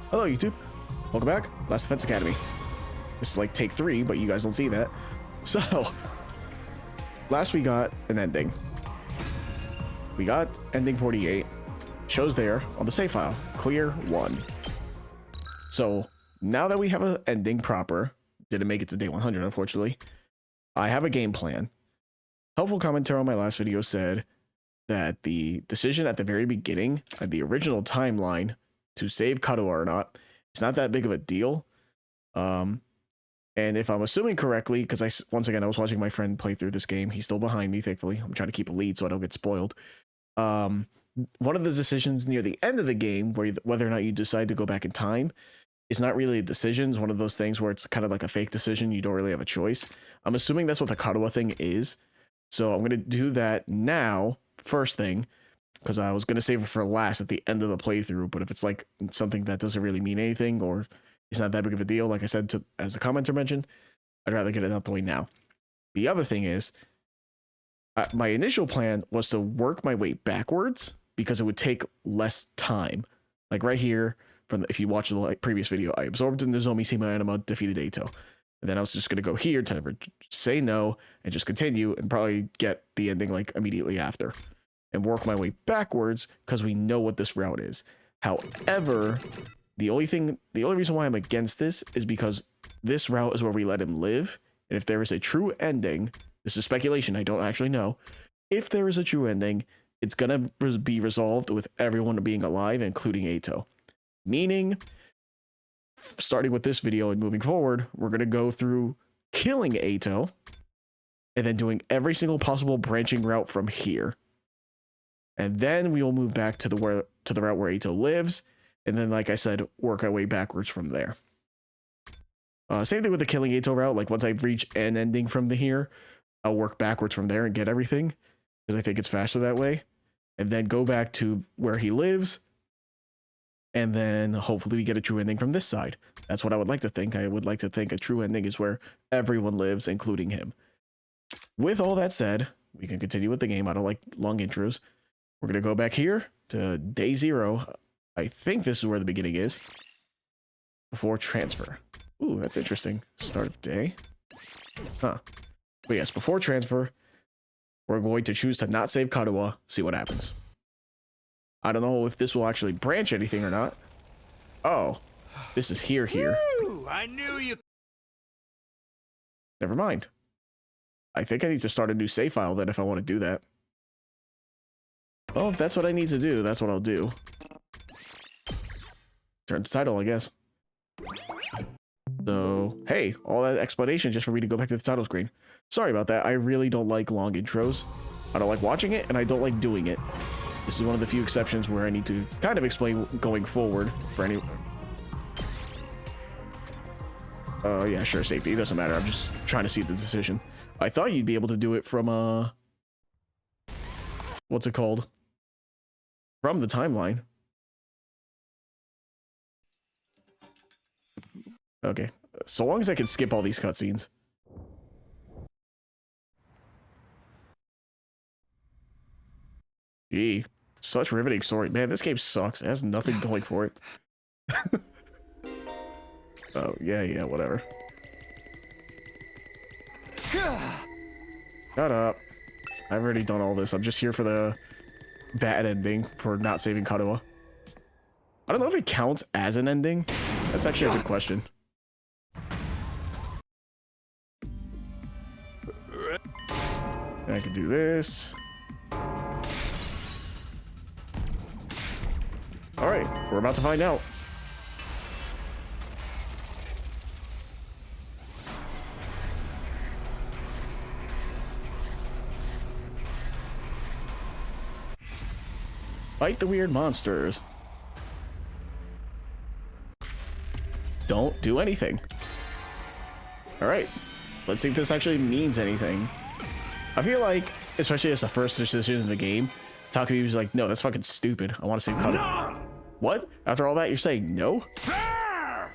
Hello YouTube, welcome back. Last Defense Academy. This is like take 3, but you guys don't see that. So, last we got an ending. We got ending 48. Shows there on the save file, clear 1. So, now that we have an ending proper, didn't make it to day 100 unfortunately, I have a game plan. Helpful commenter on my last video said that the decision at the very beginning, at the original timeline, to save Kadoa or not, it's not that big of a deal. And if I'm assuming correctly, because once again I was watching my friend play through this game, he's still behind me, thankfully. I'm trying to keep a lead so I don't get spoiled. One of the decisions near the end of the game, whether or not you decide to go back in time, is not really a decision. It's one of those things where it's kind of like a fake decision. You don't really have a choice. I'm assuming that's what the Kadoa thing is. So I'm going to do that now, first thing, because I was going to save it for last at the end of the playthrough. But if it's like something that doesn't really mean anything, or it's not that big of a deal, like I said, as the commenter mentioned, I'd rather get it out the way now. The other thing is, my initial plan was to work my way backwards because it would take less time. Like right here, if you watch the previous video, I absorbed in the Nozomi Sima Anima, defeated Eito. And then I was just going to go here to say no and just continue and probably get the ending like immediately after. And work my way backwards because we know what this route is. However, the only reason why I'm against this is because this route is where we let him live. And if there is a true ending, this is speculation, I don't actually know. If there is a true ending, it's going to be resolved with everyone being alive, including Eito. Meaning, starting with this video and moving forward, we're going to go through killing Eito and then doing every single possible branching route from here. And then we will move back to the route where Eito lives, and then, like I said, work our way backwards from there. Same thing with the killing Eito route. Like once I reach an ending from here, I'll work backwards from there and get everything, because I think it's faster that way. And then go back to where he lives, and then hopefully we get a true ending from this side. That's what I would like to think. I would like to think a true ending is where everyone lives, including him. With all that said, we can continue with the game. I don't like long intros. We're going to go back here to day 0. I think this is where the beginning is. Before transfer. Ooh, that's interesting. Start of day. Huh. But yes, before transfer, we're going to choose to not save Kadoa, see what happens. I don't know if this will actually branch anything or not. Oh, this is here. Woo, I knew you. Never mind. I think I need to start a new save file then if I want to do that. Well, if that's what I need to do, that's what I'll do. Turn to title, I guess. So, hey, all that explanation just for me to go back to the title screen. Sorry about that. I really don't like long intros. I don't like watching it, and I don't like doing it. This is one of the few exceptions where I need to kind of explain going forward for any... yeah, sure, safety. It doesn't matter. I'm just trying to see the decision. I thought you'd be able to do it from, what's it called? From the timeline. Okay, so long as I can skip all these cutscenes. Gee, such riveting story. Man, this game sucks. It has nothing going for it. Oh, yeah, whatever. Shut up. I've already done all this. I'm just here for the bad ending for not saving Kadoa. I don't know if it counts as an ending. That's actually a good question. And I can do this. Alright, we're about to find out. Fight the weird monsters. Don't do anything. Alright, let's see if this actually means anything. I feel like, especially as the first decision in the game, Takumi was like, no, that's fucking stupid. I want to save Kadoa. What? After all that, you're saying no?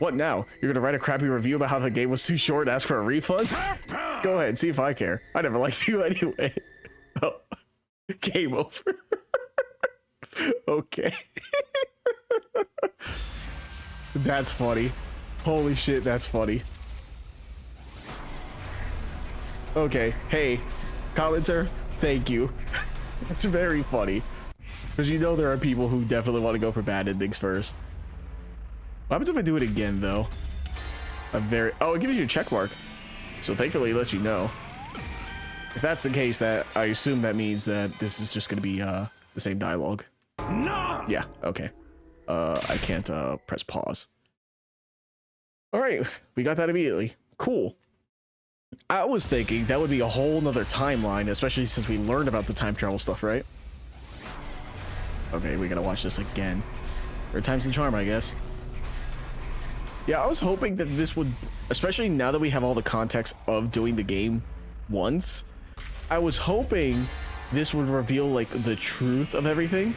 What now? You're gonna write a crappy review about how the game was too short and ask for a refund? Go ahead, see if I care. I never liked you anyway. Oh, game over. Okay. That's funny. Holy shit, that's funny. Okay, hey, commenter, thank you. That's very funny. Because you know there are people who definitely want to go for bad endings first. What happens if I do it again, though? Oh, it gives you a check mark. So thankfully it lets you know. If that's the case, that I assume that means that this is just going to be the same dialogue. No! Yeah, okay. I can't press pause. All right, we got that immediately. Cool. I was thinking that would be a whole nother timeline, especially since we learned about the time travel stuff, right? Okay, we gotta watch this again. Third time's the charm, I guess. Yeah, I was hoping that this would, especially now that we have all the context of doing the game once, I was hoping this would reveal, like, the truth of everything.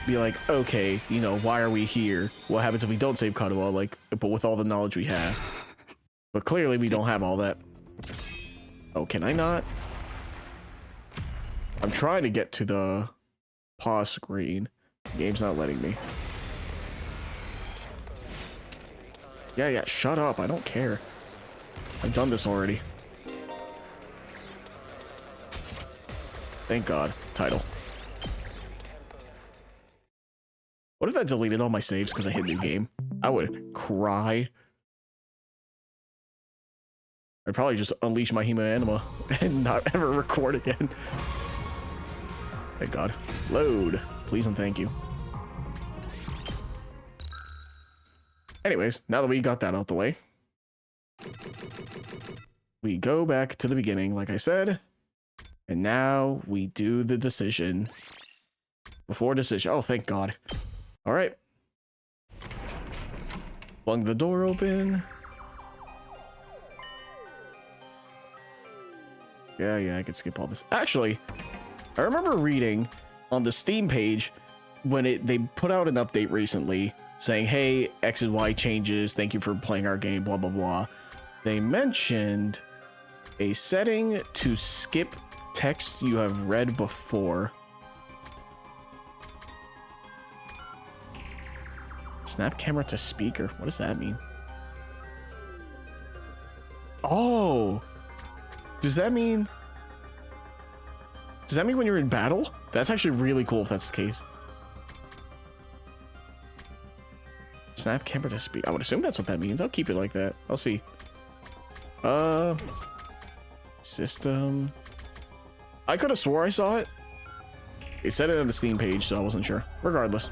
Be like, okay, you know, why are we here? What happens if we don't save Kadoa? Like, but with all the knowledge we have. But clearly we don't have all that. Oh, can I not? I'm trying to get to the pause screen. The game's not letting me. Yeah, shut up. I don't care. I've done this already. Thank God. Title. What if that deleted all my saves because I hit new game? I would cry. I'd probably just unleash my Hema Anima and not ever record again. Thank God. Load. Please and thank you. Anyways, now that we got that out the way, we go back to the beginning, like I said, and now we do the decision. Before decision. Oh, thank God. All right. Flung the door open. Yeah, I could skip all this. Actually, I remember reading on the Steam page when they put out an update recently saying, hey, X and Y changes. Thank you for playing our game, blah, blah, blah. They mentioned a setting to skip text you have read before. Snap camera to speaker. What does that mean? Oh, does that mean when you're in battle? That's actually really cool if that's the case. Snap camera to speak. I would assume that's what that means. I'll keep it like that. I'll see. System. I could have swore I saw it. It said it on the Steam page, so I wasn't sure. Regardless.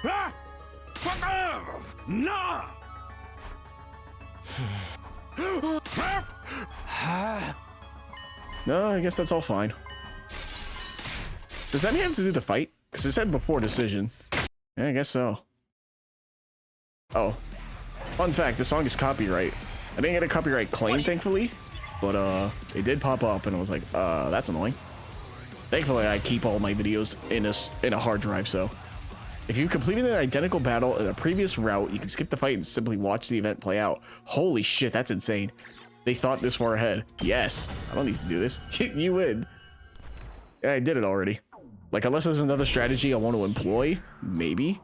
Ah! Fuck off! No! No, I guess that's all fine. Does that mean I have to do the fight? Because it said before decision. Yeah, I guess so. Oh. Fun fact, the song is copyright. I didn't get a copyright claim, thankfully. But, it did pop up, and I was like, that's annoying. Thankfully, I keep all my videos in a hard drive, so. If you completed an identical battle in a previous route, you can skip the fight and simply watch the event play out. Holy shit, that's insane. They thought this far ahead. Yes. I don't need to do this. You win. Yeah, I did it already. Like, unless there's another strategy I want to employ, maybe.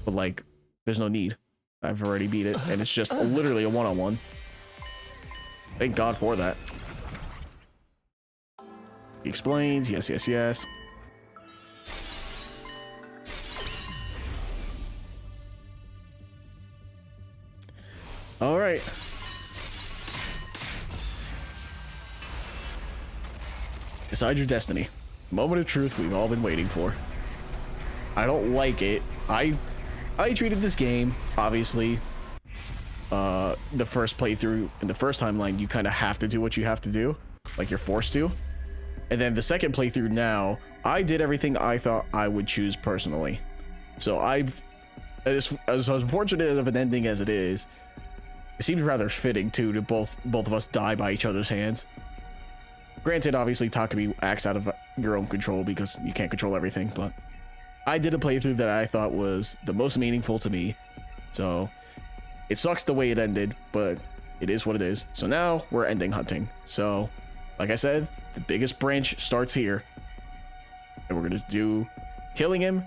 But, like, there's no need. I've already beat it, and it's just literally a one-on-one. Thank God for that. He explains. Yes, yes, yes. All right. Decide your destiny. Moment of truth we've all been waiting for. I don't like it. I treated this game, obviously, the first playthrough in the first timeline, you kind of have to do what you have to do. Like, you're forced to. And then the second playthrough now, I did everything I thought I would choose personally. So as unfortunate of an ending as it is, it seems rather fitting too to both of us die by each other's hands. Granted, obviously Takumi acts out of your own control because you can't control everything, but I did a playthrough that I thought was the most meaningful to me. So it sucks the way it ended, but it is what it is. So now we're ending hunting. So like I said, the biggest branch starts here, and we're gonna do killing him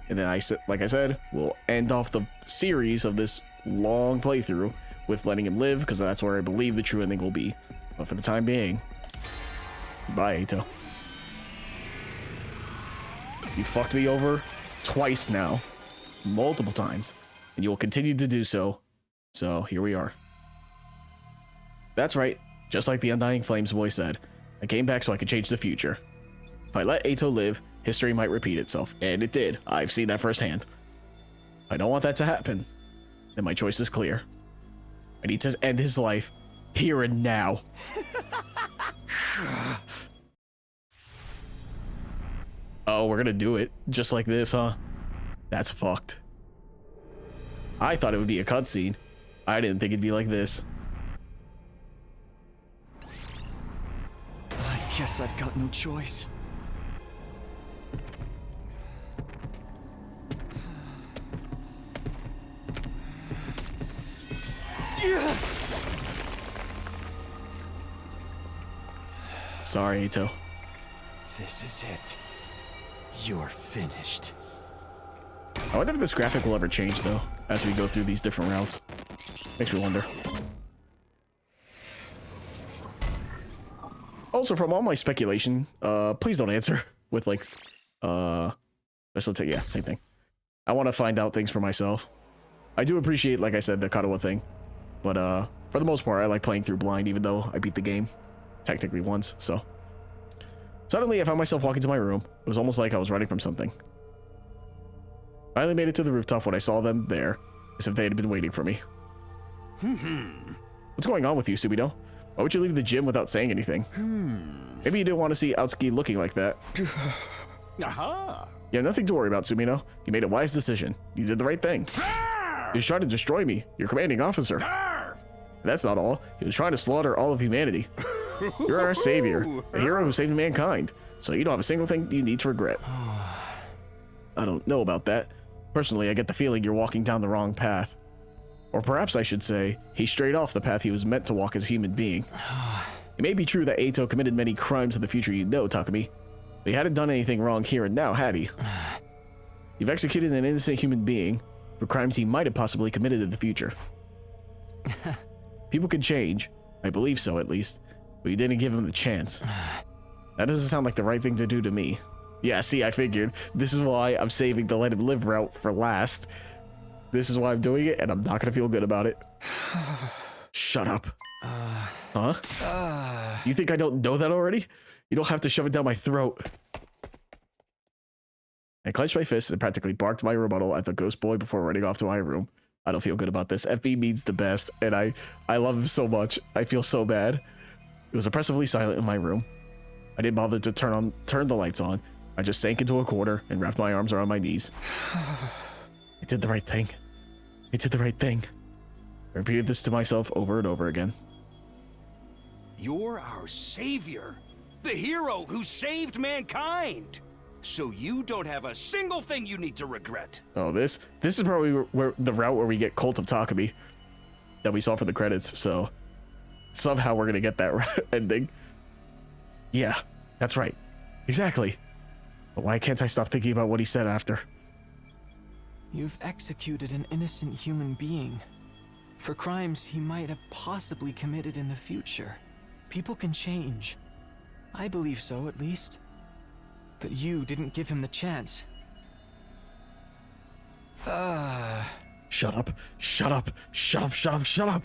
And then like I said, we'll end off the series of this long playthrough with letting him live, because that's where I believe the true ending will be. But for the time being, bye, Eito. You fucked me over twice now, multiple times, and you will continue to do so. So here we are. That's right, just like the Undying Flames boy said, I came back so I could change the future. If I let Eito live, history might repeat itself, and it did. I've seen that firsthand. I don't want that to happen, then my choice is clear. I need to end his life here and now. Oh, we're gonna do it just like this, huh? That's fucked. I thought it would be a cutscene. I didn't think it'd be like this. I guess I've got no choice. Sorry, Eito. This is it. You're finished. I wonder if this graphic will ever change, though, as we go through these different routes. Makes me wonder. Also, from all my speculation, please don't answer with, like, special take. Yeah, same thing. I want to find out things for myself. I do appreciate, like I said, the Katawa thing. But, for the most part, I like playing through blind, even though I beat the game technically once, so. Suddenly, I found myself walking to my room. It was almost like I was running from something. Finally made it to the rooftop when I saw them there, as if they had been waiting for me. What's going on with you, Subito? Why would you leave the gym without saying anything? Maybe you didn't want to see Aotsuki looking like that. Aha! You have nothing to worry about, Sumino. You made a wise decision. You did the right thing. He was trying to destroy me, your commanding officer. And that's not all. He was trying to slaughter all of humanity. You're our savior, a hero who saved mankind, so you don't have a single thing you need to regret. I don't know about that. Personally, I get the feeling you're walking down the wrong path. Or perhaps I should say, he strayed off the path he was meant to walk as a human being. It may be true that Eito committed many crimes in the future you know, Takumi. But he hadn't done anything wrong here and now, had he? You've executed an innocent human being for crimes he might have possibly committed in the future. People can change. I believe so, at least. But you didn't give him the chance. That doesn't sound like the right thing to do to me. Yeah, see, I figured. This is why I'm saving the let him live route for last. This is why I'm doing it, and I'm not gonna feel good about it. Shut up. Huh? You think I don't know that already? You don't have to shove it down my throat. I clenched my fist and practically barked my rebuttal at the ghost boy before running off to my room. I don't feel good about this. FB means the best, and I love him so much. I feel so bad. It was oppressively silent in my room. I didn't bother to turn the lights on. I just sank into a corner and wrapped my arms around my knees. I did the right thing. I did the right thing. I repeated this to myself over and over again. You're our savior, the hero who saved mankind. So you don't have a single thing you need to regret. Oh, this is probably where the route where we get Cult of Takumi that we saw for the credits. So somehow we're gonna get that ending. Yeah, that's right. Exactly. But why can't I stop thinking about what he said after? You've executed an innocent human being for crimes he might have possibly committed in the future. People can change. I believe so, at least. But you didn't give him the chance. Shut up. Shut up. Shut up. Shut up. Shut up.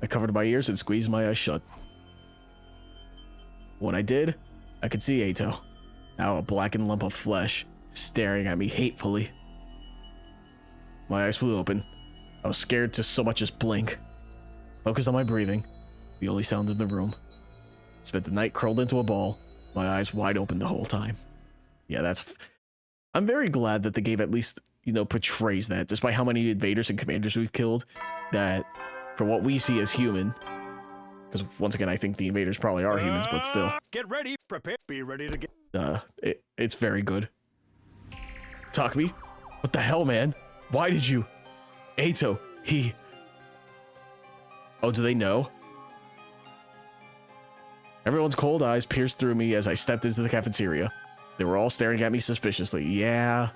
I covered my ears and squeezed my eyes shut. When I did, I could see Eito, now a blackened lump of flesh, staring at me hatefully. My eyes flew open. I was scared to so much as blink. Focused on my breathing, the only sound in the room. Spent the night curled into a ball, my eyes wide open the whole time. Yeah, I'm very glad that the game at least, portrays that, despite how many invaders and commanders we've killed, that for what we see as human, because once again, I think the invaders probably are humans, but still. Get ready, prepare, be ready to get. It's very good. Takumi? What the hell, man? Why did you? Eito, Oh, do they know? Everyone's cold eyes pierced through me as I stepped into the cafeteria. They were all staring at me suspiciously. Yeah,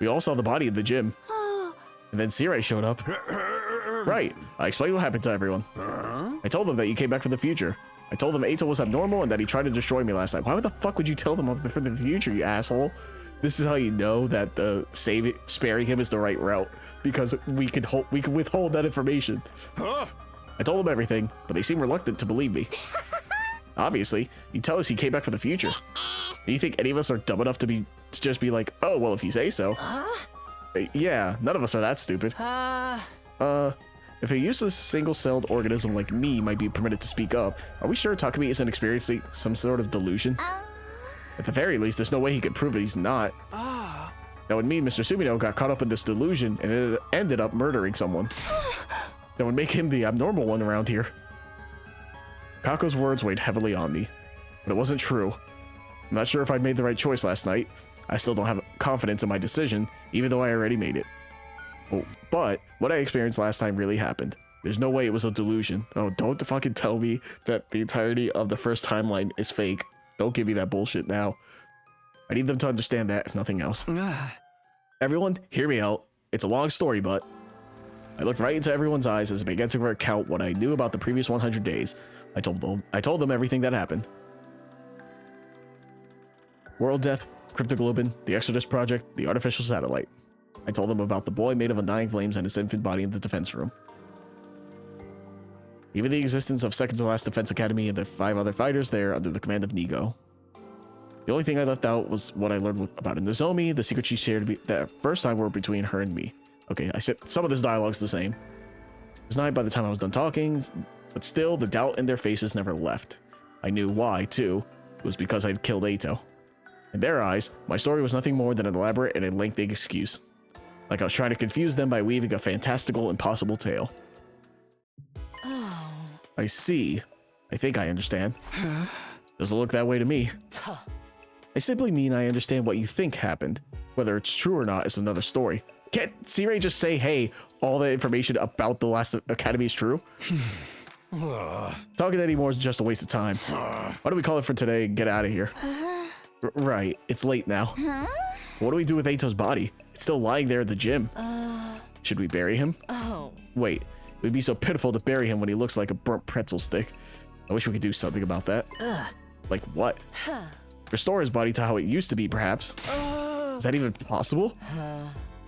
We all saw the body in the gym. And then Sirei showed up. Right. I explained what happened to everyone. I told them that you came back from the future. I told them Eito was abnormal and that he tried to destroy me last night. Why the fuck would you tell them from the future, you asshole? This is how you know that sparing him is the right route, because we could withhold that information. I told them everything, but they seem reluctant to believe me. Obviously, you tell us he came back from the future. Do you think any of us are dumb enough to just be like, oh, well, if you say so? Yeah, none of us are that stupid. If a useless single-celled organism like me might be permitted to speak up, are we sure Takumi isn't experiencing some sort of delusion? At the very least, there's no way he could prove that he's not. That would mean Mr. Sumino got caught up in this delusion and it ended up murdering someone. That would make him the abnormal one around here. Kako's words weighed heavily on me, but it wasn't true. I'm not sure if I'd made the right choice last night. I still don't have confidence in my decision, even though I already made it. Oh, but what I experienced last time really happened. There's no way it was a delusion. Oh, don't fucking tell me that the entirety of the first timeline is fake. Don't give me that bullshit now. I need them to understand that, if nothing else. Everyone, hear me out. It's a long story, but I looked right into everyone's eyes as I began to recount what I knew about the previous 100 days. I told them everything that happened. World Death, Cryptoglobin, the Exodus Project, the artificial satellite. I told them about the boy made of undying flames and his infant body in the defense room. Even the existence of Second to Last Defense Academy and the 5 other fighters there under the command of Nigo. The only thing I left out was what I learned about Nozomi, the secret she shared the first time were between her and me. Okay, I said some of this dialogue's the same. It was night by the time I was done talking, but still, the doubt in their faces never left. I knew why, too. It was because I'd killed Eito. In their eyes, my story was nothing more than an elaborate and a lengthy excuse. Like I was trying to confuse them by weaving a fantastical, impossible tale. I see. I think I understand. Doesn't look that way to me. I simply mean I understand what you think happened. Whether it's true or not is another story. Can't Sirei just say, hey, all the information about the Last Academy is true? Talking anymore is just a waste of time. Why don't we call it for today and get out of here? Right, it's late now. What do we do with Eito's body? It's still lying there at the gym. Should we bury him? Wait, it would be so pitiful to bury him when he looks like a burnt pretzel stick. I wish we could do something about that. Like what? Restore his body to how it used to be, perhaps. Is that even possible?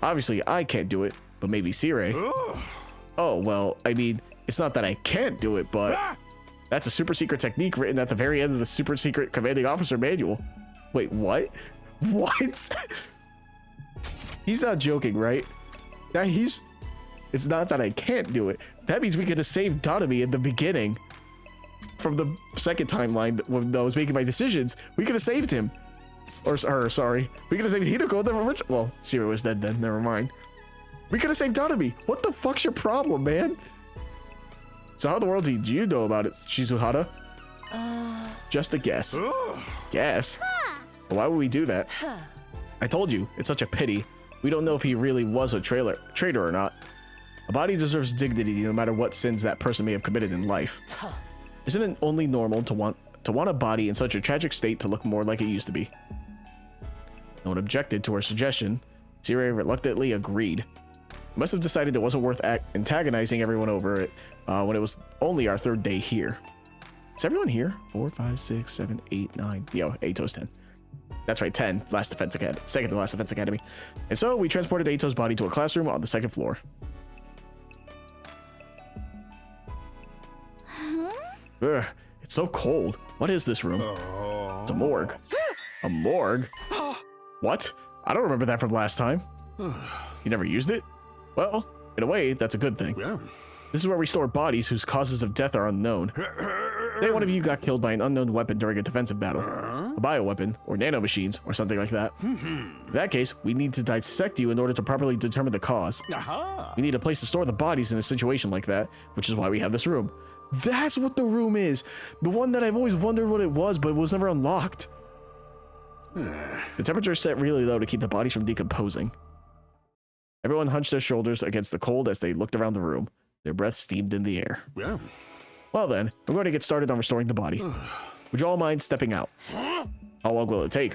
Obviously, I can't do it, but maybe Sirei. Oh, well, I mean, it's not that I can't do it, but that's a super secret technique written at the very end of the super secret commanding officer manual. Wait, what? What? He's not joking, right? It's not that I can't do it. That means we could have saved Donami in the beginning. From the second timeline when I was making my decisions, we could have saved him. Or her, sorry. We could have saved Hinako, the original. Well, Sirei was dead then, never mind. We could have saved Donami. What the fuck's your problem, man? So how in the world did you know about it, Shizuhara? Just a guess. Guess? Well, why would we do that? I told you, it's such a pity. We don't know if he really was a traitor or not. A body deserves dignity no matter what sins that person may have committed in life. Isn't it only normal to want a body in such a tragic state to look more like it used to be? No one objected to her suggestion. Sirei reluctantly agreed. He must have decided it wasn't worth antagonizing everyone over it when it was only our 3rd day here. Is everyone here? 4, 5, 6, 7, 8, 9. Yo, Eito's 10. That's right, 10. Last Defense Academy. Second to Last Defense Academy. And so we transported Eito's body to a classroom on the 2nd floor. Ugh, it's so cold. What is this room? It's a morgue. A morgue? What? I don't remember that from last time. You never used it? Well, in a way, that's a good thing. This is where we store bodies whose causes of death are unknown. Say one of you got killed by an unknown weapon during a defensive battle. A bioweapon, or nanomachines, or something like that. In that case, we need to dissect you in order to properly determine the cause. We need a place to store the bodies in a situation like that, which is why we have this room. That's what the room is! The one that I've always wondered what it was, but it was never unlocked. The temperature is set really low to keep the bodies from decomposing. Everyone hunched their shoulders against the cold as they looked around the room. Their breath steamed in the air. Well then, I'm going to get started on restoring the body. Would you all mind stepping out? How long will it take?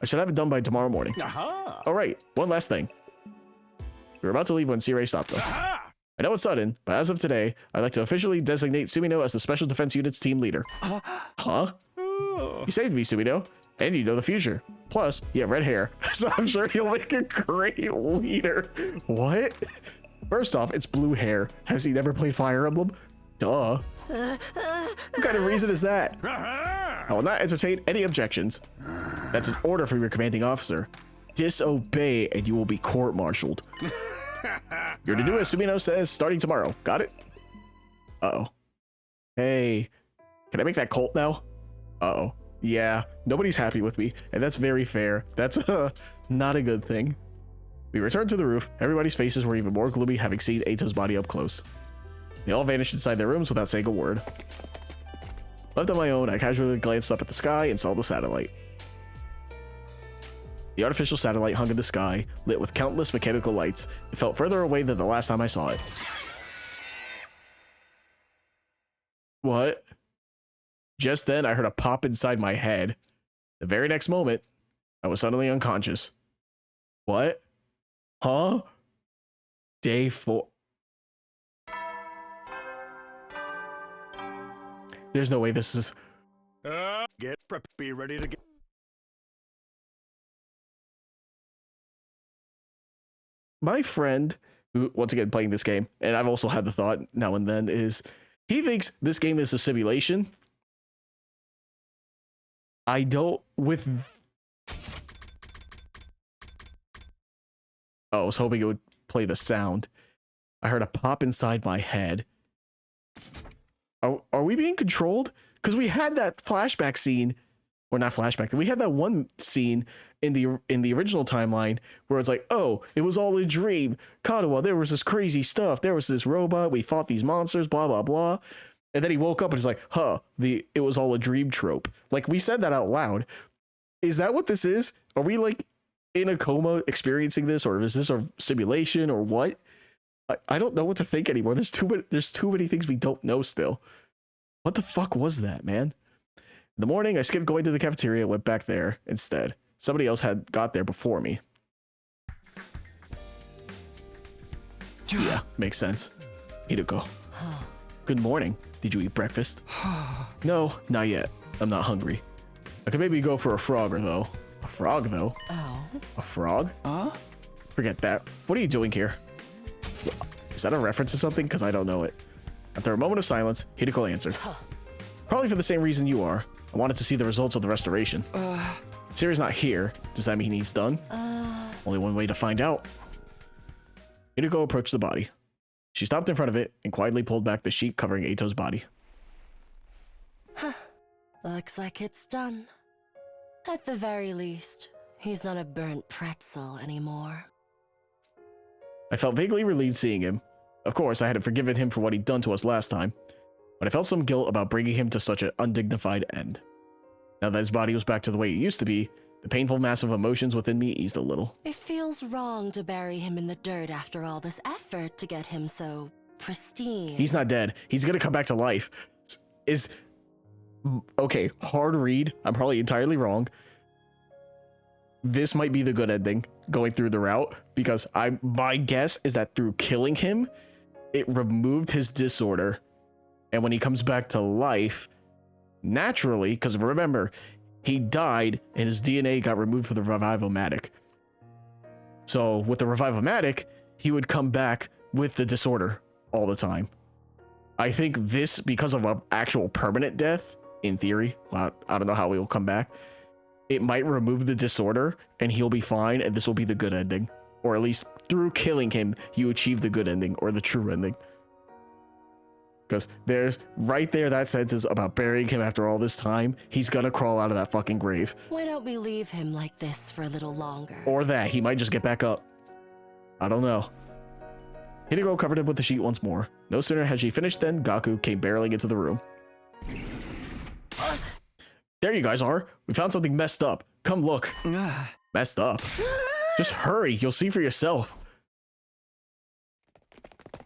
I should have it done by tomorrow morning. Aha! All right, one last thing. We were about to leave when Sirei stopped us. Aha! I know it's sudden, but as of today, I'd like to officially designate Sumino as the Special Defense Unit's team leader. Huh? You saved me, Sumino. And you know the future. Plus, you have red hair, so I'm sure you'll make a great leader. What? First off, it's blue hair. Has he never played Fire Emblem? Duh. What kind of reason is that? I will not entertain any objections. That's an order from your commanding officer. Disobey and you will be court-martialed. You're to do as Sumino says starting tomorrow. Got it? Uh-oh. Hey, can I make that cult now? Uh-oh. Yeah, nobody's happy with me, and that's very fair. That's not a good thing. We returned to the roof. Everybody's faces were even more gloomy having seen Eito's body up close. They all vanished inside their rooms without saying a word. Left on my own, I casually glanced up at the sky and saw the satellite. The artificial satellite hung in the sky, lit with countless mechanical lights. It felt further away than the last time I saw it. What? Just then, I heard a pop inside my head. The very next moment, I was suddenly unconscious. What? Huh? Day 4. There's no way this is... Get prepped, be ready to get... My friend, who, once again, playing this game, and I've also had the thought now and then, is he thinks this game is a simulation. I don't, with... Oh, I was hoping it would play the sound. I heard a pop inside my head. Are we being controlled? Because we had that flashback scene, or not flashback, we had that one scene in the original timeline where it's like, oh, it was all a dream. Kadawa, there was this crazy stuff. There was this robot. We fought these monsters, blah, blah, blah. And then he woke up and he's like, huh, it was all a dream trope. Like, we said that out loud. Is that what this is? Are we, like, in a coma experiencing this? Or is this a simulation or what? I don't know what to think anymore. There's too many things we don't know still. What the fuck was that, man? In the morning, I skipped going to the cafeteria and went back there instead. Somebody else had got there before me. Yeah, makes sense. Hideko. Good morning. Did you eat breakfast? No, not yet. I'm not hungry. I could maybe go for a frog, though. A frog, though? Oh. A frog? Forget that. What are you doing here? Is that a reference to something? Because I don't know it. After a moment of silence, Hideko answered. Probably for the same reason you are. I wanted to see the results of the restoration. Siri's not here. Does that mean he's done? Only one way to find out. Hideko approached the body. She stopped in front of it and quietly pulled back the sheet covering Eito's body. Looks like it's done. At the very least, he's not a burnt pretzel anymore. I felt vaguely relieved seeing him. Of course, I hadn't forgiven him for what he'd done to us last time, but I felt some guilt about bringing him to such an undignified end. Now that his body was back to the way it used to be, the painful mass of emotions within me eased a little. It feels wrong to bury him in the dirt after all this effort to get him so pristine. He's not dead. He's gonna come back to life. Okay, hard read. I'm probably entirely wrong. This might be the good ending, going through the route, because my guess is that through killing him, it removed his disorder. And when he comes back to life, naturally, because remember, he died and his DNA got removed from the Revival-Matic. So with the Revival-Matic, he would come back with the disorder all the time. I think this, because of an actual permanent death, in theory, I don't know how he will come back, it might remove the disorder and he'll be fine and this will be the good ending. Or at least through killing him, you achieve the good ending or the true ending. Because there's right there that sentence about burying him after all this time. He's gonna crawl out of that fucking grave. Why don't we leave him like this for a little longer? Or that, he might just get back up. I don't know. Hideko covered him with the sheet once more. No sooner had she finished than Gaku came barreling into the room. There you guys are. We found something messed up. Come look. Messed up? Just hurry. You'll see for yourself.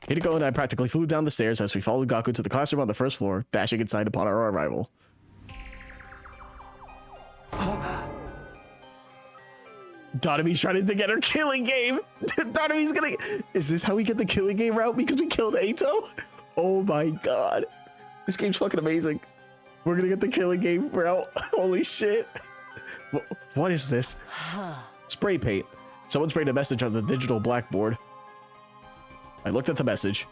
Hideko and I practically flew down the stairs as we followed Gaku to the classroom on the first floor, dashing inside upon our arrival. Donomi's trying to get her killing game. Donomi's gonna... Is this how we get the killing game route? Because we killed Ato? Oh my god. This game's fucking amazing. We're gonna get the killing game route. Holy shit. What is this? Spray paint. Someone sprayed a message on the digital blackboard. I looked at the message.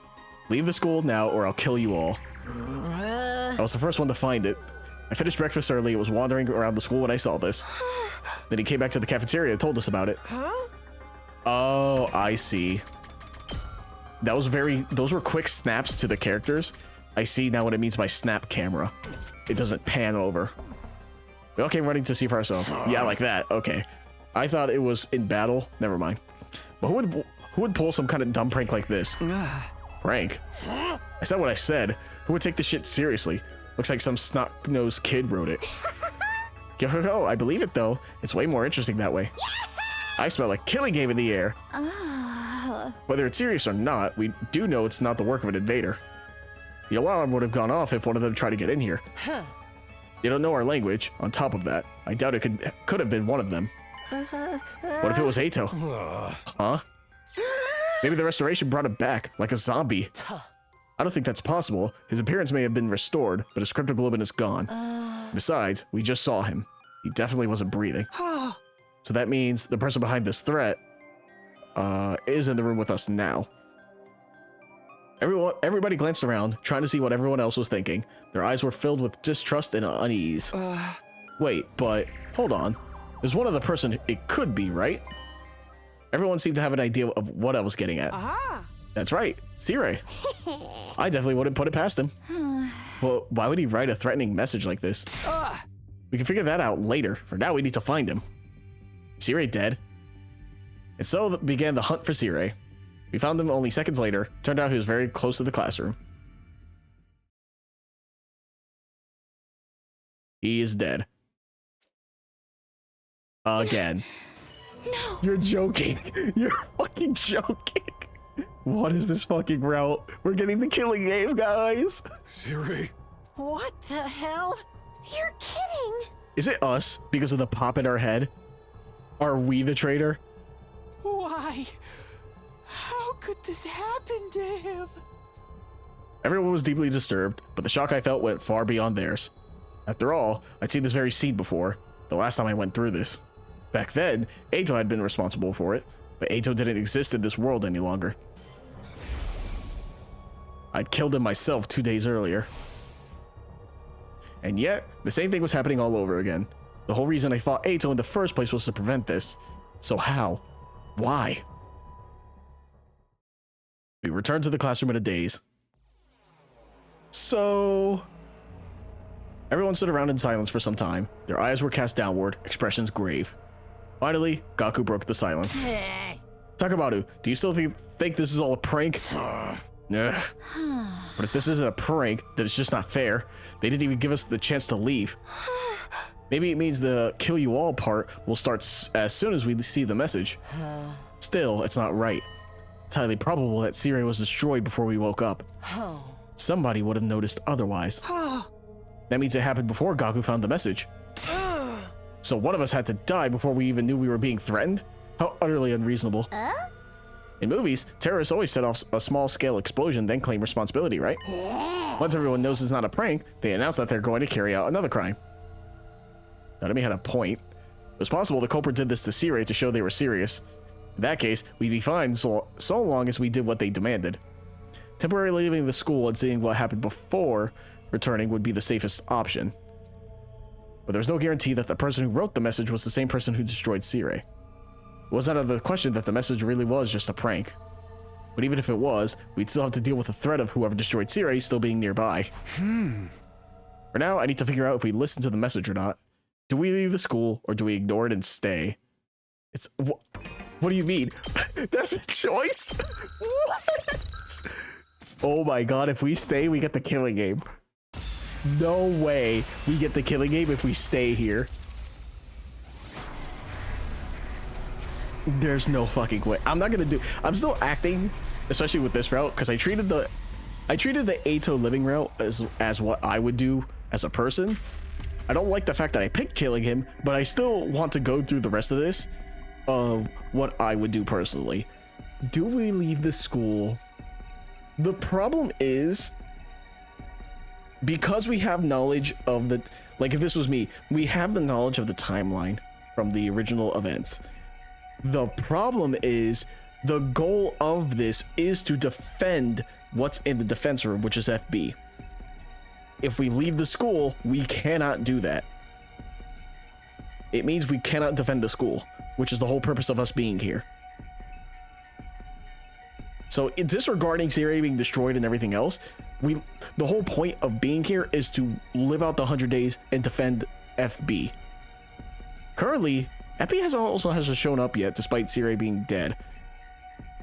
Leave the school now or I'll kill you all. I was the first one to find it. I finished breakfast early. It was wandering around the school when I saw this. Then he came back to the cafeteria and told us about it. Oh, I see. Those were quick snaps to the characters. I see now what it means by snap camera. It doesn't pan over. We all came running to see for ourselves. Yeah, like that. Okay. I thought it was in battle. Never mind. But who would pull some kind of dumb prank like this? Prank? I said what I said. Who would take this shit seriously? Looks like some snot-nosed kid wrote it. Yo, I believe it though. It's way more interesting that way. I smell a killing game in the air. Whether it's serious or not, we do know it's not the work of an invader. The alarm would have gone off if one of them tried to get in here. They don't know our language. On top of that, I doubt it could have been one of them. What if it was Ato? Huh? Maybe the restoration brought him back, like a zombie. I don't think that's possible. His appearance may have been restored, but his cryptoglobin is gone. Besides, we just saw him. He definitely wasn't breathing. So that means the person behind this threat is in the room with us now. Everybody glanced around, trying to see what everyone else was thinking. Their eyes were filled with distrust and unease. Wait, but hold on. There's one other person it could be, right? Everyone seemed to have an idea of what I was getting at. That's right, Circe. I definitely wouldn't put it past him. Well, why would he write a threatening message like this? We can figure that out later. For now, we need to find him. Circe dead. And so began the hunt for Circe. We found him only seconds later. Turned out he was very close to the classroom. He is dead. Again. No. You're joking. You're fucking joking. What is this fucking route? We're getting the killing game, guys. Circe. What the hell? You're kidding. Is it us because of the pop in our head? Are we the traitor? Why? How could this happen to him? Everyone was deeply disturbed, but the shock I felt went far beyond theirs. After all, I'd seen this very scene before, the last time I went through this. Back then, Ato had been responsible for it, but Ato didn't exist in this world any longer. I'd killed him myself 2 days earlier. And yet, the same thing was happening all over again. The whole reason I fought Ato in the first place was to prevent this. So how? Why? We returned to the classroom in a daze. So... Everyone stood around in silence for some time. Their eyes were cast downward, expressions grave. Finally, Gaku broke the silence. Takamaru, do you still think this is all a prank? Ugh. But if this isn't a prank, then it's just not fair. They didn't even give us the chance to leave. Maybe it means the kill you all part will start as soon as we see the message. Still, it's not right. It's highly probable that Circe was destroyed before we woke up. Somebody would have noticed otherwise. That means it happened before Gaku found the message. So one of us had to die before we even knew we were being threatened? How utterly unreasonable. In movies, terrorists always set off a small-scale explosion, then claim responsibility, right? Once everyone knows it's not a prank, they announce that they're going to carry out another crime. Nanami had a point. It was possible the culprit did this to Circe to show they were serious. In that case, we'd be fine so long as we did what they demanded. Temporarily leaving the school and seeing what happened before returning would be the safest option. But there's no guarantee that the person who wrote the message was the same person who destroyed Circe. It wasn't out of the question that the message really was just a prank. But even if it was, we'd still have to deal with the threat of whoever destroyed Circe still being nearby. For now, I need to figure out if we listen to the message or not. Do we leave the school, or do we ignore it and stay? It's... What do you mean? That's a choice? What? Oh my god, if we stay, we get the killing game. No way we get the killing game if we stay here. There's no fucking way. I'm not gonna do... I'm still acting, especially with this route, because I treated the Ato living route as what I would do as a person. I don't like the fact that I picked killing him, but I still want to go through the rest of this of what I would do personally. Do we leave the school? The problem is, because we have knowledge of the, like if this was me, we have the knowledge of the timeline from the original events. The problem is, the goal of this is to defend what's in the defense room, which is FB. If we leave the school, we cannot do that. It means we cannot defend the school, which is the whole purpose of us being here. So disregarding Syria being destroyed and everything else, the whole point of being here is to live out the 100 days and defend FB. Currently, FB also hasn't shown up yet, despite Syria being dead.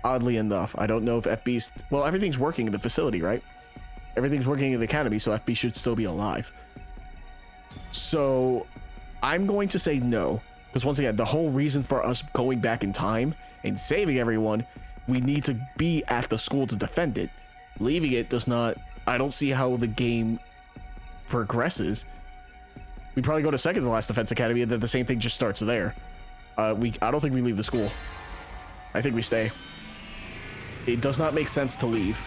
Oddly enough, I don't know if FB's, well, everything's working in the facility, right? Everything's working in the academy, so FB should still be alive. So I'm going to say no, because once again, the whole reason for us going back in time and saving everyone, we need to be at the school to defend it. Leaving it does not, I don't see how the game progresses. We probably go to second to last defense academy and then the same thing just starts there. I don't think we leave the school. I think we stay. It does not make sense to leave,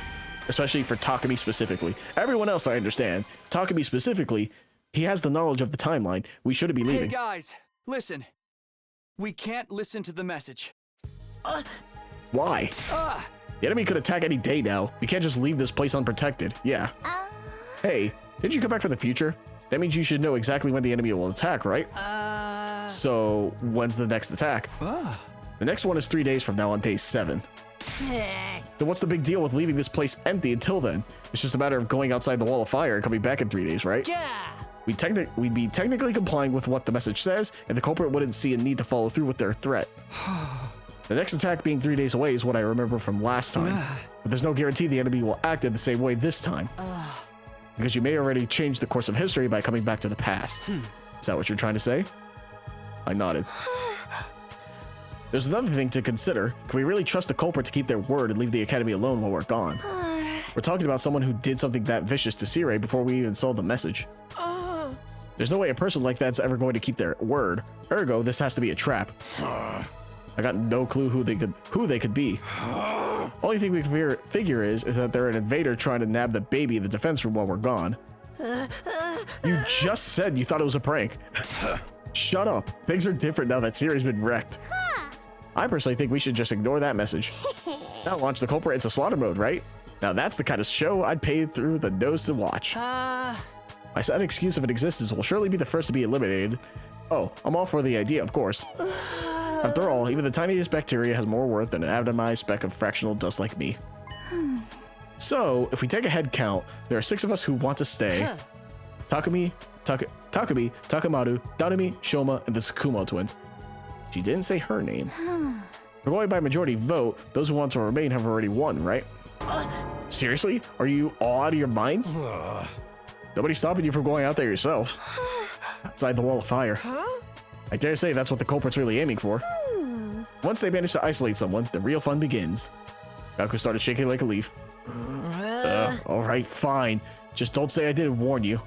especially for Takumi specifically. Everyone else I understand. Takumi specifically, he has the knowledge of the timeline. We shouldn't be leaving. Hey guys, listen. We can't listen to the message. Why? The enemy could attack any day now. We can't just leave this place unprotected. Yeah. Hey, did you come back from the future? That means you should know exactly when the enemy will attack, right? So, when's the next attack? The next one is 3 days from now on day 7. Then what's the big deal with leaving this place empty until then? It's just a matter of going outside the wall of fire and coming back in 3 days, right? Yeah. We'd be technically complying with what the message says, and the culprit wouldn't see a need to follow through with their threat. The next attack being 3 days away is what I remember from last time, but there's no guarantee the enemy will act in the same way this time. Because you may already change the course of history by coming back to the past. Is that what you're trying to say? I nodded. There's another thing to consider. Can we really trust the culprit to keep their word and leave the academy alone while we're gone? We're talking about someone who did something that vicious to Sirei before we even saw the message. There's no way a person like that's ever going to keep their word. Ergo, this has to be a trap. I got no clue who they could be. Only thing we can figure is that they're an invader trying to nab the baby in the defense room while we're gone. You just said you thought it was a prank. Shut up. Things are different now that Siri's been wrecked. I personally think we should just ignore that message. Now launch the culprit into slaughter mode, right? Now that's the kind of show I'd pay through the nose to watch. My sad excuse of an existence will surely be the first to be eliminated. Oh, I'm all for the idea, of course. After all, even the tiniest bacteria has more worth than an atomized speck of fractional dust like me. So, if we take a head count, there are 6 of us who want to stay. Takumi, Takamaru, Danami, Shoma, and the Tsukumo twins. She didn't say her name. We're going by majority vote. Those who want to remain have already won, right? Seriously? Are you all out of your minds? Nobody's stopping you from going out there yourself. Outside the wall of fire. I dare say that's what the culprit's really aiming for. Once they manage to isolate someone, the real fun begins. Gaku started shaking like a leaf. Alright, fine. Just don't say I didn't warn you.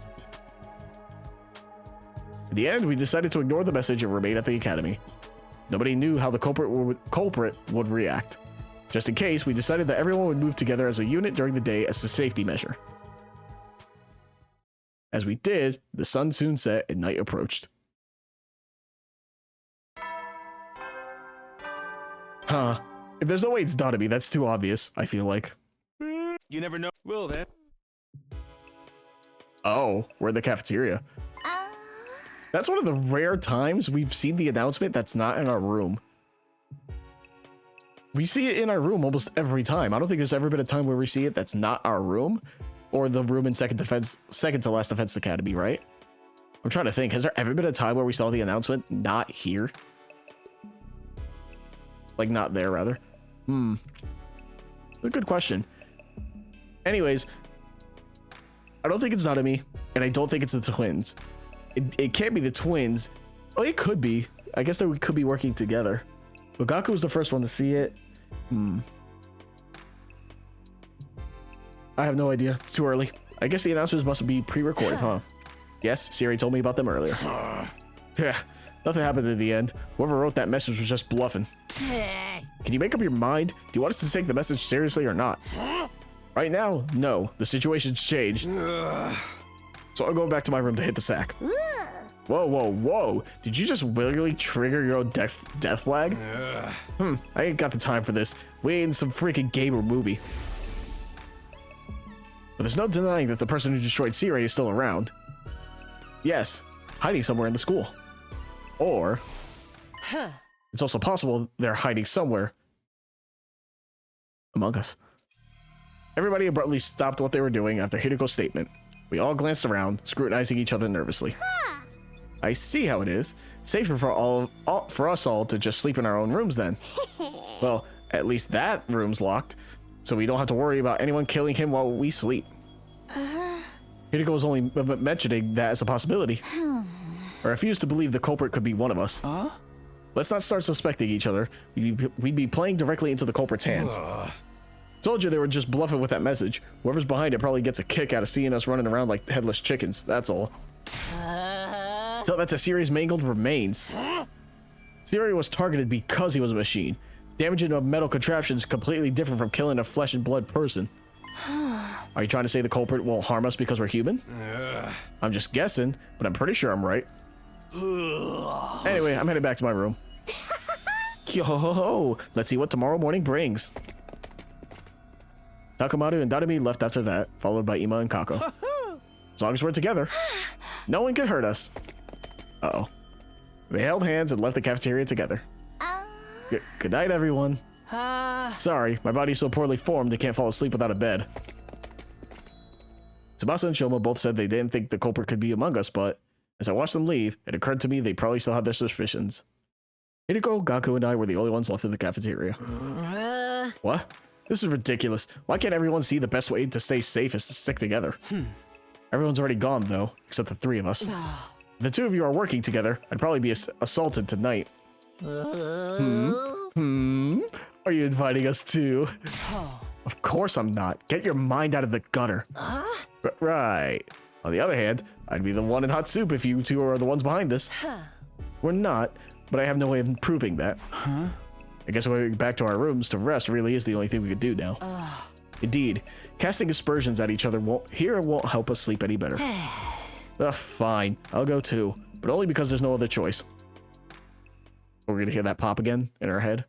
In the end, we decided to ignore the message and remain at the academy. Nobody knew how the culprit would react. Just in case, we decided that everyone would move together as a unit during the day as a safety measure. As we did, the sun soon set and night approached. Huh. If there's no way it's Danami, that's too obvious, I feel like. You never know. Will then. Oh, we're in the cafeteria. That's one of the rare times we've seen the announcement that's not in our room. We see it in our room almost every time. I don't think there's ever been a time where we see it that's not our room, or the room in second to last defense academy, right? I'm trying to think. Has there ever been a time where we saw the announcement not here? Like, not there, rather. A good question. Anyways, I don't think it's Nanami, and I don't think it's the twins. It can't be the twins. Oh, it could be. I guess that we could be working together. But Gaku was the first one to see it. I have no idea. It's too early. I guess the announcements must be pre-recorded, huh? Yes, Siri told me about them earlier. Yeah, Nothing happened in the end. Whoever wrote that message was just bluffing. Can you make up your mind? Do you want us to take the message seriously or not? Right now, no. The situation's changed. So I'm going back to my room to hit the sack. Whoa, whoa, whoa. Did you just literally trigger your own death flag? I ain't got the time for this. We ain't in some freaking game or movie. But there's no denying that the person who destroyed C. Ray is still around. Yes, hiding somewhere in the school. Or it's also possible they're hiding somewhere among us. Everybody abruptly stopped what they were doing after Hideko's statement. We all glanced around, scrutinizing each other nervously. I see how it is. Safer for us all to just sleep in our own rooms then. Well, at least that room's locked, so we don't have to worry about anyone killing him while we sleep. Hideko was only mentioning that as a possibility. I refuse to believe the culprit could be one of us. Let's not start suspecting each other. We'd be playing directly into the culprit's hands. Told you they were just bluffing with that message. Whoever's behind it probably gets a kick out of seeing us running around like headless chickens, that's all. So that's a Siri's mangled remains. Siri was targeted because he was a machine. Damaging a metal contraption is completely different from killing a flesh and blood person. Are you trying to say the culprit won't harm us because we're human? I'm just guessing, but I'm pretty sure I'm right. Anyway, I'm headed back to my room. Yo, let's see what tomorrow morning brings. Takamado and Dadami left after that, followed by Ima and Kako. As long as we're together, no one can hurt us. Uh-oh. They held hands and left the cafeteria together. Good night, everyone. Sorry, my body's so poorly formed I can't fall asleep without a bed. Tsubasa and Shoma both said they didn't think the culprit could be among us, but as I watched them leave, it occurred to me they probably still had their suspicions. Hideko, Gaku, and I were the only ones left in the cafeteria. What? This is ridiculous. Why can't everyone see the best way to stay safe is to stick together? Everyone's already gone, though, except the three of us. If the two of you are working together, I'd probably be assaulted tonight. Are you inviting us too? Of course I'm not. Get your mind out of the gutter. Right. On the other hand, I'd be the one in hot soup if you two are the ones behind this. We're not, but I have no way of proving that. I guess going back to our rooms to rest really is the only thing we could do now. Indeed, casting aspersions at each other won't help us sleep any better. Fine, I'll go too, but only because there's no other choice. We're gonna hear that pop again in our head.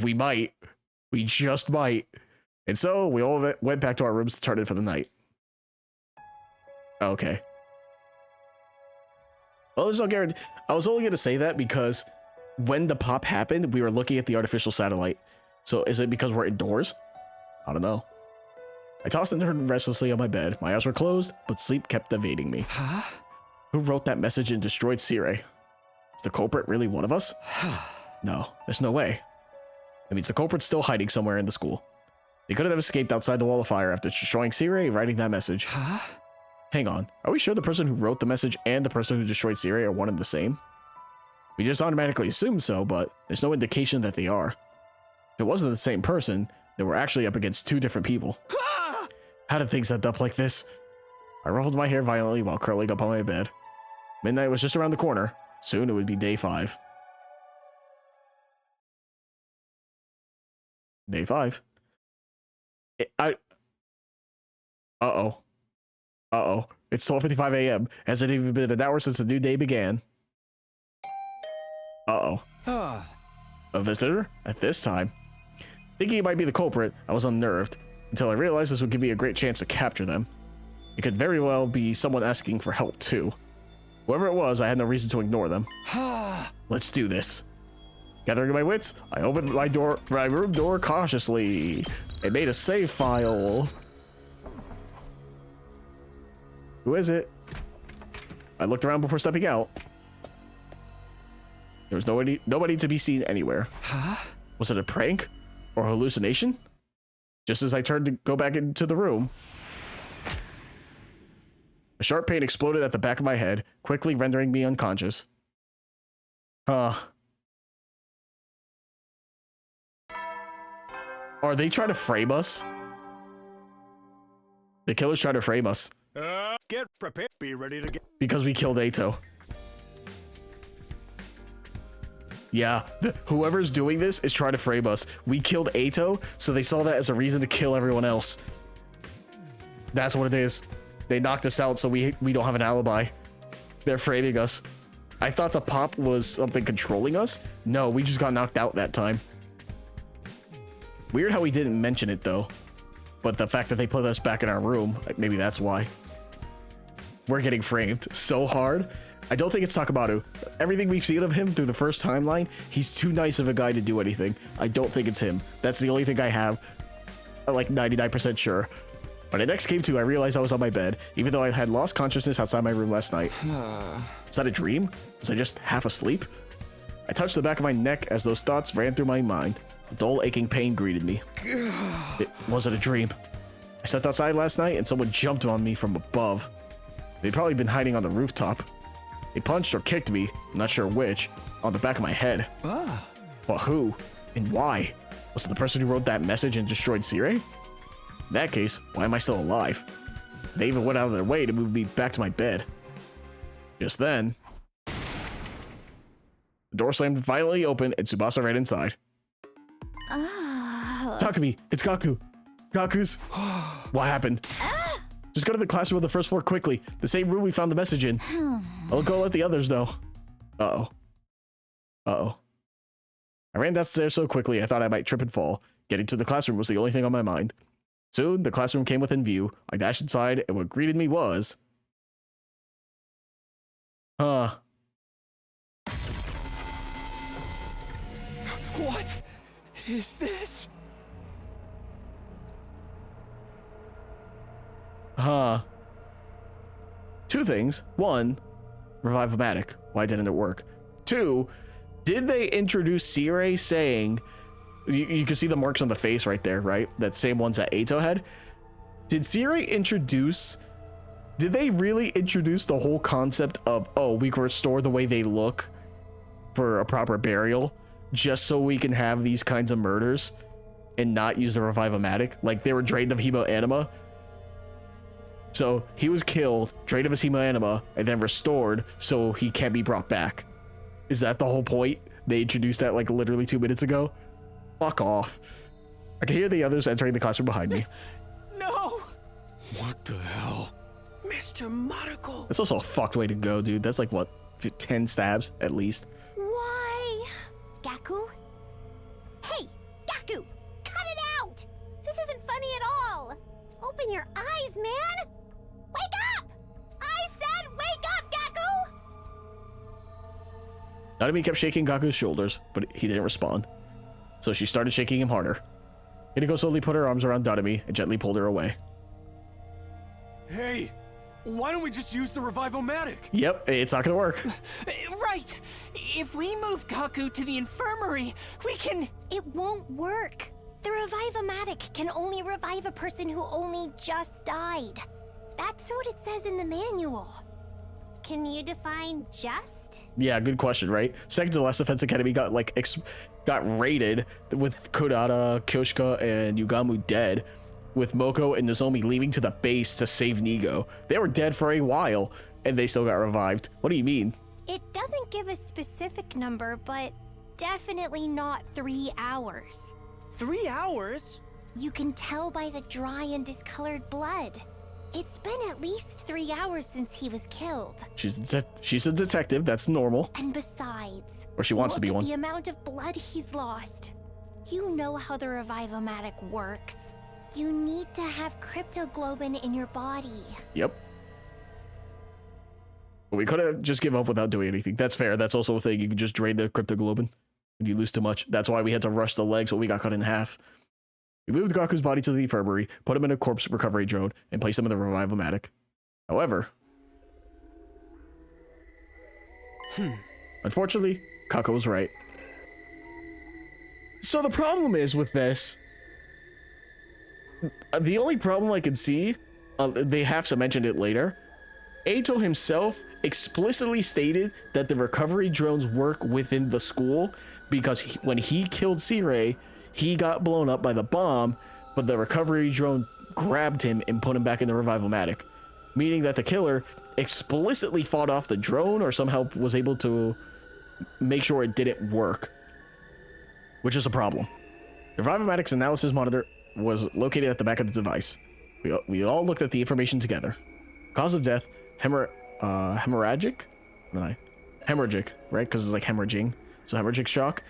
We might. We just might. And so we all went back to our rooms to turn in for the night. Okay. Well, there's no guarantee. I was only gonna say that because when the pop happened, we were looking at the artificial satellite. So is it because we're indoors? I don't know. I tossed and turned restlessly on my bed. My eyes were closed, but sleep kept evading me. Who wrote that message and destroyed Sirei? Is the culprit really one of us? No, there's no way. That means the culprit's still hiding somewhere in the school. They couldn't have escaped outside the wall of fire after destroying Sirei and writing that message. Hang on, are we sure the person who wrote the message and the person who destroyed Sirei are one and the same? We just automatically assume so, but there's no indication that they are. If it wasn't the same person, then we're actually up against two different people. How did things end up like this? I ruffled my hair violently while curling up on my bed. Midnight was just around the corner. Soon it would be day 5. Day 5. Uh-oh. It's 12:55 a.m. Hasn't even been an hour since the new day began. A visitor? At this time? Thinking it might be the culprit, I was unnerved, until I realized this would give me a great chance to capture them. It could very well be someone asking for help too. Whoever it was, I had no reason to ignore them. Let's do this. Gathering my wits, I opened my room door cautiously. I made a save file. Who is it? I looked around before stepping out. There was nobody to be seen anywhere. Was it a prank or hallucination? Just as I turned to go back into the room, a sharp pain exploded at the back of my head, quickly rendering me unconscious. Are they trying to frame us? The killer's trying to frame us. Get prepared. Be ready to get. Because we killed Ato. Yeah, whoever's doing this is trying to frame us. We killed Ato, so they saw that as a reason to kill everyone else. That's what it is. They knocked us out, so we don't have an alibi. They're framing us. I thought the pop was something controlling us. No, we just got knocked out that time. Weird how we didn't mention it, though. But the fact that they put us back in our room, maybe that's why. We're getting framed so hard. I don't think it's Takamatsu. Everything we've seen of him through the first timeline, he's too nice of a guy to do anything. I don't think it's him. That's the only thing I have, like 99% sure. When I next came to, I realized I was on my bed, even though I had lost consciousness outside my room last night. Was that a dream? Was I just half asleep? I touched the back of my neck as those thoughts ran through my mind. A dull, aching pain greeted me. It wasn't a dream. I stepped outside last night and someone jumped on me from above. They'd probably been hiding on the rooftop. They punched or kicked me, I'm not sure which, on the back of my head. But who? And why? Was it the person who wrote that message and destroyed Sire? In that case, why am I still alive? They even went out of their way to move me back to my bed. Just then, the door slammed violently open and Tsubasa ran inside. Takumi, it's Gaku. Gaku's... What happened? Just go to the classroom on the first floor quickly. The same room we found the message in. I'll go let the others know. Uh-oh. Uh-oh. I ran downstairs so quickly I thought I might trip and fall. Getting to the classroom was the only thing on my mind. Soon, the classroom came within view. I dashed inside, and what greeted me was... What is this? Two things. One, Revive-O-Matic. Why didn't it work? Two, did they introduce Sire saying... You can see the marks on the face right there, right? That same ones that Ato had. Did Sire introduce... Did they really introduce the whole concept of, oh, we can restore the way they look for a proper burial just so we can have these kinds of murders and not use the Revive-O-Matic? Like, they were drained of Hemo-Anima. So he was killed, drained of his Hemo-Anima, and then restored so he can't be brought back. Is that the whole point? They introduced that like literally 2 minutes ago? Fuck off. I can hear the others entering the classroom behind me. No! What the hell? Mr. Mariko! That's also a fucked way to go, dude. That's like, what, 10 stabs at least? Why? Gaku? Hey, Gaku! Cut it out! This isn't funny at all! Open your eyes, man! Wake up! I said wake up, Gaku! Nanami kept shaking Gaku's shoulders, but he didn't respond. So she started shaking him harder. Hideko slowly put her arms around Nanami and gently pulled her away. Hey, why don't we just use the Revive-O-Matic? Yep, it's not gonna work. Right! If we move Gaku to the infirmary, we can... It won't work. The Revive-O-Matic can only revive a person who only just died. That's what it says in the manual. Can you define just? Yeah, good question, right? Second to last Defense Academy got like got raided with Kodata, Kyoshika, and Yugamu dead, with Moko and Nozomi leaving to the base to save Nigo. They were dead for a while, and they still got revived. What do you mean? It doesn't give a specific number, but definitely not 3 hours. 3 hours? You can tell by the dry and discolored blood. It's been at least 3 hours since he was killed. She's a detective, that's normal. And besides, Or she wants to be look at one. the amount of blood he's lost. You know how the Revive-O-Matic works. You need to have cryptoglobin in your body. Yep. But we could have just give up without doing anything. That's fair. That's also a thing. You can just drain the cryptoglobin when you lose too much. That's why we had to rush the legs when we got cut in half. We moved Gaku's body to the infirmary, put him in a corpse recovery drone, and placed him in the Revive-O-Matic. However, unfortunately, Kako was right. So the problem is with this, the only problem I can see, they have to mention it later, Ato himself explicitly stated that the recovery drones work within the school because when he killed Sire, he got blown up by the bomb, but the recovery drone grabbed him and put him back in the Revive-O-Matic, meaning that the killer explicitly fought off the drone or somehow was able to make sure it didn't work, which is a problem. The Revivomatics analysis monitor was located at the back of the device. We all looked at the information together. Cause of death, hemorrhagic, right? Because it's like hemorrhaging. So hemorrhagic shock.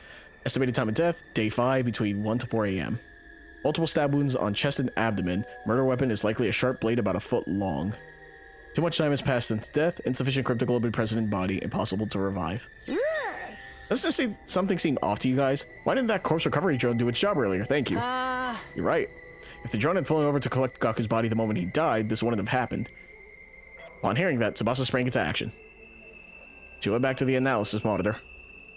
Estimated time of death, day 5, between 1 to 4 a.m. Multiple stab wounds on chest and abdomen. Murder weapon is likely a sharp blade about a foot long. Too much time has passed since death. Insufficient cryptoglobin present in body. Impossible to revive. Let's just say something seemed off to you guys. Why didn't that corpse recovery drone do its job earlier? Thank you. You're right. If the drone had flown over to collect Gaku's body the moment he died, this wouldn't have happened. Upon hearing that, Tsubasa sprang into action. She went back to the analysis monitor.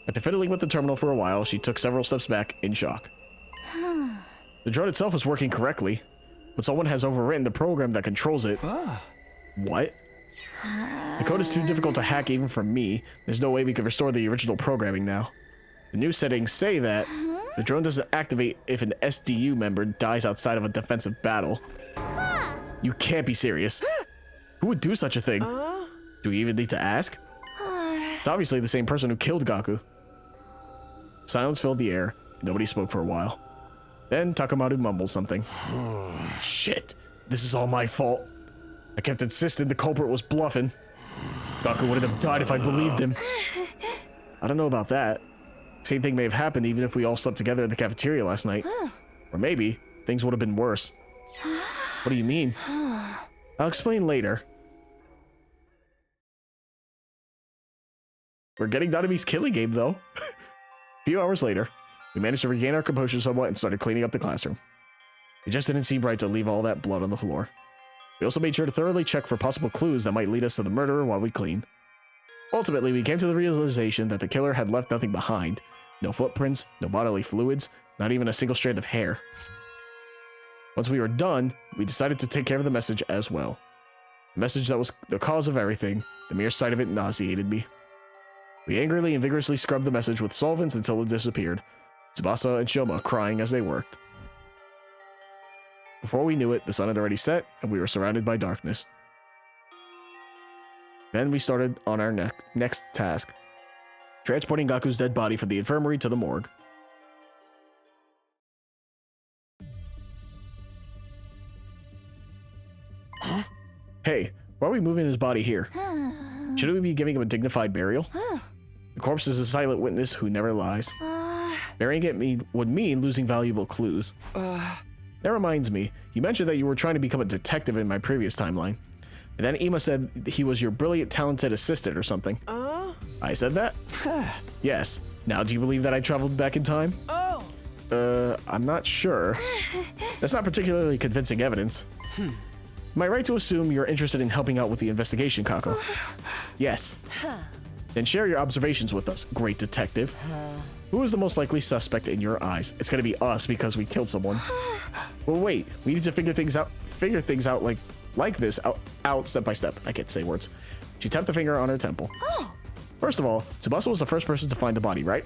After fiddling with the terminal for a while, she took several steps back in shock. The drone itself was working correctly, but someone has overwritten the program that controls it. What? The code is too difficult to hack even for me. There's no way we could restore the original programming now. The new settings say that the drone doesn't activate if an SDU member dies outside of a defensive battle. You can't be serious. Who would do such a thing? Do we even need to ask? It's obviously the same person who killed Gaku. Silence filled the air. Nobody spoke for a while. Then Takamaru mumbled something. Shit, this is all my fault. I kept insisting the culprit was bluffing. Gaku wouldn't have died if I believed him. I don't know about that. Same thing may have happened even if we all slept together in the cafeteria last night. Or maybe things would have been worse. What do you mean? I'll explain later. We're getting Nanami's killing game though. A few hours later, we managed to regain our composure somewhat and started cleaning up the classroom. It just didn't seem right to leave all that blood on the floor. We also made sure to thoroughly check for possible clues that might lead us to the murderer while we cleaned. Ultimately, we came to the realization that the killer had left nothing behind. No footprints, no bodily fluids, not even a single strand of hair. Once we were done, we decided to take care of the message as well. The message that was the cause of everything, the mere sight of it nauseated me. We angrily and vigorously scrubbed the message with solvents until it disappeared, Tsubasa and Shoma crying as they worked. Before we knew it, the sun had already set, and we were surrounded by darkness. Then we started on our next task, transporting Gaku's dead body from the infirmary to the morgue. Hey, why are we moving his body here? Shouldn't we be giving him a dignified burial? The corpse is a silent witness who never lies. Burying it would mean losing valuable clues. That reminds me, you mentioned that you were trying to become a detective in my previous timeline. And then Ima said he was your brilliant, talented assistant or something. I said that? Yes. Now do you believe that I traveled back in time? I'm not sure. That's not particularly convincing evidence. Am I right to assume you're interested in helping out with the investigation, Kako? Yes. Then share your observations with us, great detective. Who is the most likely suspect in your eyes? It's gonna be us because we killed someone. Well, wait, we need to figure things out like this out step by step. I can't say words. She tapped a finger on her temple. First of all, Tsubasa was the first person to find the body, right?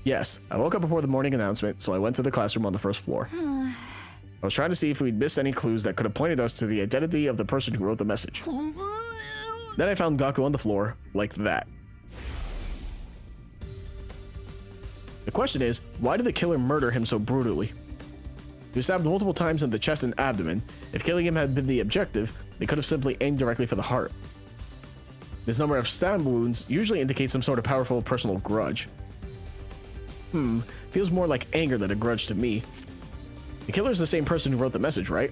Yes, I woke up before the morning announcement, so I went to the classroom on the first floor. I was trying to see if we'd missed any clues that could have pointed us to the identity of the person who wrote the message. Then I found Gaku on the floor, like that. The question is, why did the killer murder him so brutally? He was stabbed multiple times in the chest and abdomen. If killing him had been the objective, they could have simply aimed directly for the heart. This number of stab wounds usually indicates some sort of powerful personal grudge. Feels more like anger than a grudge to me. The killer's the same person who wrote the message, right?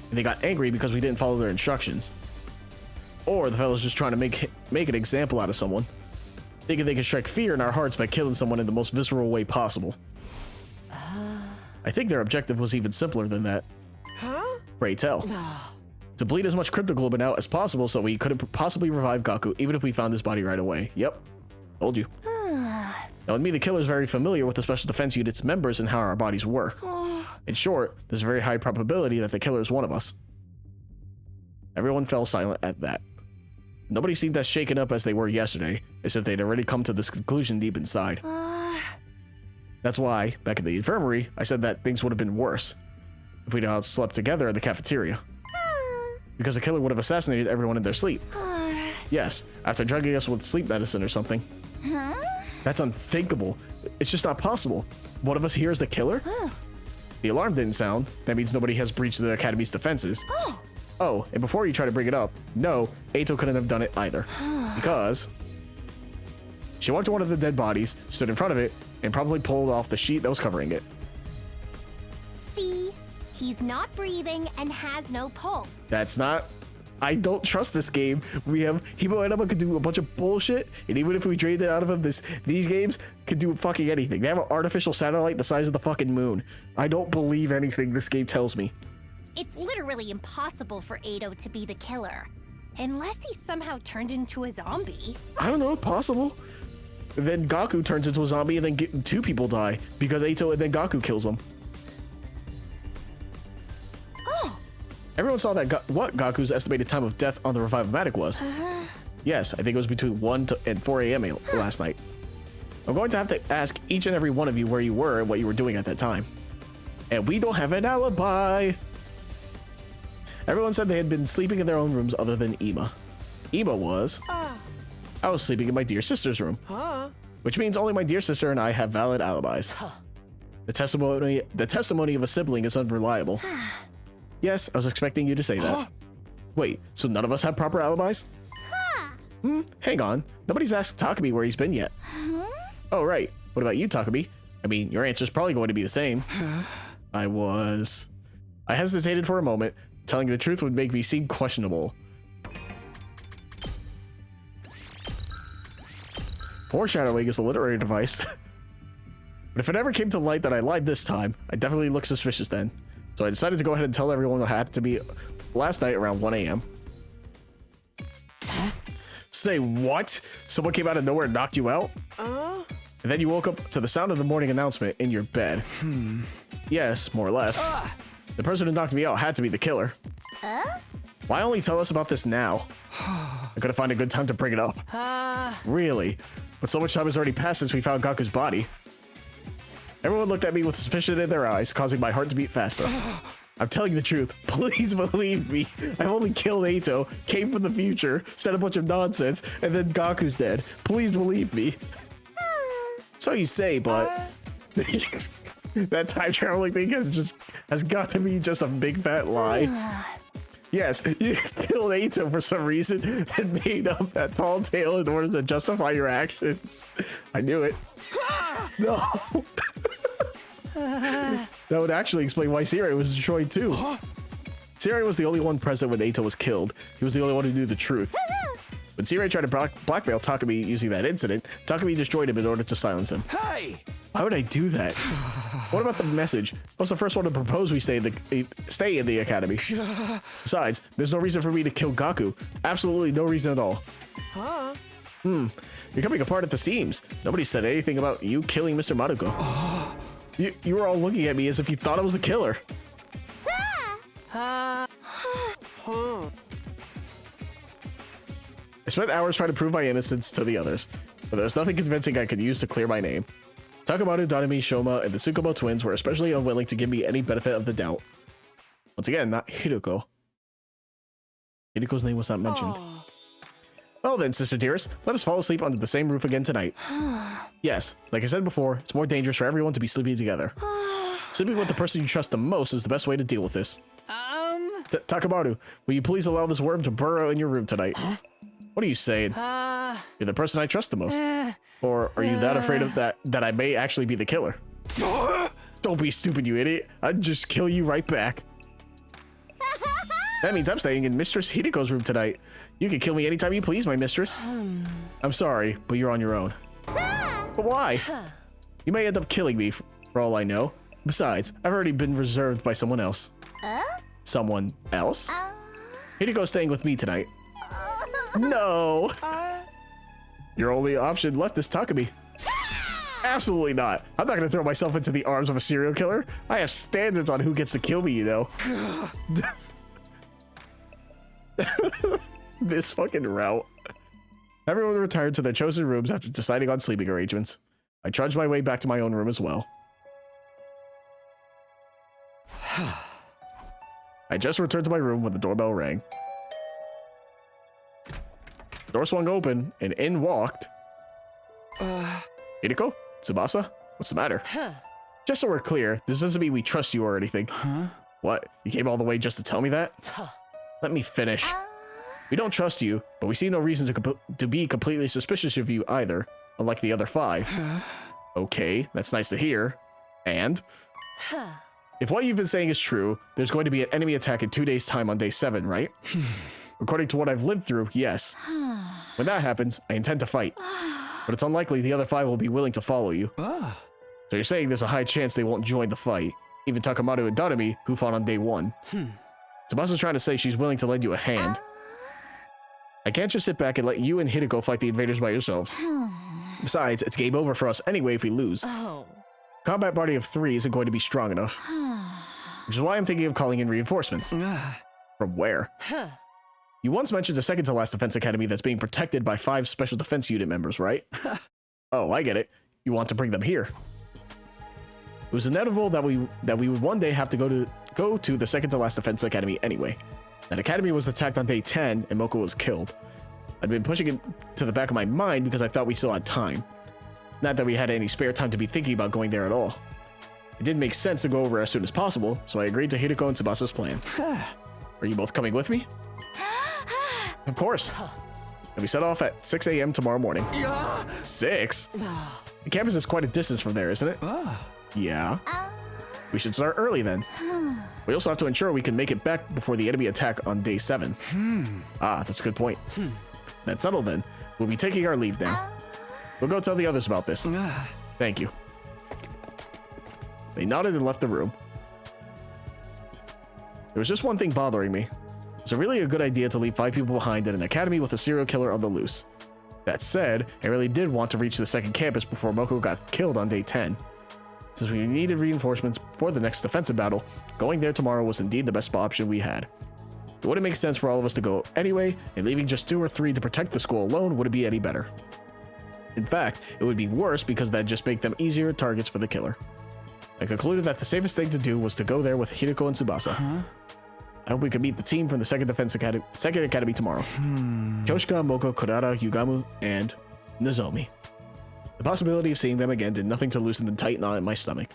And they got angry because we didn't follow their instructions. Or the fellow's just trying to make an example out of someone, thinking they can strike fear in our hearts by killing someone in the most visceral way possible. I think their objective was even simpler than that. Pray tell. To bleed as much cryptoglobin out as possible so we couldn't possibly revive Gaku even if we found his body right away. Yep. Told you. Now with me, the killer's very familiar with the Special Defense Unit's members and how our bodies work. In short, there's a very high probability that the killer is one of us. Everyone fell silent at that. Nobody seemed as shaken up as they were yesterday, as if they'd already come to this conclusion deep inside. That's why, back in the infirmary, I said that things would have been worse if we'd all slept together in the cafeteria. Because the killer would have assassinated everyone in their sleep. Yes, after drugging us with sleep medicine or something. That's unthinkable. It's just not possible. One of us here is the killer? The alarm didn't sound. That means nobody has breached the Academy's defenses. Oh, and before you try to bring it up, no, Eito couldn't have done it either. Because she walked to one of the dead bodies, stood in front of it, and probably pulled off the sheet that was covering it. See? He's not breathing and has no pulse. That's not... I don't trust this game. We have... Himo Enema could do a bunch of bullshit, and even if we drained it out of him, these games could do fucking anything. They have an artificial satellite the size of the fucking moon. I don't believe anything this game tells me. It's literally impossible for Eito to be the killer. Unless he somehow turned into a zombie. I don't know, possible. Then Gaku turns into a zombie and then two people die because Eito and then Gaku kills them. Oh. Everyone saw that what Gaku's estimated time of death on the Revive-O-Matic was. Yes, I think it was between 1 and 4 a.m. last night. I'm going to have to ask each and every one of you where you were and what you were doing at that time. And we don't have an alibi. Everyone said they had been sleeping in their own rooms other than Ima. Ima was... I was sleeping in my dear sister's room. Which means only my dear sister and I have valid alibis. The testimony of a sibling is unreliable. Yes, I was expecting you to say that. Wait, so none of us have proper alibis? Hang on. Nobody's asked Takumi where he's been yet. Oh, right. What about you, Takumi? I mean, your answer's probably going to be the same. I hesitated for a moment. Telling the truth would make me seem questionable. Foreshadowing is a literary device. But if it ever came to light that I lied this time, I definitely looked suspicious then. So I decided to go ahead and tell everyone what happened to me last night around 1 a.m. Say what? Someone came out of nowhere and knocked you out? And then you woke up to the sound of the morning announcement in your bed. Yes, more or less. The person who knocked me out had to be the killer. Why only tell us about this now? I couldn't find a good time to bring it up. Really? But so much time has already passed since we found Gaku's body. Everyone looked at me with suspicion in their eyes, causing my heart to beat faster. I'm telling you the truth. Please believe me. I've only killed Eito, came from the future, said a bunch of nonsense, and then Gaku's dead. Please believe me. So you say, but... that time traveling thing has got to be just a big fat lie. Yes, you killed Eito for some reason and made up that tall tale in order to justify your actions. I knew it. No. That would actually explain why Siri was destroyed too. Siri was the only one present when Eito was killed. He was the only one who knew the truth. When Siri tried to blackmail Takumi using that incident, Takumi destroyed him in order to silence him. Hey! Why would I do that? What about the message? I was the first one to propose we stay in the academy. Besides, there's no reason for me to kill Gaku. Absolutely no reason at all. You're coming apart at the seams. Nobody said anything about you killing Mr. Maruko. You were all looking at me as if you thought I was the killer. I spent hours trying to prove my innocence to the others, but there's nothing convincing I could use to clear my name. Takamaru, Danami, Shoma, and the Tsukumo twins were especially unwilling to give me any benefit of the doubt. Once again, not Hiroko. Hiroko's name was not mentioned. Well then, sister dearest, let us fall asleep under the same roof again tonight. Yes, like I said before, it's more dangerous for everyone to be sleeping together. Sleeping with the person you trust the most is the best way to deal with this. Takamaru, will you please allow this worm to burrow in your room tonight? What are you saying? You're the person I trust the most. Or are you that afraid of that I may actually be the killer? Don't be stupid, you idiot. I'd just kill you right back. That means I'm staying in Mistress Hideko's room tonight. You can kill me anytime you please, my mistress. I'm sorry, but you're on your own. But why? You may end up killing me, for all I know. Besides, I've already been reserved by someone else. Someone else? Hideko's staying with me tonight. No! Your only option left is Takumi. Absolutely not. I'm not gonna throw myself into the arms of a serial killer. I have standards on who gets to kill me, you know. This fucking route. Everyone retired to their chosen rooms after deciding on sleeping arrangements. I trudged my way back to my own room as well. I just returned to my room when the doorbell rang. The door swung open, and in walked... Hideko? Tsubasa? What's the matter? Just so we're clear, this doesn't mean we trust you or anything. Huh? What? You came all the way just to tell me that? Let me finish. We don't trust you, but we see no reason to be completely suspicious of you either, unlike the other 5. Okay, that's nice to hear. And? If what you've been saying is true, there's going to be an enemy attack in 2 days' time on day 7, right? According to what I've lived through, yes. When that happens, I intend to fight. But it's unlikely the other 5 will be willing to follow you. So you're saying there's a high chance they won't join the fight. Even Takamado and Donami, who fought on day 1. Tsubasa's trying to say she's willing to lend you a hand. I can't just sit back and let you and Hideko fight the invaders by yourselves. Besides, it's game over for us anyway if we lose. Combat party of 3 isn't going to be strong enough. Which is why I'm thinking of calling in reinforcements. From where? You once mentioned the second to last defense academy that's being protected by 5 special defense unit members, right? Oh, I get it. You want to bring them here. It was inevitable that we would one day have to go to the second to last defense academy anyway. That academy was attacked on day 10 and Moko was killed. I'd been pushing it to the back of my mind because I thought we still had time. Not that we had any spare time to be thinking about going there at all. It didn't make sense to go over as soon as possible, so I agreed to Hideko and Tsubasa's plan. Are you both coming with me? Of course. And we set off at 6 a.m. tomorrow morning. 6? The campus is quite a distance from there, isn't it? Yeah. We should start early then. We also have to ensure we can make it back before the enemy attack on day 7. Ah, that's a good point. That's settled then. We'll be taking our leave now. We'll go tell the others about this. Thank you. They nodded and left the room. There was just one thing bothering me. Was it really a good idea to leave 5 people behind in an academy with a serial killer on the loose? That said, I really did want to reach the second campus before Moko got killed on day 10. Since we needed reinforcements for the next defensive battle, going there tomorrow was indeed the best option we had. It wouldn't make sense for all of us to go anyway, and leaving just 2 or 3 to protect the school alone wouldn't be any better. In fact, it would be worse because that'd just make them easier targets for the killer. I concluded that the safest thing to do was to go there with Hideko and Tsubasa. I hope we could meet the team from the second academy tomorrow. Kyoshika, Moko, Kodara, Yugamu, and Nozomi. The possibility of seeing them again did nothing to loosen the tight knot in my stomach.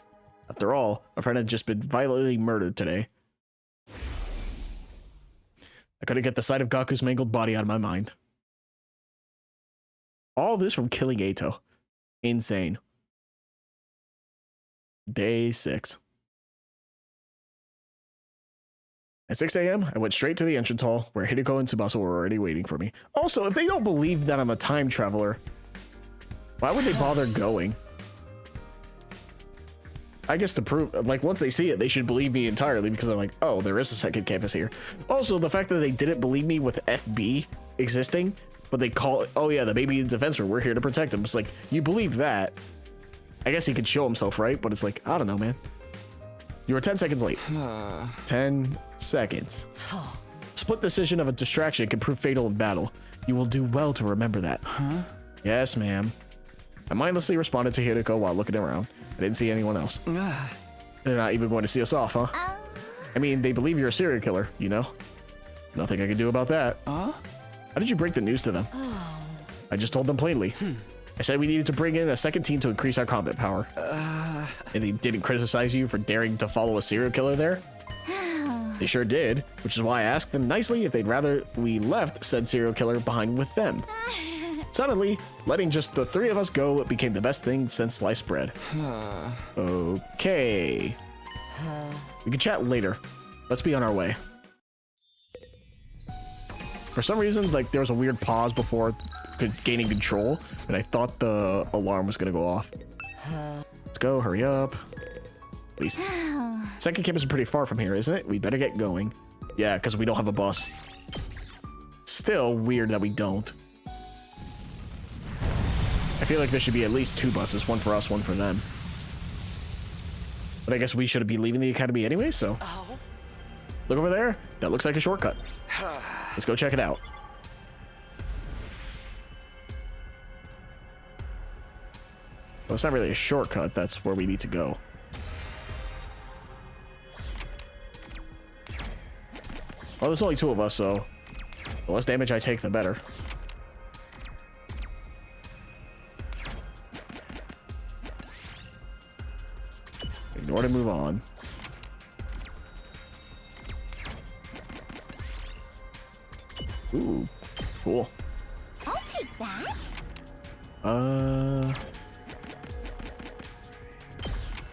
After all, a friend had just been violently murdered today. I couldn't get the sight of Gaku's mangled body out of my mind. All this from killing Eito. Insane. Day 6. At 6 a.m., I went straight to the entrance hall, where Hideko and Tsubasa were already waiting for me. Also, if they don't believe that I'm a time traveler, why would they bother going? I guess to prove, like, once they see it, they should believe me entirely, because I'm like, oh, there is a second campus here. Also, the fact that they didn't believe me with FB existing, but they call it, oh yeah, the baby defensor, we're here to protect him. It's like, you believe that. I guess he could show himself, right? But it's like, I don't know, man. You were 10 seconds late. 10 seconds. Split decision of a distraction can prove fatal in battle. You will do well to remember that. Yes, ma'am. I mindlessly responded to Hideko while looking around. I didn't see anyone else. They're not even going to see us off, huh? I mean, they believe you're a serial killer, you know? Nothing I can do about that. How did you break the news to them? I just told them plainly. I said we needed to bring in a second team to increase our combat power. And they didn't criticize you for daring to follow a serial killer there? They sure did, which is why I asked them nicely if they'd rather we left said serial killer behind with them. Suddenly, letting just the 3 of us go became the best thing since sliced bread. Okay. We can chat later. Let's be on our way. For some reason, like, there was a weird pause before gaining control, and I thought the alarm was gonna go off. Let's go, hurry up. Please. Second campus is pretty far from here, isn't it? We better get going. Yeah, because we don't have a bus. Still weird that we don't. I feel like there should be at least 2 buses, one for us, one for them. But I guess we should be leaving the academy anyway, so. Look over there. That looks like a shortcut. Let's go check it out. Well, it's not really a shortcut. That's where we need to go. Well, there's only 2 of us, so the less damage I take, the better. Ignore to move on. Ooh, cool. I'll take that.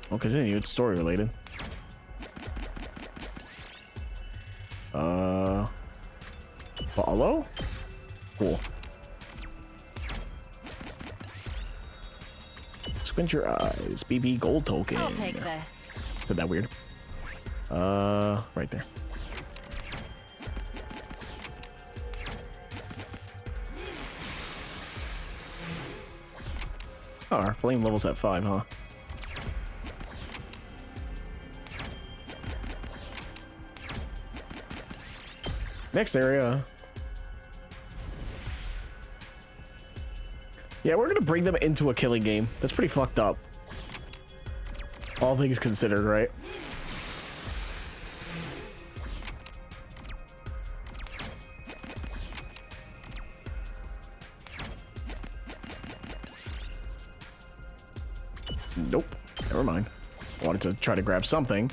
Well, continue. It's story related. Follow? Cool. Squint your eyes. BB gold token. I'll take this. Said that weird. Right there. Oh, our flame level's at 5, huh? Next area. Yeah, we're gonna bring them into a killing game. That's pretty fucked up. All things considered, right? Nope. Never mind. I wanted to try to grab something.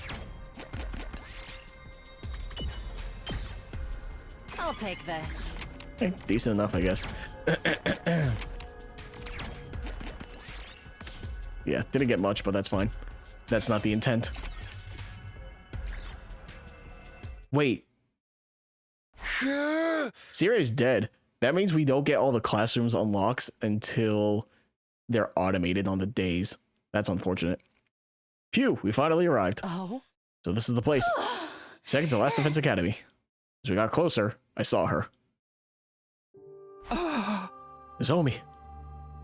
I'll take this. Eh, decent enough, I guess. Yeah, didn't get much, but that's fine. That's not the intent. Wait. Siri's dead. That means we don't get all the classrooms unlocks until they're automated on the days. That's unfortunate. Phew, we finally arrived. Oh? So this is the place. Second to last Defense Academy. As we got closer, I saw her. Nozomi.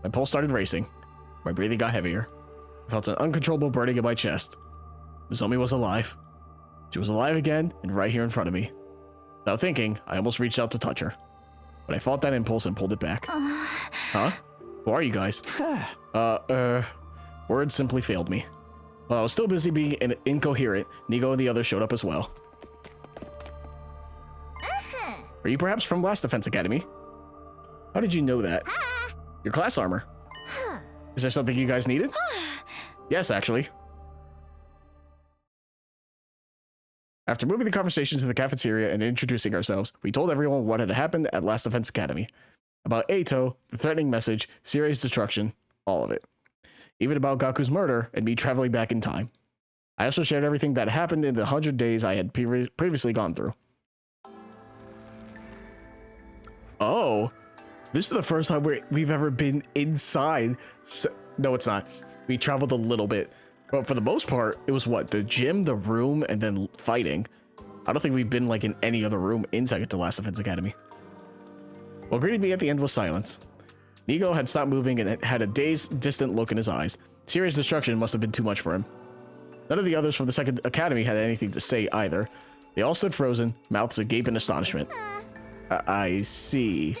My pulse started racing. My breathing got heavier. I felt an uncontrollable burning in my chest. Nozomi was alive. She was alive again and right here in front of me. Without thinking, I almost reached out to touch her. But I fought that impulse and pulled it back. Huh? Who are you guys? Words simply failed me. While I was still busy being incoherent, Nigo and the others showed up as well. Are you perhaps from Last Defense Academy? How did you know that? Your class armor. Is there something you guys needed? Yes, actually. After moving the conversation to the cafeteria and introducing ourselves, we told everyone what had happened at Last Defense Academy. About Eito, the threatening message, Siri's destruction, all of it. Even about Gaku's murder and me traveling back in time. I also shared everything that happened in the 100 days I had previously gone through. Oh, this is the first time we've ever been inside. No, it's not. We traveled a little bit. But for the most part, it was what? The gym, the room, and then fighting. I don't think we've been like in any other room inside the Last Defense Academy. What greeted me at the end was silence. Nigo had stopped moving and had a dazed, distant look in his eyes. Siri's destruction must have been too much for him. None of the others from the second academy had anything to say either. They all stood frozen, mouths agape in astonishment. I see.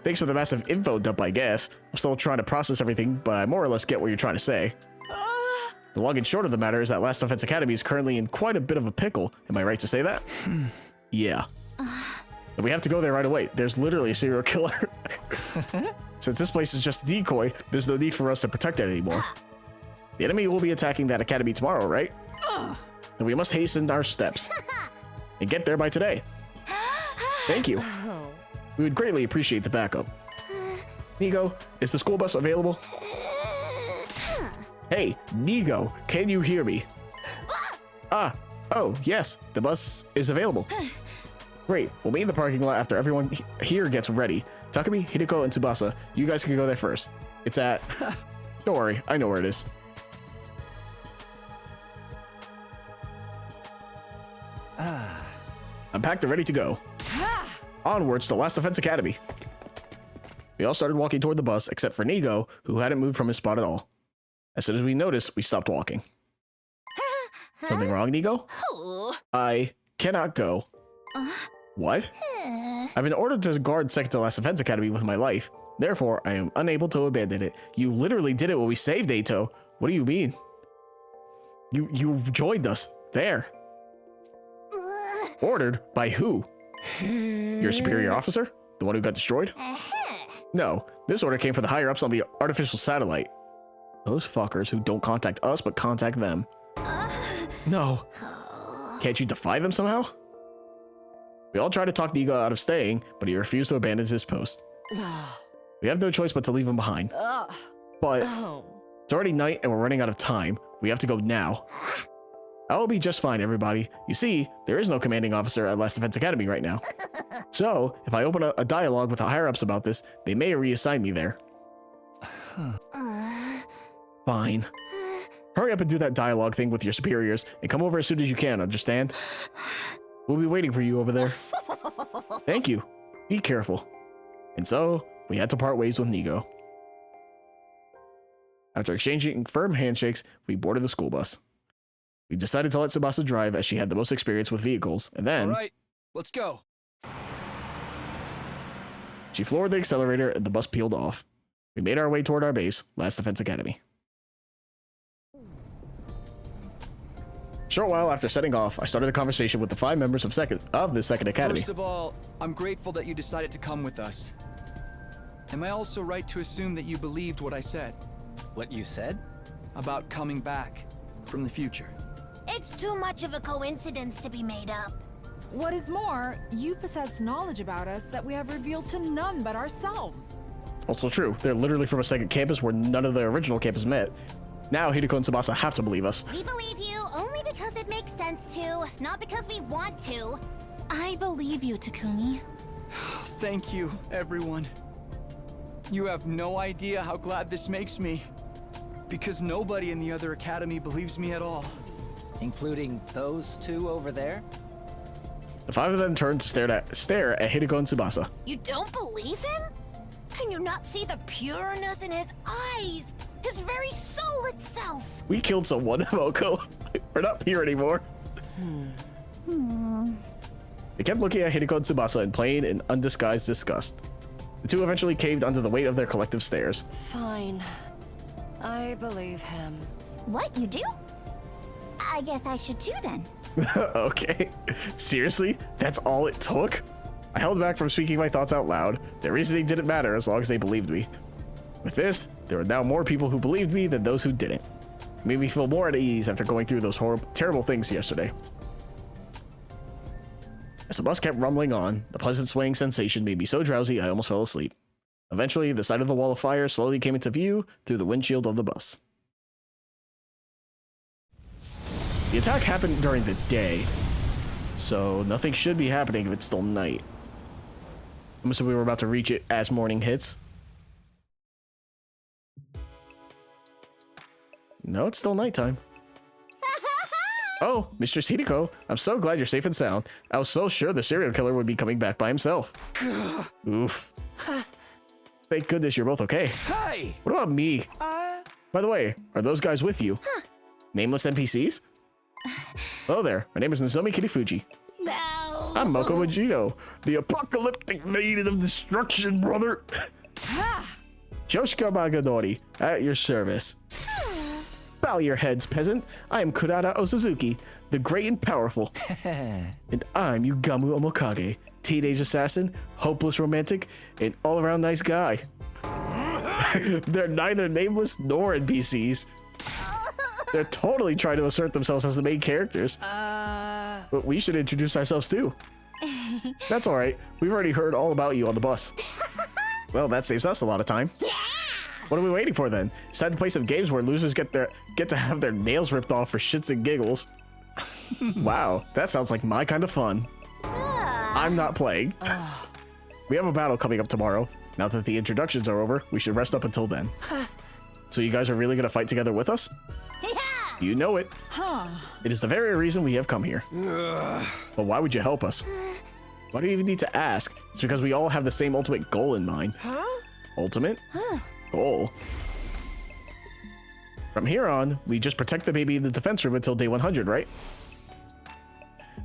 Thanks for the massive info dump, I guess. I'm still trying to process everything, but I more or less get what you're trying to say. The long and short of the matter is that Last Defense Academy is currently in quite a bit of a pickle. Am I right to say that? Yeah. And we have to go there right away. There's literally a serial killer. Since this place is just a decoy, there's no need for us to protect it anymore. The enemy will be attacking that academy tomorrow, right? And we must hasten our steps and get there by today. Thank you. We would greatly appreciate the backup. Nigo, is the school bus available? Hey, Nigo, can you hear me? Oh, yes, the bus is available. Great, we'll meet in the parking lot after everyone here gets ready. Takumi, Hideko, and Tsubasa, you guys can go there first. It's at... Don't worry, I know where it is. I'm packed and ready to go. Onwards to Last Defense Academy. We all started walking toward the bus, except for Nigo, who hadn't moved from his spot at all. As soon as we noticed, we stopped walking. Something wrong, Nigo? I cannot go. What? I've been ordered to guard second to Last Defense Academy with my life. Therefore, I am unable to abandon it. You literally did it when we saved Eito. What do you mean? You joined us. There. Ordered? By who? Your superior officer? The one who got destroyed? No, this order came from the higher-ups on the artificial satellite. Those fuckers who don't contact us but contact them. No. Can't you defy them somehow? We all tried to talk Nigo out of staying, but he refused to abandon his post. We have no choice but to leave him behind. But it's already night and we're running out of time. We have to go now. I will be just fine, everybody. You see, there is no commanding officer at Last Defense Academy right now. So, if I open a dialogue with the higher-ups about this, they may reassign me there. Fine. Hurry up and do that dialogue thing with your superiors, and come over as soon as you can, understand? We'll be waiting for you over there. Thank you. Be careful. And so, we had to part ways with Nigo. After exchanging firm handshakes, we boarded the school bus. We decided to let Tsubasa drive as she had the most experience with vehicles, and then... All right, let's go. She floored the accelerator and the bus peeled off. We made our way toward our base, Last Defense Academy. A short while after setting off, I started a conversation with the 5 members of the second academy. First of all, I'm grateful that you decided to come with us. Am I also right to assume that you believed what I said? What you said? About coming back from the future. It's too much of a coincidence to be made up. What is more, you possess knowledge about us that we have revealed to none but ourselves. Also true, they're literally from a second campus where none of the original campus met. Now Hideko and Tsubasa have to believe us. We believe you only because it makes sense to, not because we want to. I believe you, Takumi. Thank you, everyone. You have no idea how glad this makes me. Because nobody in the other academy believes me at all. Including those 2 over there? The 5 of them turned to stare at Hideko and Tsubasa. You don't believe him? Can you not see the pureness in his eyes? His very soul itself! We killed someone, Moko. We're not pure anymore. They kept looking at Hideko and Tsubasa in plain and undisguised disgust. The 2 eventually caved under the weight of their collective stares. Fine. I believe him. What, you do? I guess I should too then. Okay. Seriously? That's all it took? I held back from speaking my thoughts out loud. Their reasoning didn't matter as long as they believed me. With this, there were now more people who believed me than those who didn't. It made me feel more at ease after going through those terrible things yesterday. As the bus kept rumbling on, the pleasant swaying sensation made me so drowsy I almost fell asleep. Eventually, the sight of the wall of fire slowly came into view through the windshield of the bus. The attack happened during the day, so nothing should be happening if it's still night. I'm assuming we're about to reach it as morning hits. No, it's still nighttime. Oh, Mistress Hideko, I'm so glad you're safe and sound. I was so sure the serial killer would be coming back by himself. Oof. Thank goodness you're both okay. Hey! What about me? By the way, are those guys with you? Nameless NPCs? Hello there, my name is Nozomi Kirifuji. No! I'm Moko Majito, the apocalyptic maiden of destruction, brother. Yoshika Magadori, at your service. Bow your heads, peasant. I am Kurara Osuzuki, the great and powerful. And I'm Yugamu Omokage, teenage assassin, hopeless romantic, and all-around nice guy. They're neither nameless nor NPCs. They're totally trying to assert themselves as the main characters. But we should introduce ourselves too. That's alright. We've already heard all about you on the bus. Well, that saves us a lot of time. What are we waiting for then? It's time to play some games where losers get to have their nails ripped off for shits and giggles. Wow, that sounds like my kind of fun. I'm not playing. We have a battle coming up tomorrow. Now that the introductions are over, we should rest up until then. So you guys are really gonna fight together with us? You know it. It is the very reason we have come here. But why would you help us? Why do you even need to ask? It's because we all have the same ultimate goal in mind. Ultimate? Goal? From here on, we just protect the baby in the defense room until day 100, right?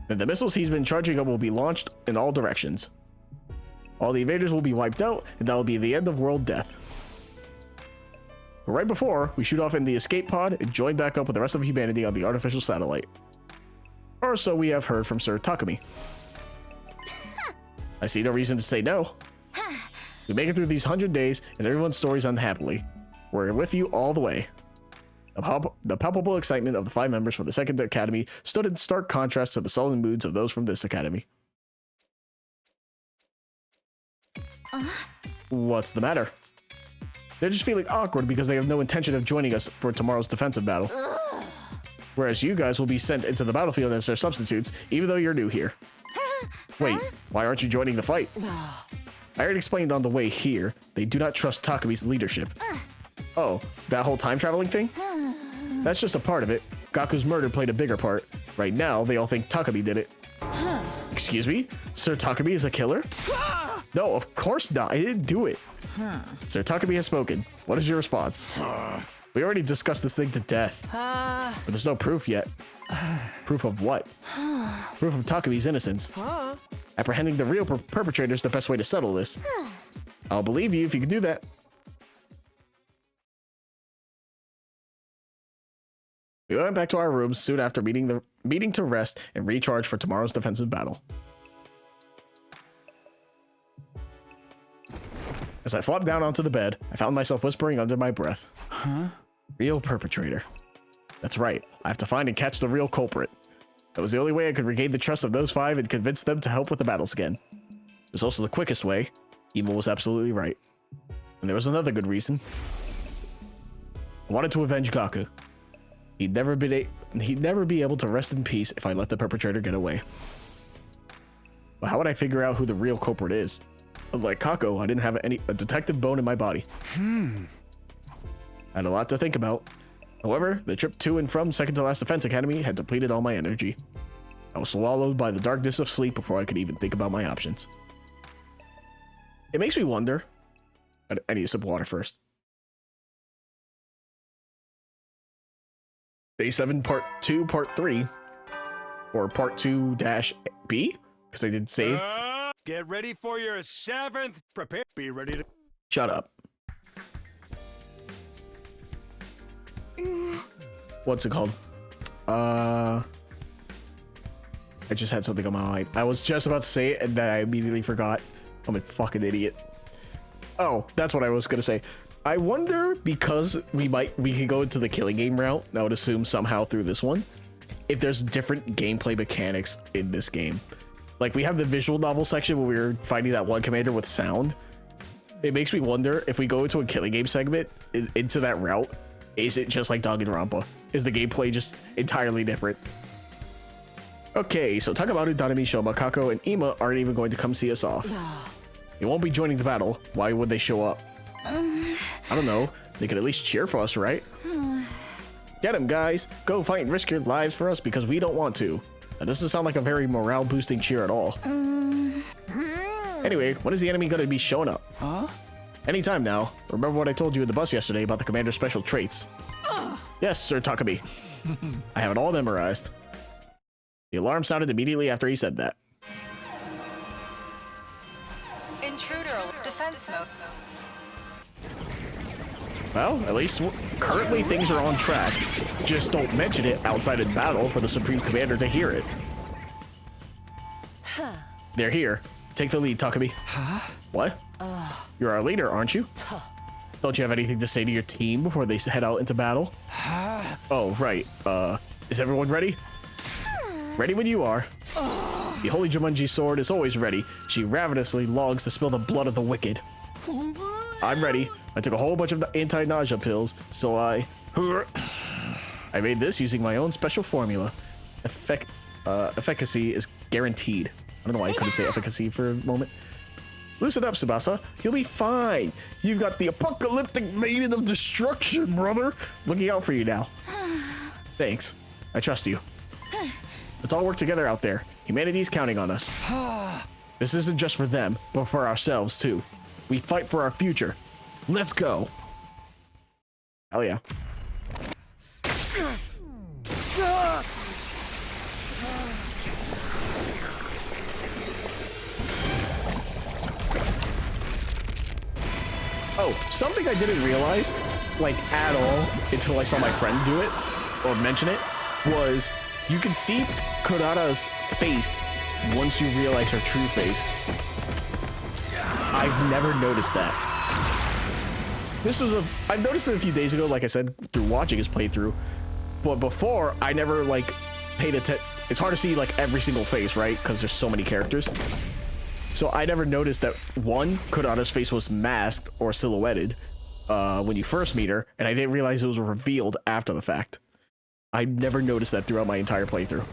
Then the missiles he's been charging up will be launched in all directions. All the invaders will be wiped out, and that will be the end of world death. But right before, we shoot off in the escape pod and join back up with the rest of humanity on the artificial satellite. Or so we have heard from Sir Takumi. I see no reason to say no. We make it through these 100 days, and everyone's stories unhappily. We're with you all the way. The palpable excitement of the 5 members from the Second Academy stood in stark contrast to the sullen moods of those from this academy. What's the matter? They're just feeling awkward because they have no intention of joining us for tomorrow's defensive battle. Whereas you guys will be sent into the battlefield as their substitutes, even though you're new here. Wait, why aren't you joining the fight? I already explained on the way here, they do not trust Takabe's leadership. Oh, that whole time traveling thing? That's just a part of it. Gaku's murder played a bigger part. Right now, they all think Takabe did it. Excuse me? Sir Takabe is a killer? No, of course not. I didn't do it. Sir Takabe has spoken. What is your response? We already discussed this thing to death. But there's no proof yet. Proof of what? Proof of Takabe's innocence. Apprehending the real perpetrator is the best way to settle this. I'll believe you if you can do that. We went back to our rooms soon after meeting to rest and recharge for tomorrow's defensive battle. As I flopped down onto the bed, I found myself whispering under my breath. Real perpetrator. That's right, I have to find and catch the real culprit. That was the only way I could regain the trust of those 5 and convince them to help with the battles again. It was also the quickest way. Imo was absolutely right. And there was another good reason. I wanted to avenge Gaku. He'd never be able to rest in peace if I let the perpetrator get away. But how would I figure out who the real culprit is? Unlike Kako, I didn't have a detective bone in my body. I had a lot to think about. However, the trip to and from Second to Last Defense Academy had depleted all my energy. I was swallowed by the darkness of sleep before I could even think about my options. It makes me wonder. I need a sip of water first. Day 7, Part 2, Part 3. Or Part 2-B? Because I did save. Get ready for your 7th. Prepare. Be ready to. Shut up. What's it called? I just had something on my mind. I was just about to say it and then I immediately forgot. I'm a fucking idiot. Oh, that's what I was gonna say. I wonder, because we could go into the killing game route, I would assume somehow through this one, if there's different gameplay mechanics in this game. Like, we have the visual novel section where we were fighting that one commander with sound. It makes me wonder if we go into a killing game segment into that route, is it just like Danganronpa? Is the gameplay just entirely different? Okay, so Takamaru, Danami, Shoma, Kako, and Ima aren't even going to come see us off. They won't be joining the battle. Why would they show up? I don't know. They could at least cheer for us, right? Get them, guys. Go fight and risk your lives for us because we don't want to. That doesn't sound like a very morale-boosting cheer at all. Anyway, when is the enemy going to be showing up? Anytime now. Remember what I told you in the bus yesterday about the commander's special traits? Yes, Sir Takabe. I have it all memorized. The alarm sounded immediately after he said that. Intruder defense mode. Well, at least currently things are on track. Just don't mention it outside in battle for the Supreme Commander to hear it. They're here. Take the lead, Takabe. What? You're our leader, aren't you? Don't you have anything to say to your team before they head out into battle? Oh, right. Is everyone ready? Ready when you are. The Holy Jumanji sword is always ready. She ravenously longs to spill the blood of the wicked. I'm ready. I took a whole bunch of the anti-nausea pills, so I made this using my own special formula. Efficacy is guaranteed. I don't know why I couldn't say efficacy for a moment. Loosen up, Tsubasa. You'll be fine. You've got the apocalyptic maiden of destruction, brother. Looking out for you now. Thanks. I trust you. Let's all work together out there. Humanity's counting on us. This isn't just for them, but for ourselves, too. We fight for our future. Let's go. Hell yeah. Oh, something I didn't realize, like, at all, until I saw my friend do it, or mention it, was you can see Kurara's face once you realize her true face. I've never noticed that. This was I've noticed it a few days ago, like I said, through watching his playthrough. But before, I never, like, paid attention. It's hard to see, like, every single face, right? Because there's so many characters. So I never noticed that, one, Kodana's face was masked or silhouetted when you first meet her, and I didn't realize it was revealed after the fact. I never noticed that throughout my entire playthrough.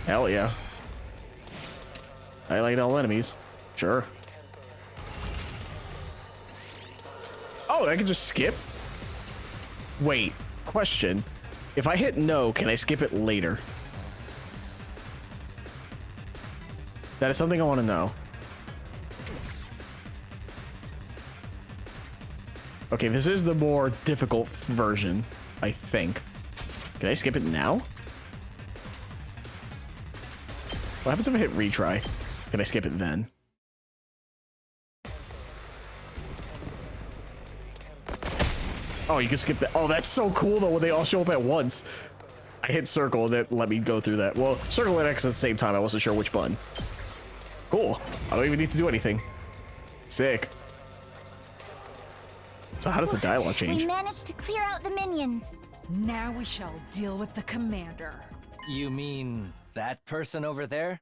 Hell yeah. I like all enemies. Sure. Oh, I can just skip? Wait, question. If I hit no, can I skip it later? That is something I want to know. Okay, this is the more difficult version, I think. Can I skip it now? What happens if I hit retry? Can I skip it then? Oh, you can skip that. Oh, that's so cool though when they all show up at once. I hit circle and it let me go through that. Well, circle and X at the same time. I wasn't sure which button. Cool. I don't even need to do anything. Sick. So how does the dialogue change? We managed to clear out the minions. Now we shall deal with the commander. You mean that person over there?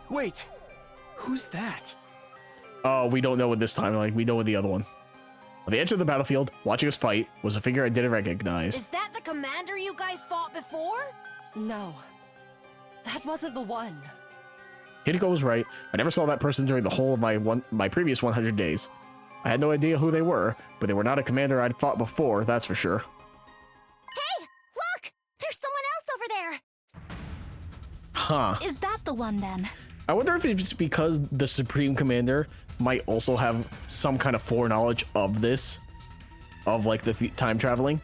Wait. Who's that? Oh, we don't know in this time. Like, we know in the other one. On the edge of the battlefield, watching us fight, was a figure I didn't recognize. Is that the commander you guys fought before? No. That wasn't the one. Hideko was right. I never saw that person during the whole of my previous 100 days. I had no idea who they were, but they were not a commander I'd fought before, that's for sure. Hey, look! There's someone else over there! Huh. Is that the one then? I wonder if it's because the Supreme Commander might also have some kind of foreknowledge of this, of like the time traveling.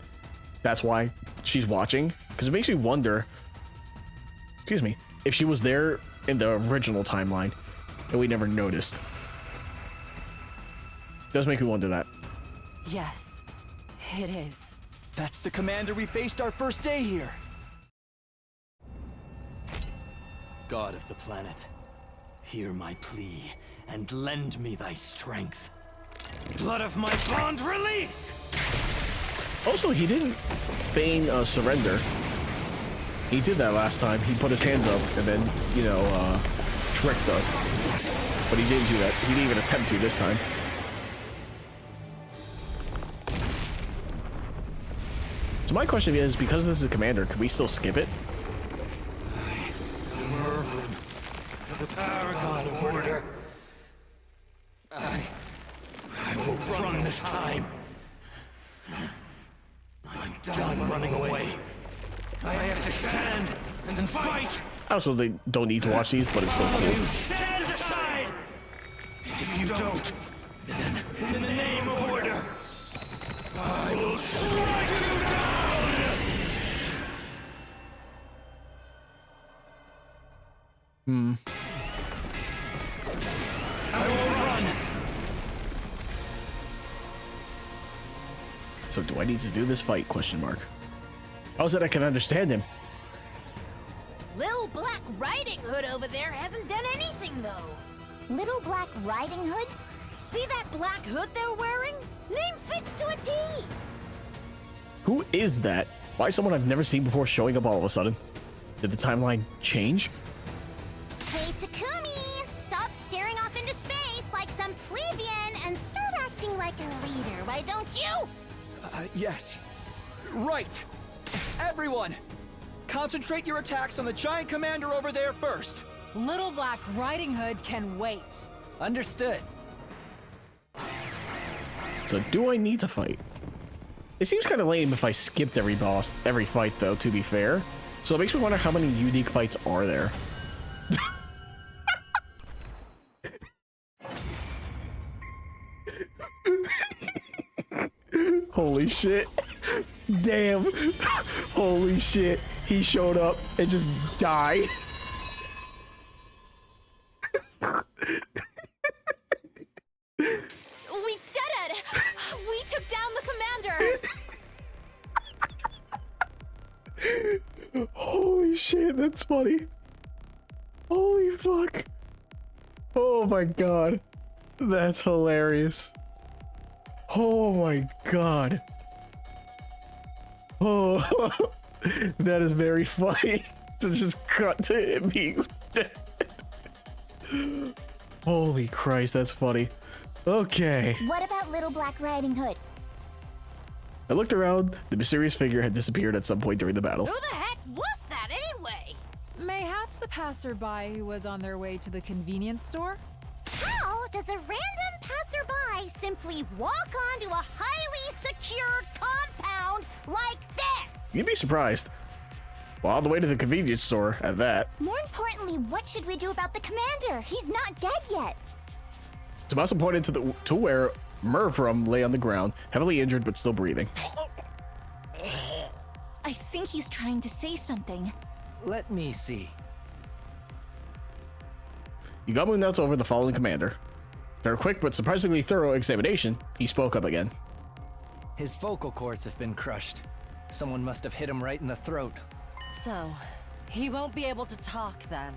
That's why she's watching, because it makes me wonder, excuse me, if she was there in the original timeline and we never noticed. Does make me wonder that. Yes, it is. That's the commander we faced our first day here. God of the planet, hear my plea and lend me thy strength. Blood of my bond, release! Also, he didn't feign surrender. He did that last time. He put his hands up and then, you know, tricked us. But he didn't do that. He didn't even attempt to this time. So my question is, because this is a commander, could we still skip it? The paragon of order. I will run this time. I'm done running away. I have to stand and fight. Also, they don't need to watch these, but it's still cool. Stand aside. If you don't, then in the name of order, I will strike you down. I will run. So do I need to do this fight? Question mark. How is it I can understand him? Little Black Riding Hood over there hasn't done anything, though. Little Black Riding Hood? See that black hood they're wearing? Name fits to a T. Who is that? Why is someone I've never seen before showing up all of a sudden? Did the timeline change? Hey, Takumi! Stop staring off into space like some plebeian and start acting like a leader, why don't you? Yes. Right. Everyone, concentrate your attacks on the giant commander over there first. Little Black Riding Hood can wait. Understood. So do I need to fight? It seems kind of lame if I skipped every fight though, to be fair. So it makes me wonder how many unique fights are there. Holy shit. Damn. Holy shit. He showed up and just died. We did it! We took down the commander! Holy shit, that's funny. Holy fuck. Oh my god. That's hilarious. Oh my god. Oh, that is very funny to just cut to it being dead. Holy Christ, that's funny. Okay. What about Little Black Riding Hood? I looked around. The mysterious figure had disappeared at some point during the battle. Who the heck was that anyway? Mayhaps a passerby who was on their way to the convenience store? How does a random passerby simply walk onto a highly secured compound like this? You'd be surprised. Well, on the way to the convenience store at that. More importantly, what should we do about the commander? He's not dead yet. Tommaso pointed to where Mervrum lay on the ground, heavily injured but still breathing. I think he's trying to say something. Let me see. Yugamu notes over the fallen commander. After a quick but surprisingly thorough examination, he spoke up again. His vocal cords have been crushed. Someone must have hit him right in the throat. So, he won't be able to talk then.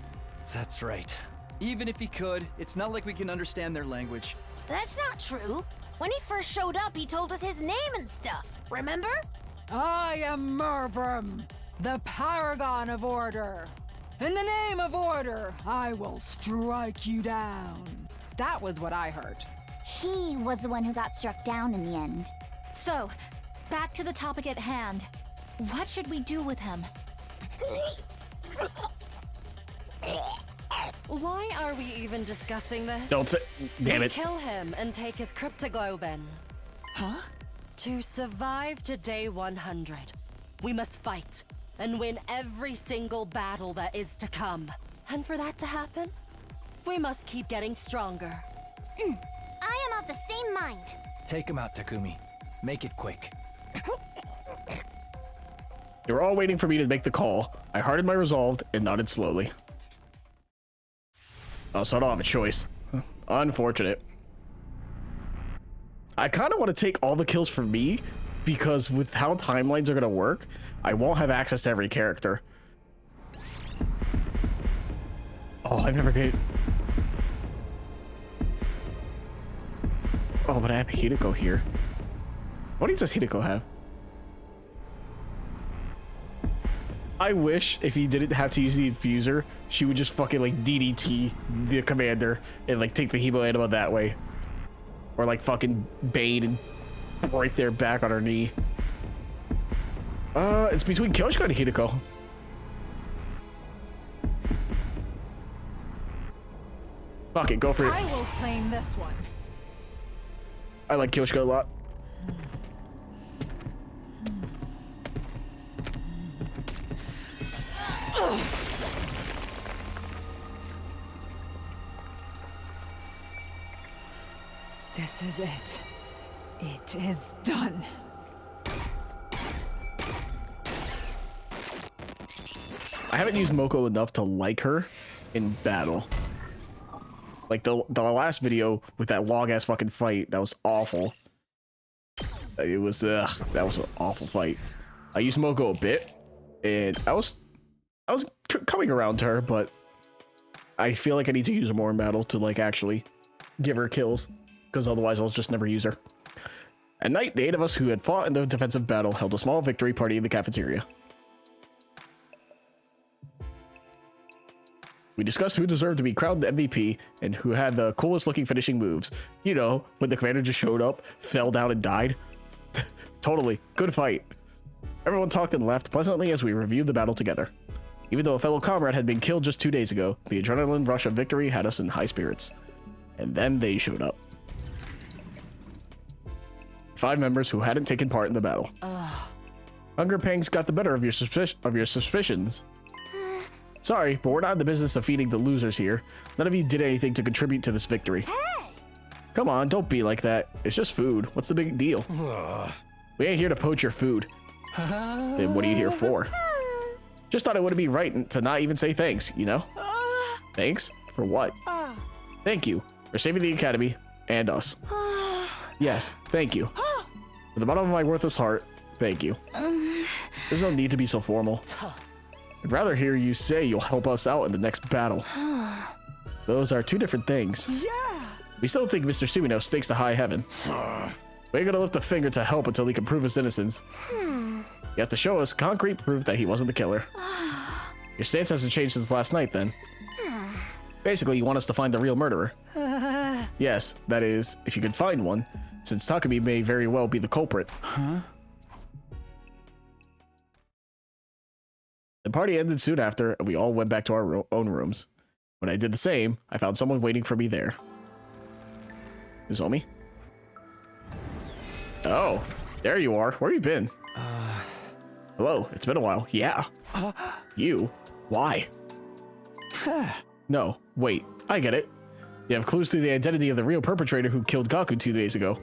That's right. Even if he could, it's not like we can understand their language. That's not true. When he first showed up, he told us his name and stuff. Remember? I am Mervrum, the paragon of order. In the name of order, I will strike you down. That was what I heard. He was the one who got struck down in the end. So, back to the topic at hand. What should we do with him? Why are we even discussing this? Don't say. Damn it. Kill him and take his cryptoglobin. Huh? To survive to day 100, we must fight and win every single battle that is to come. And for that to happen, we must keep getting stronger. I am of the same mind. Take him out, Takumi. Make it quick. They were all waiting for me to make the call. I hardened my resolve and nodded slowly. Oh, so I don't have a choice. Unfortunate. I kind of want to take all the kills for me, because with how timelines are going to work, I won't have access to every character. Oh, I've never get. Oh, but I have Hideko here. What does Hideko have? I wish if he didn't have to use the infuser, she would just fucking like DDT the commander and like take the Hebo Anima that way. Or like fucking Bane and break their back on her knee. It's between Kyoshika and Hideko. Fuck it, go for it. I will claim this one. I like Kyoshika a lot. This is it. It is done. I haven't used Moko enough to like her in battle. Like the last video with that long ass fucking fight, that was awful. It was that was an awful fight. I used Moko a bit, and I was coming around to her, but I feel like I need to use her more in battle to like actually give her kills, because otherwise I'll just never use her. At night, the 8 of us who had fought in the defensive battle held a small victory party in the cafeteria. We discussed who deserved to be crowned the MVP and who had the coolest looking finishing moves. You know, when the commander just showed up, fell down and died. Totally, good fight. Everyone talked and laughed pleasantly as we reviewed the battle together. Even though a fellow comrade had been killed just 2 days ago, the adrenaline rush of victory had us in high spirits. And then they showed up. 5 members who hadn't taken part in the battle. Hunger pangs got the better of your suspicions. Sorry, but we're not in the business of feeding the losers here. None of you did anything to contribute to this victory. Hey! Come on, don't be like that. It's just food. What's the big deal? We ain't here to poach your food. Then what are you here for? Just thought it would be right to not even say thanks, you know? Thanks? For what? Thank you for saving the Academy and us. Yes, thank you. From the bottom of my worthless heart, thank you. There's no need to be so formal. I'd rather hear you say you'll help us out in the next battle. Those are two different things. Yeah! We still think Mr. Sumino stinks to high heaven. We ain't gonna lift a finger to help until he can prove his innocence. You have to show us concrete proof that he wasn't the killer. Your stance hasn't changed since last night, then. Basically, you want us to find the real murderer. Yes, that is, if you could find one, since Takumi may very well be the culprit. Huh? The party ended soon after, and we all went back to our own rooms. When I did the same, I found someone waiting for me there. Nozomi? Oh, there you are. Where have you been? Hello, it's been a while. Yeah. You? Why? No, wait, I get it. You have clues to the identity of the real perpetrator who killed Gaku 2 days ago.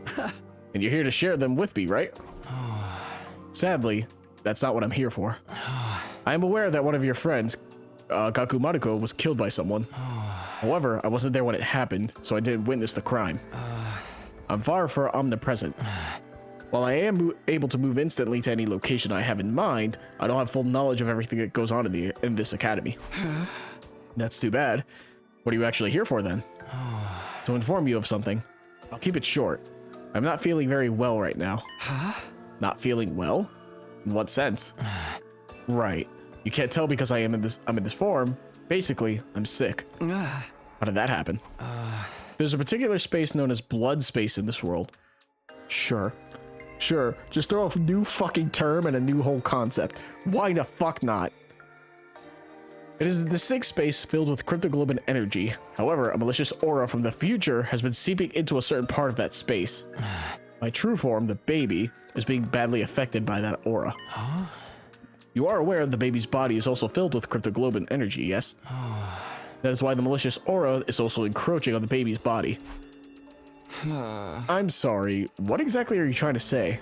And you're here to share them with me, right? Sadly, that's not what I'm here for. I am aware that one of your friends, Gaku Maruko, was killed by someone. However, I wasn't there when it happened, so I didn't witness the crime. I'm far from omnipresent. While I am able to move instantly to any location I have in mind, I don't have full knowledge of everything that goes on in this academy. That's too bad. What are you actually here for, then? To inform you of something. I'll keep it short. I'm not feeling very well right now. Not feeling well? In what sense? Right. You can't tell because I'm in this form. Basically, I'm sick. How did that happen? There's a particular space known as blood space in this world. Sure, just throw a new fucking term and a new whole concept. Why the fuck not? It is a distinct space filled with cryptoglobin energy. However, a malicious aura from the future has been seeping into a certain part of that space. My true form, the baby, is being badly affected by that aura. You are aware the baby's body is also filled with cryptoglobin energy, yes? That is why the malicious aura is also encroaching on the baby's body. I'm sorry, what exactly are you trying to say?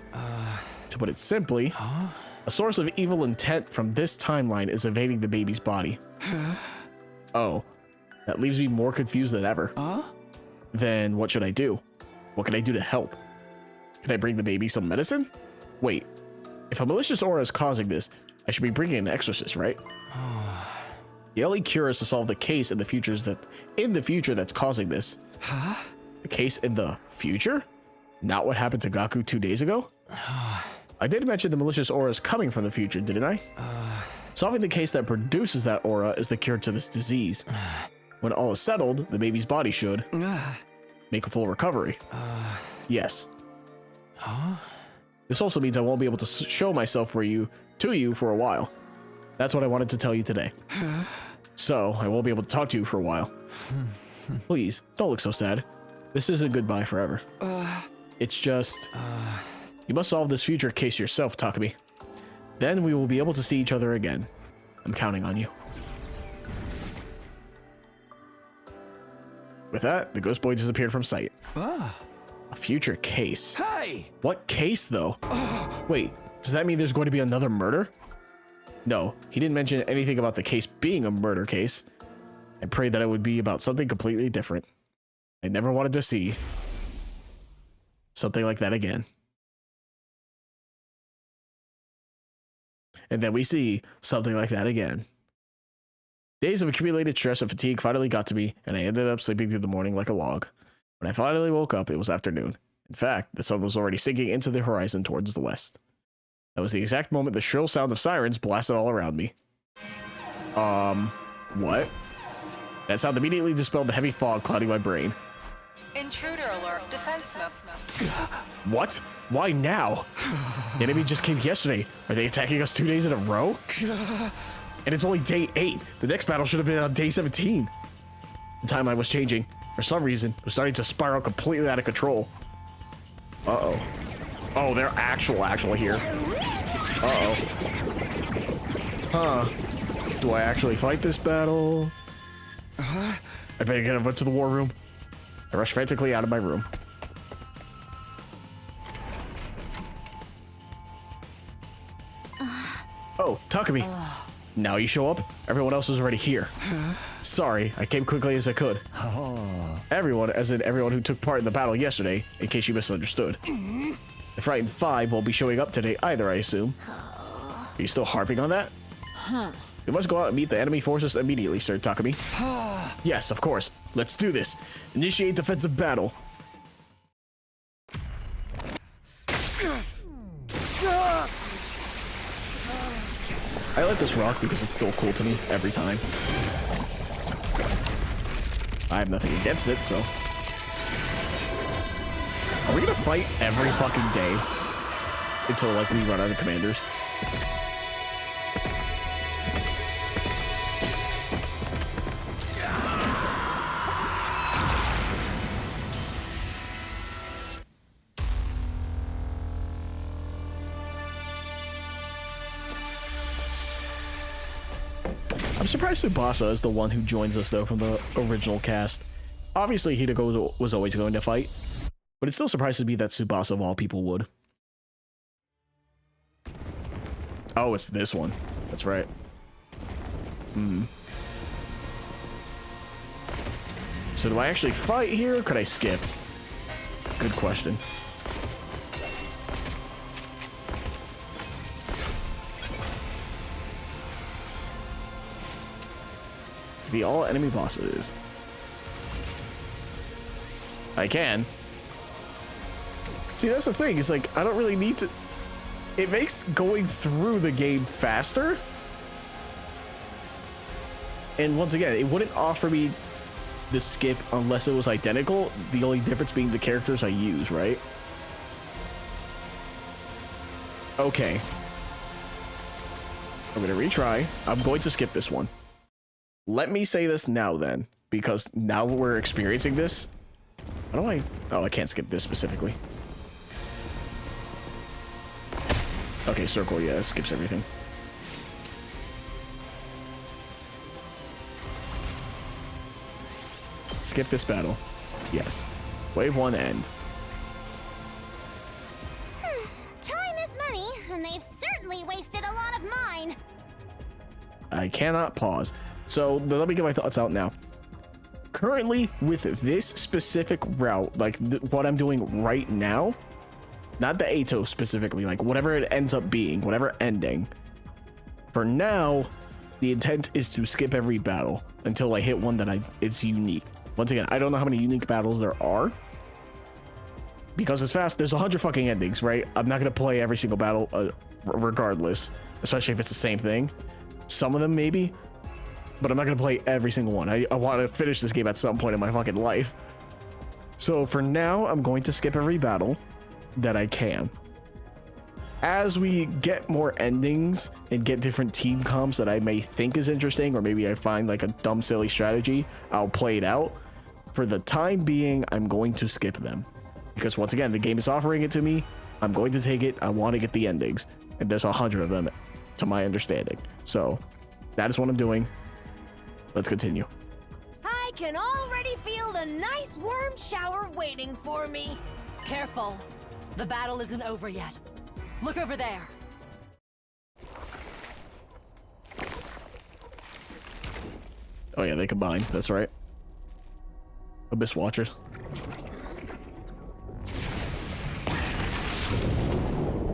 To put it simply, a source of evil intent from this timeline is invading the baby's body. Oh, that leaves me more confused than ever. Then what should I do? What can I do to help? Can I bring the baby some medicine? Wait, if a malicious aura is causing this, I should be bringing an exorcist, right? The only cure is to solve the case in the future that's causing this. The case in the future? Not what happened to Gaku 2 days ago? I did mention the malicious aura is coming from the future, didn't I? Solving the case that produces that aura is the cure to this disease. When all is settled, the baby's body should make a full recovery. Yes. This also means I won't be able to show myself to you for a while. That's what I wanted to tell you today. So, I won't be able to talk to you for a while. Please, don't look so sad. This isn't goodbye forever. It's just... You must solve this future case yourself, Takumi. Then we will be able to see each other again. I'm counting on you. With that, the ghost boy disappeared from sight. A future case. Hey! What case, though? Wait, does that mean there's going to be another murder? No, he didn't mention anything about the case being a murder case. I prayed that it would be about something completely different. I never wanted to see something like that again. And then we see something like that again. Days of accumulated stress and fatigue finally got to me, and I ended up sleeping through the morning like a log. When I finally woke up, it was afternoon. In fact, the sun was already sinking into the horizon towards the west. That was the exact moment the shrill sound of sirens blasted all around me. What? That sound immediately dispelled the heavy fog clouding my brain. Intruder alert. Defense mode. What? Why now? The enemy just came yesterday. Are they attacking us 2 days in a row? And it's only day 8. The next battle should have been on day 17. The timeline was changing. For some reason, it was starting to spiral completely out of control. Uh-oh. Oh, they're actually here. Uh-oh. Huh. Do I actually fight this battle? I better get over to the war room. I rushed frantically out of my room. Oh, Takumi. Now you show up? Everyone else is already here. Sorry, I came quickly as I could. Everyone, as in everyone who took part in the battle yesterday, in case you misunderstood. The Frightened Five won't be showing up today either, I assume. Are you still harping on that? We must go out and meet the enemy forces immediately, Sir Takumi. Yes, of course. Let's do this. Initiate defensive battle. I let this rock because it's still cool to me every time. I have nothing against it, so. Are we gonna fight every fucking day until like we run out of commanders? I'm surprised Tsubasa is the one who joins us though from the original cast. Obviously Hideko was always going to fight, but it still surprises me that Tsubasa of all people would. Oh, it's this one. That's right. So do I actually fight here or could I skip? Good question. Be all enemy bosses. I can. See, that's the thing. It's like, I don't really need to. It makes going through the game faster. And once again, it wouldn't offer me the skip unless it was identical. The only difference being the characters I use, right? Okay. I'm gonna retry. I'm going to skip this one. Let me say this now then, because now we're experiencing this. How do I... Oh, I can't skip this specifically. Okay, circle, yeah, it skips everything. Skip this battle. Yes. Wave 1 end. Time is money, and they've certainly wasted a lot of mine. I cannot pause. So let me get my thoughts out now. Currently, with this specific route, like what I'm doing right now, not the Ato specifically, like whatever it ends up being, whatever ending, for now, the intent is to skip every battle until I hit one that it's unique. Once again, I don't know how many unique battles there are, because it's fast. There's 100 fucking endings, right? I'm not gonna play every single battle regardless, especially if it's the same thing. Some of them maybe, but I'm not gonna play every single one. I want to finish this game at some point in my fucking life. So for now, I'm going to skip every battle that I can. As we get more endings and get different team comps that I may think is interesting, or maybe I find like a dumb, silly strategy, I'll play it out. For the time being, I'm going to skip them. Because once again, the game is offering it to me. I'm going to take it. I want to get the endings. And there's 100 of them, to my understanding. So that is what I'm doing. Let's continue. I can already feel the nice warm shower waiting for me. Careful. The battle isn't over yet. Look over there. Oh yeah, they combine. That's right. Abyss Watchers.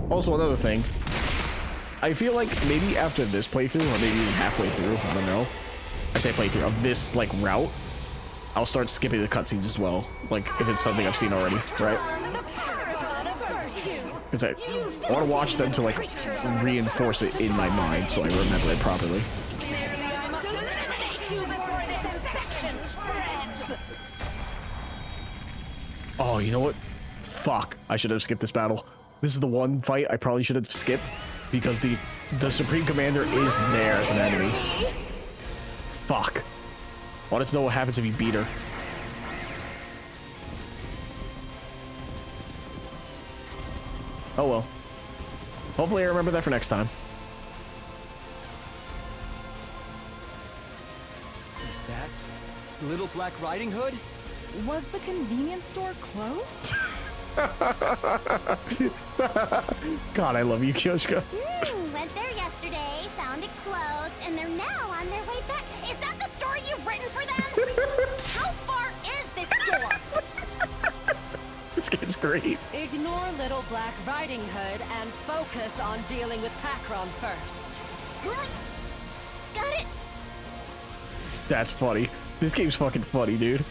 Also, another thing. I feel like maybe after this playthrough, or maybe even halfway through, I don't know. I say playthrough of this like route, I'll start skipping the cutscenes as well. Like if it's something I've seen already, right? Because I want to watch them to like reinforce it in my mind so I remember it properly. Oh, you know what? Fuck. I should have skipped this battle. This is the one fight I probably should have skipped because the Supreme Commander is there as an enemy. Fuck. I wanted to know what happens if you beat her. Oh well. Hopefully I remember that for next time. Is that Little Black Riding Hood? Was the convenience store closed? God, I love you, Kyoshka. Went there yesterday, found it closed, and they're now on their way back. Is that the story you've written for them? How far is this store? This game's great. Ignore Little Black Riding Hood and focus on dealing with Pakron first. Got That's funny. This game's fucking funny, dude.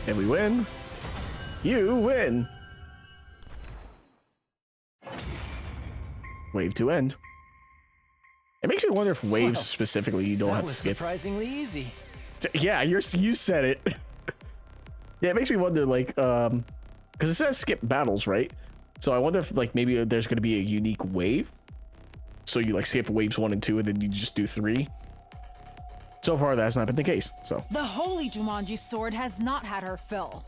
And we win. You win. Wave to end. It makes me wonder if waves specifically you don't have to skip. Surprisingly easy. Yeah, you said it. Yeah, it makes me wonder, like, because it says skip battles, right? So I wonder if, like, maybe there's going to be a unique wave. So you, like, skip waves 1 and 2, and then you just do 3. So far, that has not been the case, so. The Holy Jumanji sword has not had her fill.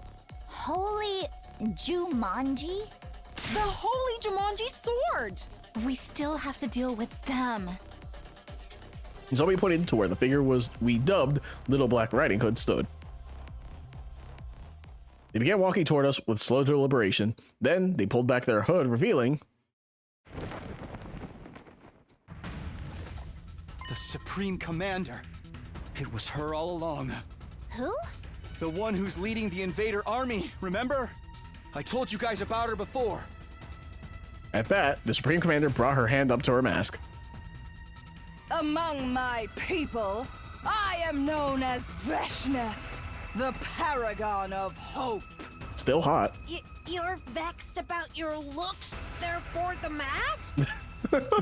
Holy Jumanji? The Holy Jumanji sword! We still have to deal with them. And so we put into where the figure we dubbed Little Black Riding Hood stood. They began walking toward us with slow deliberation. Then they pulled back their hood, revealing The Supreme Commander. It was her all along. Who? The one who's leading the invader army, remember? I told you guys about her before. At that, the Supreme Commander brought her hand up to her mask. Among my people, I am known as Veshness, the paragon of hope. Still hot. You're vexed about your looks, therefore the mask?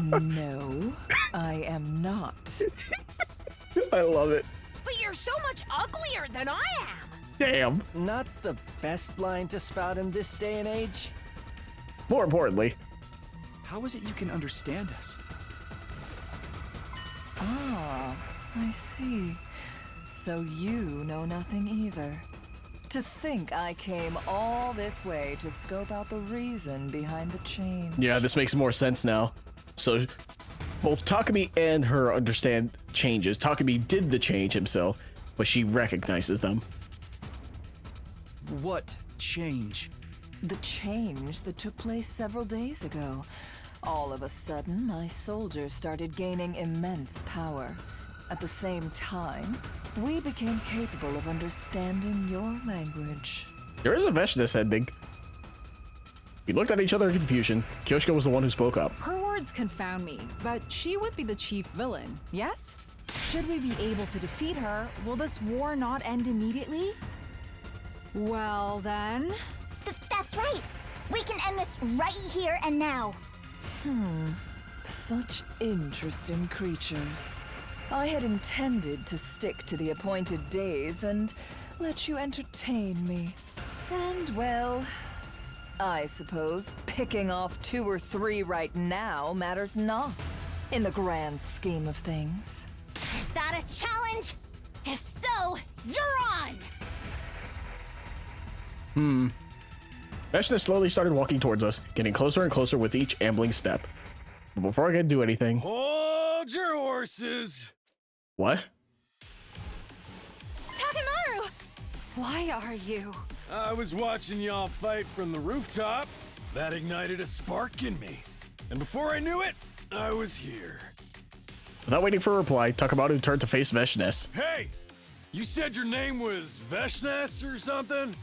No, I am not. I love it. But you're so much uglier than I am. Damn. Not the best line to spout in this day and age. More importantly, how is it you can understand us? Ah, I see. So you know nothing either. To think I came all this way to scope out the reason behind the change. yeah, this makes more sense now. So both Takumi and her understand changes. Takumi did the change himself, but she recognizes them. What change? The change that took place several days ago. All of a sudden, my soldiers started gaining immense power. At the same time, we became capable of understanding your language. There is a Veshness ending. We looked at each other in confusion. Kyoshiko was the one who spoke up. Her words confound me, but she would be the chief villain, yes? Should we be able to defeat her, will this war not end immediately? Well then... That's right. We can end this right here and now. Such interesting creatures. I had intended to stick to the appointed days and let you entertain me. And well, I suppose picking off 2 or 3 right now matters not in the grand scheme of things. Is that a challenge? If so, you're on! Veshness slowly started walking towards us, getting closer and closer with each ambling step. But before I could do anything... Hold your horses! What? Takemaru! Why are you? I was watching y'all fight from the rooftop. That ignited a spark in me. And before I knew it, I was here. Without waiting for a reply, Takamaru turned to face Veshness. Hey! You said your name was Veshness or something?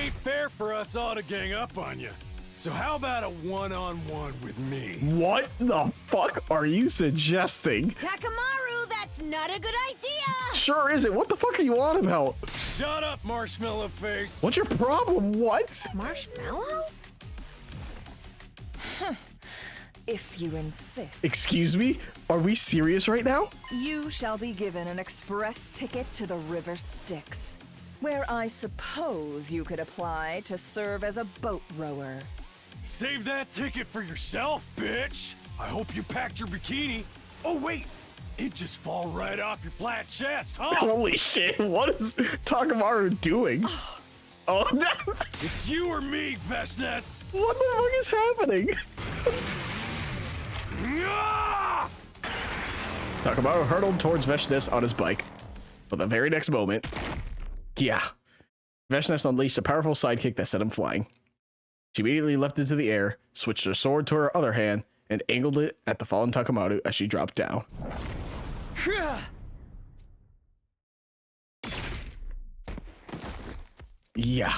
Ain't fair for us all to gang up on you. So how about a one-on-one with me? What the fuck are you suggesting? Takemaru, that's not a good idea! Sure isn't. What the fuck are you on about? Shut up, Marshmallow Face! What's your problem? What? Marshmallow? If you insist. Excuse me? Are we serious right now? You shall be given an express ticket to the River Styx, where I suppose you could apply to serve as a boat rower. Save that ticket for yourself, bitch! I hope you packed your bikini. Oh, wait! It just fall right off your flat chest, huh? Holy shit, what is Takamaru doing? Oh, no. It's you or me, Veshness! What the fuck is happening? Takamaru hurtled towards Veshness on his bike. But the very next moment, yeah, Veshness unleashed a powerful sidekick that sent him flying. She immediately leapt into the air, switched her sword to her other hand, and angled it at the fallen Takamaru as she dropped down. Yeah.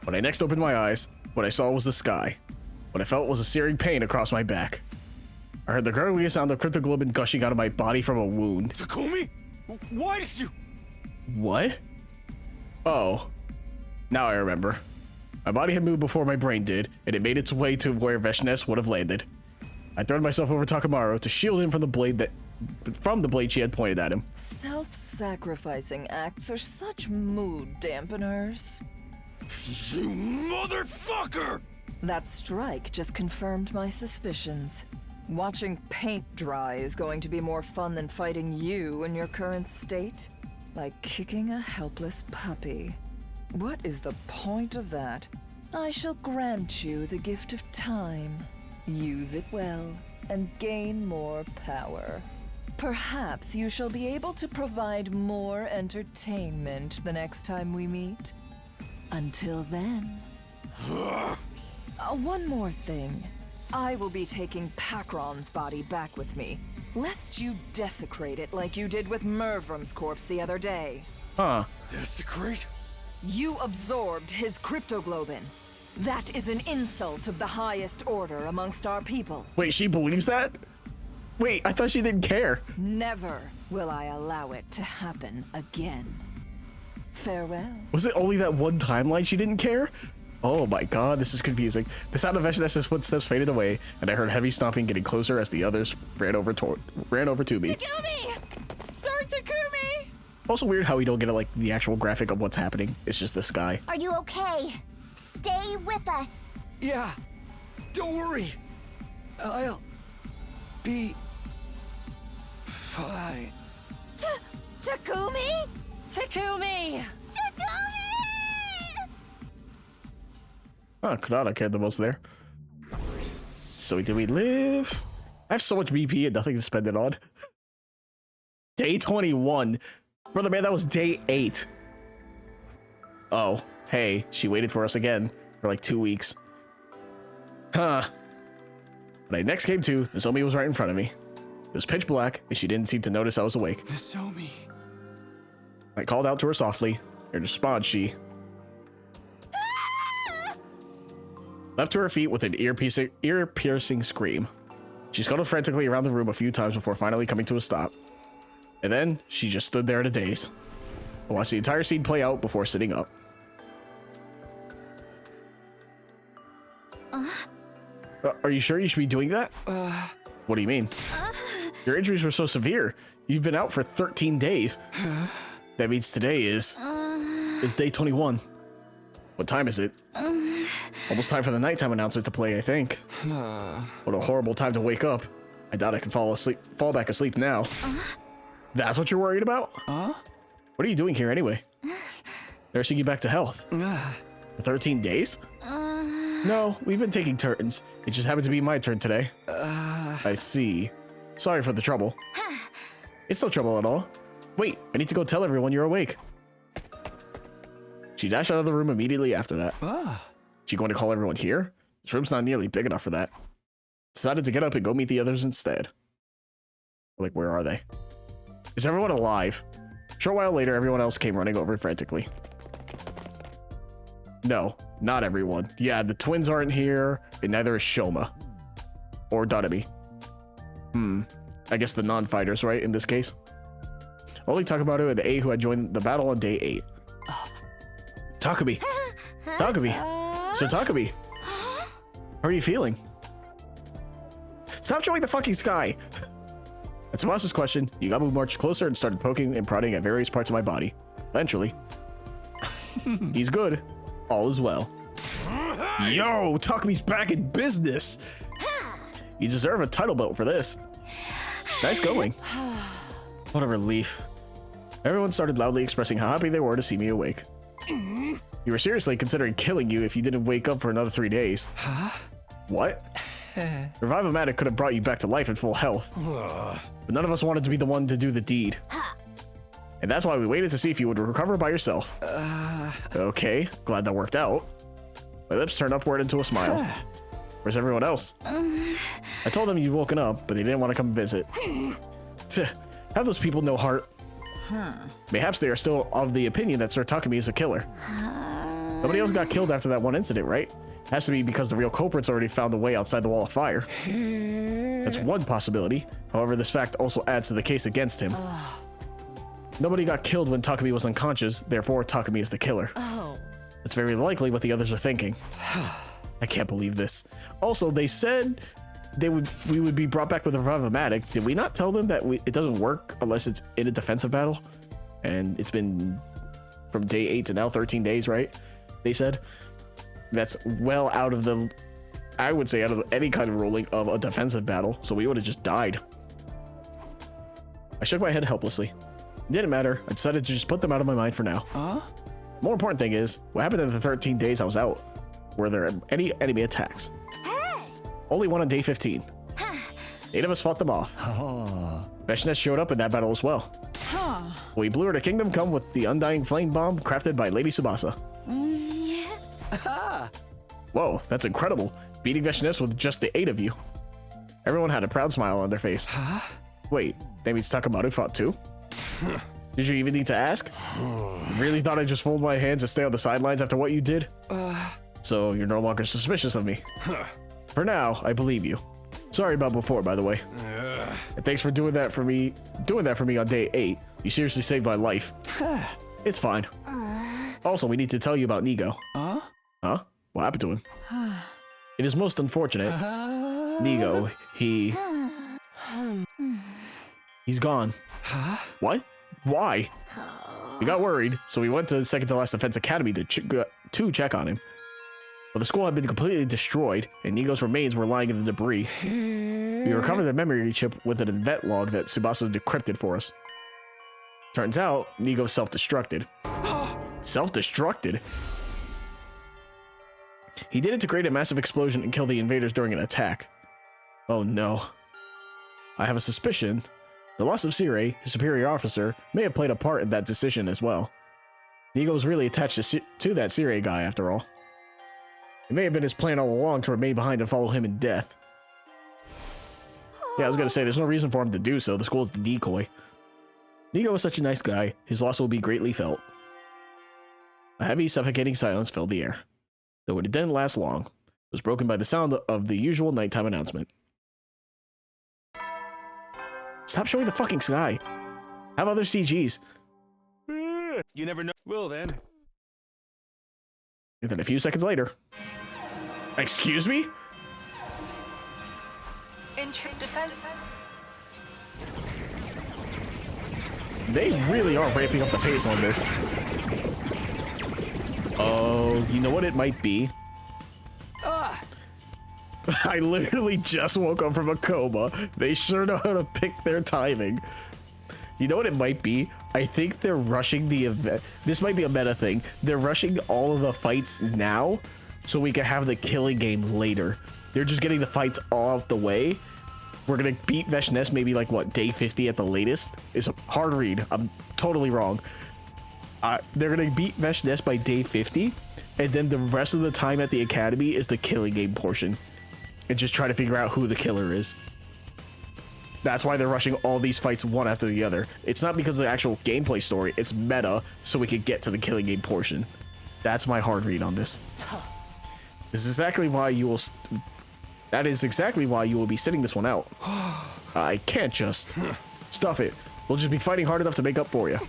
When I next opened my eyes, what I saw was the sky. What I felt was a searing pain across my back. I heard the gurgling sound of cryptoglobin gushing out of my body from a wound. Takumi? Why did you... What? Oh. Now I remember. My body had moved before my brain did, and it made its way to where Veshness would have landed. I thrown myself over Takamaru to shield him from the blade she had pointed at him. Self-sacrificing acts are such mood dampeners. You motherfucker! That strike just confirmed my suspicions. Watching paint dry is going to be more fun than fighting you in your current state. Like kicking a helpless puppy. What is the point of that? I shall grant you the gift of time. Use it well, and gain more power. Perhaps you shall be able to provide more entertainment the next time we meet. Until then... one more thing. I will be taking Pakron's body back with me, lest you desecrate it like you did with Mervrum's corpse the other day. Huh. Desecrate? You absorbed his cryptoglobin. That is an insult of the highest order amongst our people. Wait, she believes that? Wait, I thought she didn't care. Never will I allow it to happen again. Farewell. Was it only that one timeline she didn't care? Oh my god, this is confusing. The sound of Veshness's footsteps faded away, and I heard heavy stomping getting closer as the others ran over to me. Takumi! Sir Takumi! Also weird how we don't get like the actual graphic of what's happening. It's just this guy. Are you okay? Stay with us. Yeah. Don't worry. I'll be fine. Takumi? Takumi! Oh, Kanata cared the most there. So did we live? I have so much BP and nothing to spend it on. Day 21. Brother man, that was day 8. Oh, hey, she waited for us again for like 2 weeks. Huh. When I next came to, Nozomi was right in front of me. It was pitch black, and she didn't seem to notice I was awake. Nozomi. I called out to her softly. In response, she leapt to her feet with an ear-piercing scream. She scuttled frantically around the room a few times before finally coming to a stop. And then, she just stood there in a daze. I watched the entire scene play out before sitting up. Are you sure you should be doing that? What do you mean? Your injuries were so severe. You've been out for 13 days. That means today is day 21. What time is it? Almost time for the nighttime announcement to play, I think. What a horrible time to wake up. I doubt I can fall back asleep now. That's what you're worried about? What are you doing here anyway? Nursing you back to health. For 13 days? No, we've been taking turns. It just happened to be my turn today. I see. Sorry for the trouble. It's no trouble at all. Wait, I need to go tell everyone you're awake. She dashed out of the room immediately after that. She going to call everyone here? This room's not nearly big enough for that. Decided to get up and go meet the others instead. Like, where are they? Is everyone alive? A short while later, everyone else came running over frantically. No, not everyone. Yeah, the twins aren't here, and neither is Shoma. Or Dodami. I guess the non-fighters, right, in this case? Only Takamaru and the A who had joined the battle on day 8. Takumi! Takumi! Sir Takumi! How are you feeling? Stop showing the fucking sky! At Tsumasa's question, Yugamu marched closer and started poking and prodding at various parts of my body. Eventually. He's good. All is well. Yo, Takumi's back in business! You deserve a title belt for this. Nice going. What a relief. Everyone started loudly expressing how happy they were to see me awake. We were seriously considering killing you if you didn't wake up for another 3 days. What? Revive-O-Matic could have brought you back to life in full health. But none of us wanted to be the one to do the deed. And that's why we waited to see if you would recover by yourself. Okay, glad that worked out. My lips turned upward into a smile. Where's everyone else? I told them you'd woken up, but they didn't want to come visit. Have those people no heart? Mayhaps they are still of the opinion that Sir Takumi is a killer. Nobody else got killed after that one incident, right? Has to be because the real culprit's already found a way outside the wall of fire. That's one possibility. However, this fact also adds to the case against him. Nobody got killed when Takumi was unconscious, therefore Takumi is the killer. That's very likely what the others are thinking. I can't believe this. Also, they said we would be brought back with a Revive-O-Matic. Did we not tell them that it doesn't work unless it's in a defensive battle? And it's been from day 8 to now 13 days, right? They said. That's well out of the, I would say, out of any kind of ruling of a defensive battle, so we would have just died. I shook my head helplessly. It didn't matter. I decided to just put them out of my mind for now. More important thing is, what happened in the 13 days I was out? Were there any enemy attacks? Only one on day 15. 8 of us fought them off. Veshnes showed up in that battle as well. We blew her to Kingdom Come with the Undying Flame Bomb crafted by Lady Tsubasa. Whoa, that's incredible. Beating Veshnes with just the 8 of you. Everyone had a proud smile on their face. Wait, that means Takamaru fought too? Did you even need to ask? Really thought I'd just fold my hands and stay on the sidelines after what you did? So you're no longer suspicious of me? For now, I believe you. Sorry about before, by the way. And thanks for doing that for me on day 8. You seriously saved my life. It's fine. Also, we need to tell you about Nigo. Huh? What happened to him? It is most unfortunate. Nigo, he's gone. What? Why? We got worried, so we went to second to last Defense Academy to check on him. But the school had been completely destroyed, and Nigo's remains were lying in the debris. We recovered the memory chip with an event log that Tsubasa decrypted for us. Turns out, Nigo self-destructed. Self-destructed? He did it to create a massive explosion and kill the invaders during an attack. Oh no. I have a suspicion the loss of Sirei, his superior officer, may have played a part in that decision as well. Nigo was really attached to that Sirei guy after all. It may have been his plan all along to remain behind and follow him in death. Yeah, I was gonna say, there's no reason for him to do so. The school is the decoy. Nigo was such a nice guy, his loss will be greatly felt. A heavy, suffocating silence filled the air. Though it didn't last long, it was broken by the sound of the usual nighttime announcement. Stop showing the fucking sky. Have other CGs. You never know. Well then. And then a few seconds later. Excuse me? Defense. They really are ramping up the pace on this. Oh, you know what it might be? I literally just woke up from a coma. They sure know how to pick their timing. You know what it might be? I think they're rushing the event. This might be a meta thing. They're rushing all of the fights now so we can have the killing game later. They're just getting the fights all out the way. We're gonna beat Veshnes maybe like what, day 50 at the latest? It's a hard read. I'm totally wrong. They're gonna beat Veshnes by day 50, and then the rest of the time at the academy is the killing game portion. And just try to figure out who the killer is. That's why they're rushing all these fights one after the other. It's not because of the actual gameplay story, it's meta, so we could get to the killing game portion. That's my hard read on this. This is exactly why you will... That is exactly why you will be sitting this one out. I can't just... Stuff it. We'll just be fighting hard enough to make up for you.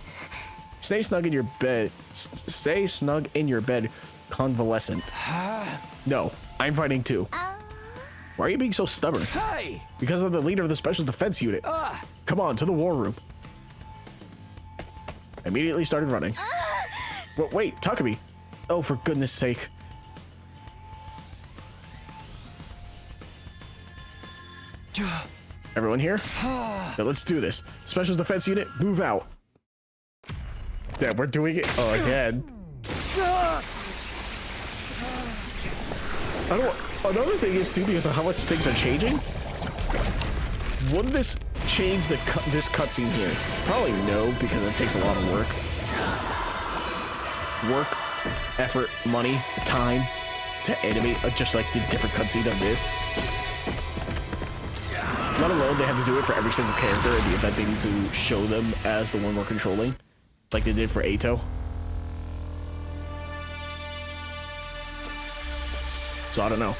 Stay snug in your bed. Stay snug in your bed, convalescent. No, I'm fighting too. Why are you being so stubborn? Hey! Because I'm the leader of the Special Defense Unit. Come on, to the war room. I immediately started running. Wait, Takumi. Oh, for goodness sake. Everyone here? Now let's do this. Special Defense Unit, move out. Yeah, we're doing it again. Another thing is too, because of how much things are changing. Wouldn't this change this cutscene here? Probably no, because it takes a lot of work. Effort, money, time to animate just like the different cutscene of this. Let alone they have to do it for every single character in the event they need to show them as the one we're controlling, like they did for Eito. So I don't know.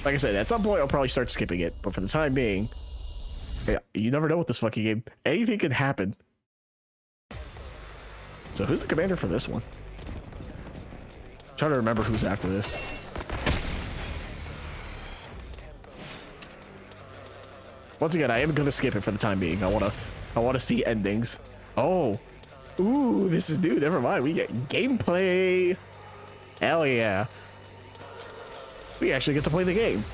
Like I said, at some point I'll probably start skipping it, but for the time being, yeah, you never know with this fucking game. Anything can happen. So who's the commander for this one? I'm trying to remember who's after this. Once again, I am gonna skip it for the time being. I wanna see endings. Oh, ooh, this is new. Never mind. We get gameplay. Hell yeah. We actually get to play the game.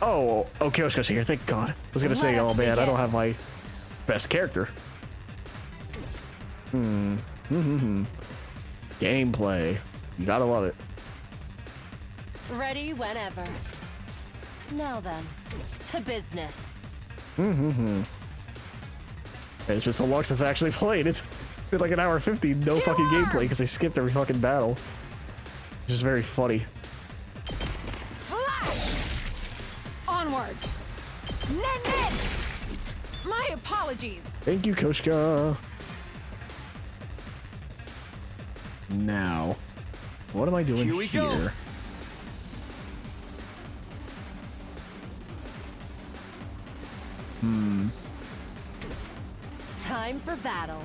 Oh, okay, Kyoshiko's here. Thank God. I was gonna say, oh man, I don't have my best character. Gameplay. You gotta love it. Ready whenever. Now then, to business. It's been so long since I actually played. It's been like an hour 50, no fucking gameplay because I skipped every fucking battle. Which is very funny. Onward. Nen. My apologies. Thank you, Koshka. Now, what am I doing here? Go. Time for battle.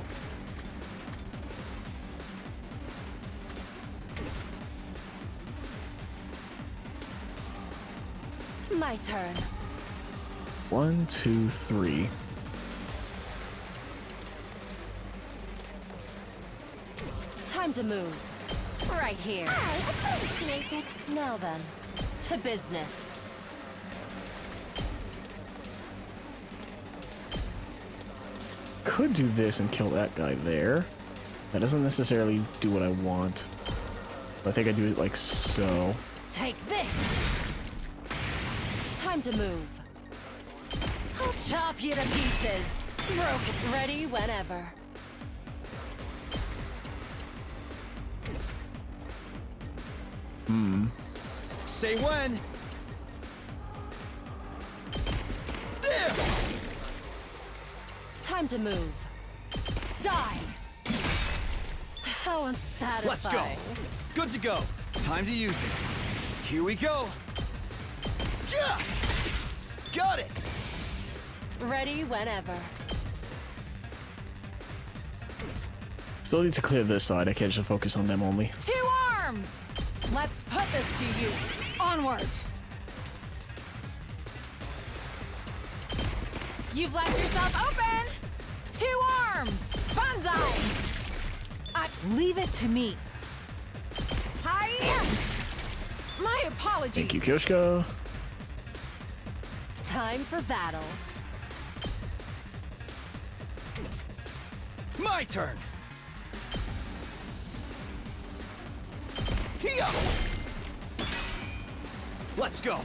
My turn. 1, 2, 3. Time to move. Right here. I appreciate it. Now then, to business. Could do this and kill that guy there. That doesn't necessarily do what I want. But I think I do it like so. Take this. Time to move. I'll chop you to pieces. Broken. Ready whenever. Say when. There. Time to move. Die. How unsatisfying. Let's go. Good to go. Time to use it. Here we go. Yeah. Got it. Ready whenever. Still need to clear this side. I can't just focus on them only. 2 arms. Let's put this to use. Onward. You've left yourself open. 2 arms. Banzai. Leave it to me. Hi. My apologies. Thank you, Kyoshika. Time for battle. My turn. Here. Let's go.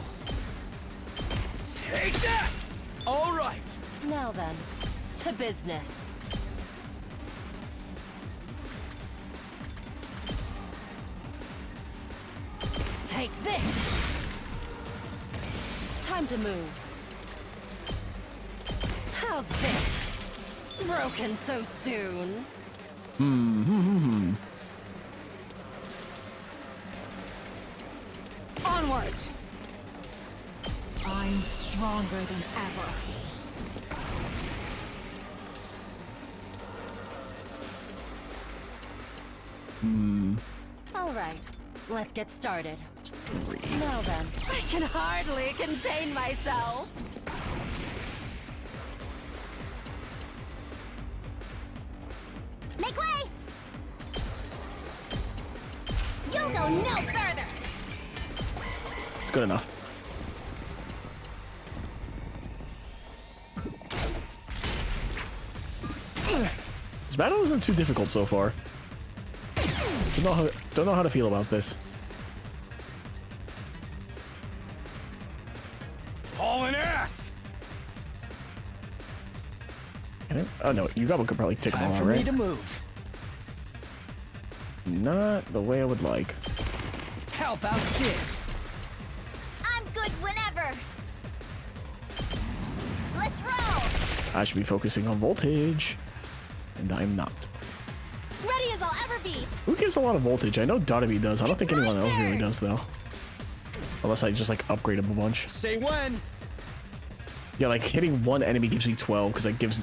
Take that. All right. Now then, to business. Take this. Time to move. How's this? Broken so soon. Onward. I'm stronger than ever. All right, let's get started. 3. Now then, I can hardly contain myself. Make way! You'll go no further! It's good enough. This battle isn't too difficult so far. Don't know how to feel about this. Hauling ass! Oh no, Yugamo could probably take them all out, Time for me right? to move. Not the way I would like. How about this? I'm good whenever! Let's roll! I should be focusing on voltage, and I'm not. Ready as I'll ever be! Who gives a lot of voltage? I know Donovan does. I don't think anyone else really does, though. Unless I just, like, upgrade him a bunch. Say when. Yeah, like, hitting one enemy gives me 12, because it gives...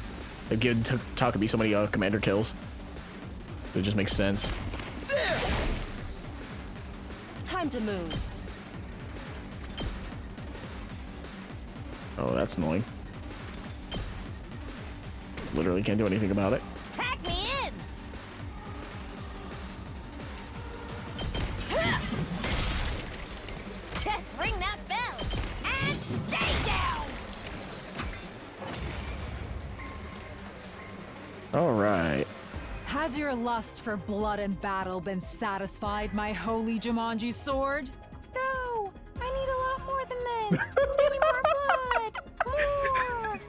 I've given Takumi so many commander kills. It just makes sense. There. Time to move. Oh, that's annoying. Literally can't do anything about it. Tag me in. Just ring that bell and stay down. All right. Has your lust for blood and battle been satisfied, my holy Jumanji sword? No, I need a lot more than this. Give me more blood. More.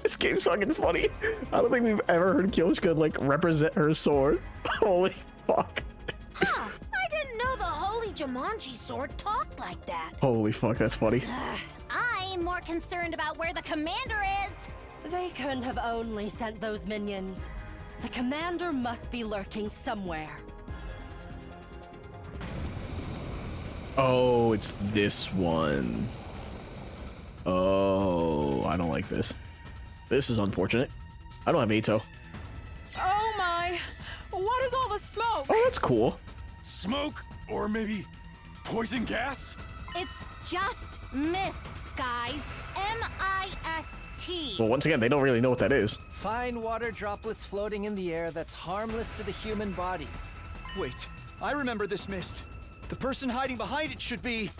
This game's fucking funny. I don't think we've ever heard Kiyoshika like represent her sword. Holy fuck. Huh, I didn't know the holy Jumanji sword talked like that. Holy fuck, that's funny. I'm more concerned about where the commander is. They couldn't have only sent those minions. The commander must be lurking somewhere. Oh, it's this one. Oh, I don't like this. This is unfortunate. I don't have Ato. Oh my! What is all the smoke? Oh, that's cool. Smoke? Or maybe poison gas? It's just mist, guys. M-I-S-T. Well, once again, they don't really know what that is. Fine water droplets floating in the air that's harmless to the human body. Wait, I remember this mist. The person hiding behind it should be...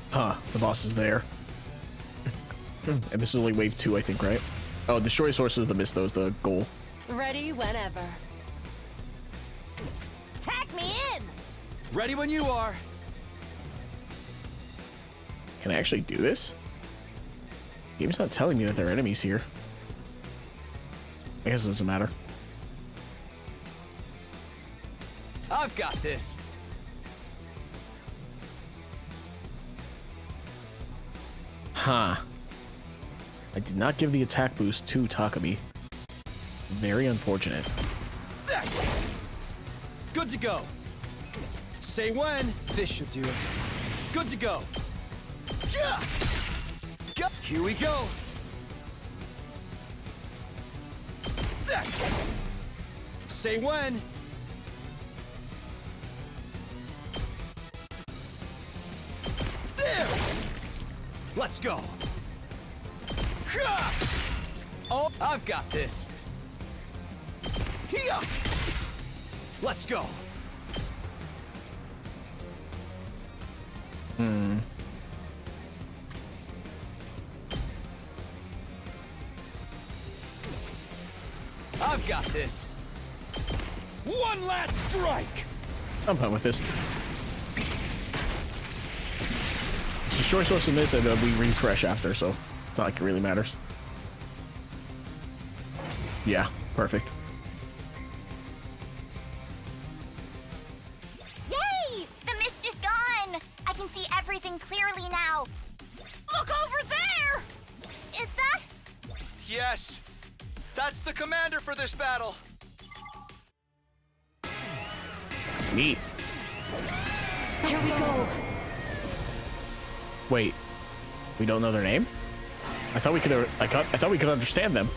Huh, the boss is there. And this is only wave 2, I think, right? Oh, destroy sources of the mist, though, is the goal. Ready whenever. Tag me in. Ready when you are. Can I actually do this? Game's not telling me that there are enemies here. I guess it doesn't matter. I've got this. Huh. I did not give the attack boost to Takumi. Very unfortunate. That's it. Good to go. Say when. This should do it. Good to go. Yeah. Here we go. That's it. Say when. There. Let's go. Oh, I've got this. Here. Let's go. I've got this. One last strike. I'm fine with this. Destroy source of this, and we refresh after, so it's not like it really matters. Yeah, perfect. Yay! The mist is gone! I can see everything clearly now. Look over there. Is that? Yes. That's the commander for this battle. Neat. Here we go. Wait, we don't know their name? I thought we could. I thought we could understand them.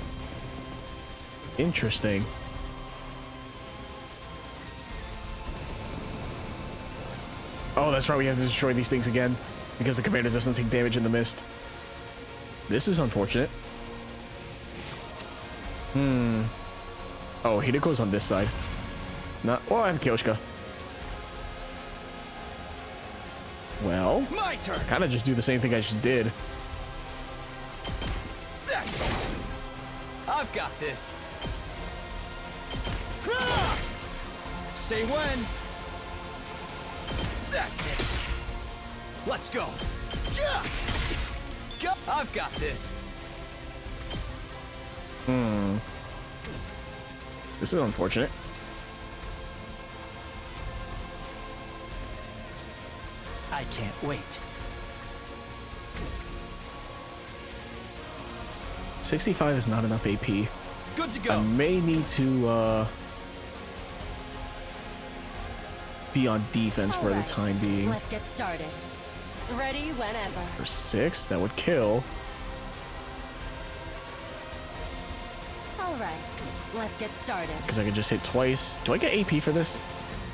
Interesting. Oh, that's right. We have to destroy these things again because the commander doesn't take damage in the mist. This is unfortunate. Oh, Hideko's on this side. Not. Well, I have Kiyoshika. Well, My turn. kind of just do the same thing I just did. That's it. I've got this. Say when. That's it. Let's go. Yeah. Go. I've got this. This is unfortunate. I can't wait. 65 is not enough AP. Good to go. I may need to be on defense for the time being. Let's get started. Ready whenever. For 6, that would kill. All right, let's get started. Because I could just hit twice. Do I get AP for this?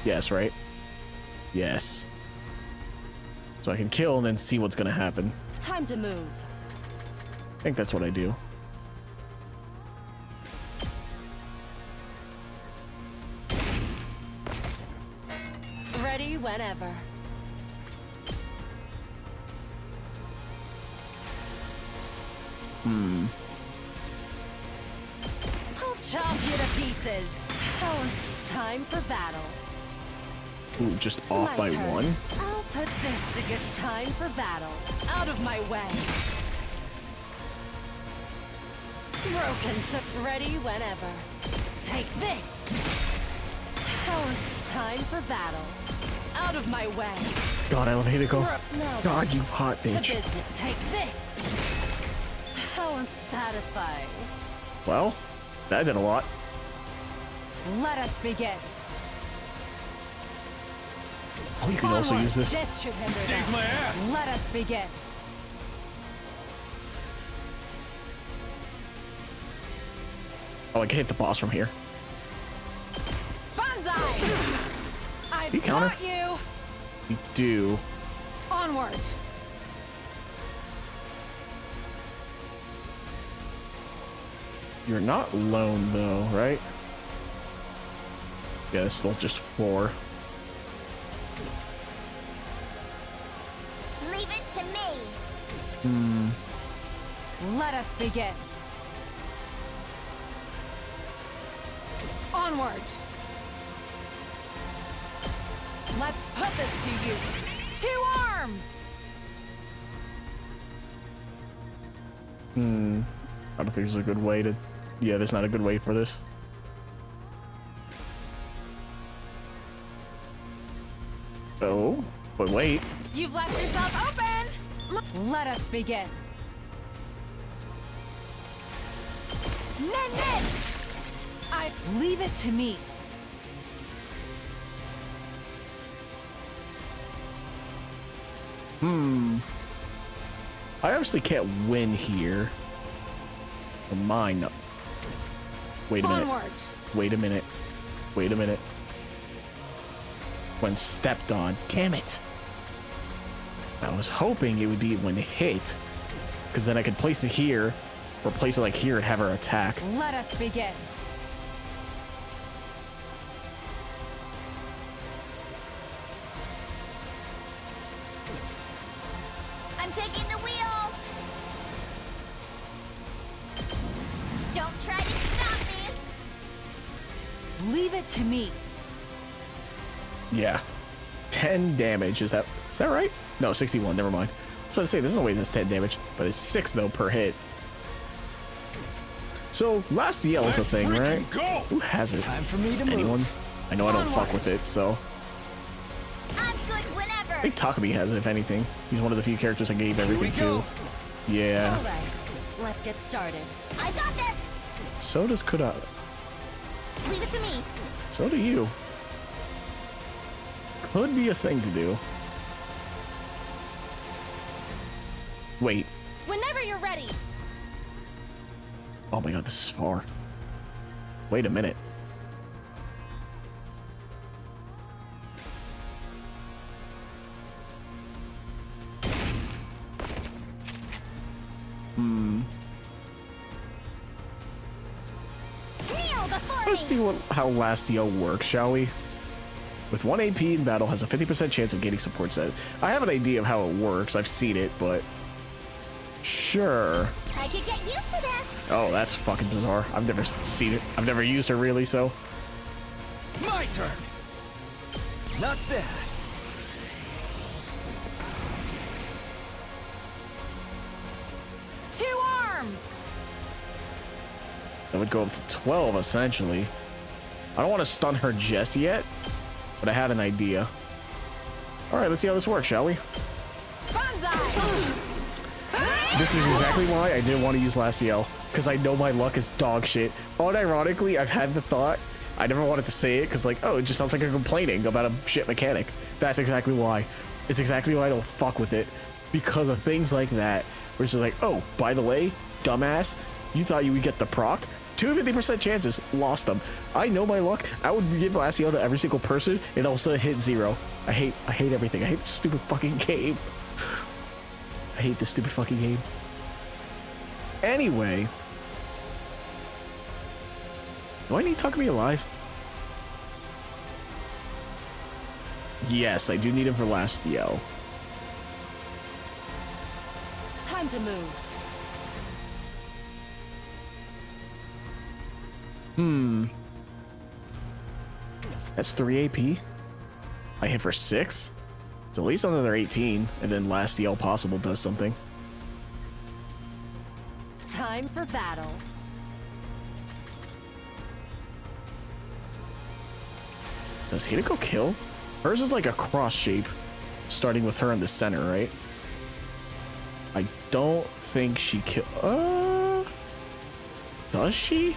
Yes, right? Yes. So I can kill and then see what's gonna happen. Time to move. I think that's what I do. Ready whenever. I'll chop you to pieces. Oh, it's time for battle. Ooh, just off My by turn. 1? I'll put this to get time for battle. Out of my way. Broken, so ready whenever. Take this. Oh, it's time for battle. Out of my way. God, elevator go. No. God, you hot To bitch. business. Take this. How unsatisfying. Well, that did a lot. Let us begin. Oh, you can also Onward. use this. This should hinder Saved them. my ass. Let us begin. Oh, I can hit the boss from here. Banzai! I've You counter? got you. You do. Onward. You're not alone though, right? Yeah, it's still just 4. Leave it to me. Let us begin. Onward. Let's put this to use. 2 arms. I don't think there's a good way to... Yeah, there's not a good way for this. Oh, but wait. You've left yourself open. Let us begin. Nen. I leave it to me. I obviously can't win here. Or mine. No. Wait a minute. Onward. Wait a minute. Wait a minute. When stepped on. Damn it. I was hoping it would be when hit. Because then I could place it here. Or place it like here and have her attack. Let us begin. I'm taking the wheel. Don't try to stop me. Leave it to me. Yeah. 10 damage. Is that right? No, 61. Never mind. I was about to say, there's no way that's 10 damage. But it's 6 though per hit. So, last DL is a thing, right? Go. Who has it? Time for me Does to move. anyone? I know I don't fuck with it, so. I'm good whenever. I think Takumi has it, if anything. He's one of the few characters I gave everything to. Yeah. All right, let's get started. I got this. So does Kuda. Leave it to me. So do you. Could be a thing to do. Wait. Whenever you're ready. Oh my god, this is far. Wait a minute. Kneel before Let's see how last DL works, shall we? With 1 AP in battle, has a 50% chance of gaining support set. I have an idea of how it works. I've seen it, but sure. I could get used to this. Oh, that's fucking bizarre. I've never seen it. I've never used her really, so. My turn. Not bad. Two arms. That would go up to 12, essentially. I don't want to stun her just yet, but I had an idea. All right, let's see how this works, shall we? Banzai. This is exactly why I didn't want to use Lastiel, because I know my luck is dog shit. Unironically, I've had the thought. I never wanted to say it, because like, oh, it just sounds like I'm complaining about a shit mechanic. That's exactly why. It's exactly why I don't fuck with it, because of things like that. Where it's just like, oh, by the way, dumbass, you thought you would get the proc? 250% chances, lost them. I know my luck. I would give Lastiel to every single person, and also hit 0. I hate everything. I hate this stupid fucking game. I hate this stupid fucking game. Anyway, do I need Takumi alive? Yes, I do need him for Lastiel. Time to move. That's 3 AP. I hit for 6. It's at least another 18, and then Lastiel possible does something. Time for battle. Does Hideko kill? Hers is like a cross shape, starting with her in the center, right? I don't think she does she?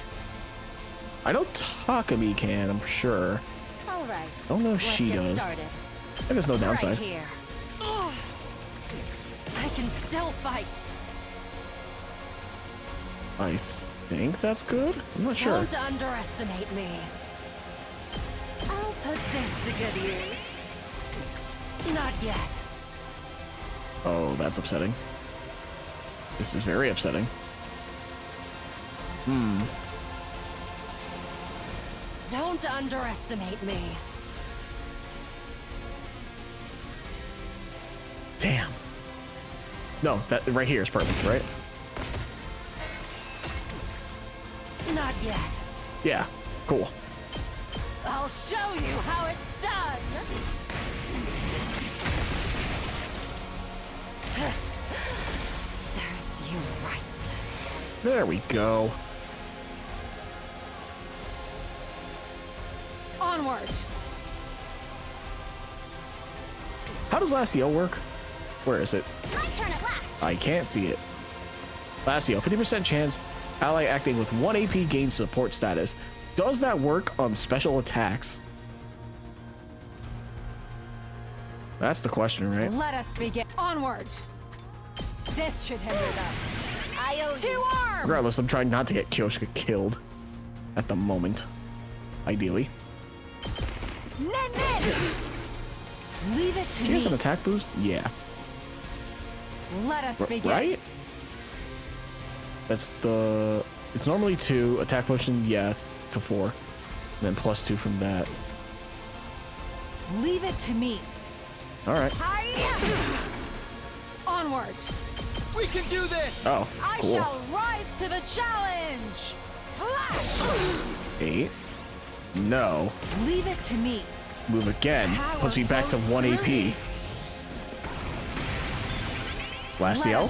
I know Takumi can, I'm sure. All right. I don't know if she does. Started. There's no downside. Right here. Ugh. I can still fight. I think that's good. I'm not sure. Don't underestimate me. I'll put this to good use. Not yet. Oh, that's upsetting. This is very upsetting. Don't underestimate me. Damn. No, that right here is perfect, right? Not yet. Yeah, cool. I'll show you how it's done. Serves you right. There we go. Onward. How does Lastiel work? Where is it? My turn at last. I can't see it. Lastiel, 50% chance. Ally acting with 1 AP gains support status. Does that work on special attacks? That's the question, right? Let us begin. Onward. This should hinder them. I owe 2 arms. Regardless, I'm trying not to get Kyoshika killed at the moment. Ideally. Leave it to She me. has an attack boost? Yeah. Let us begin. Right? That's the... It's normally 2. Attack potion, yeah, to 4. And then +2 from that. Leave it to me. Alright. Onward. We can do this! Oh, cool. I shall rise to the challenge. Flash. 8. No. Leave it to me. Move again. Puts me back to 1 AP. Lastiel?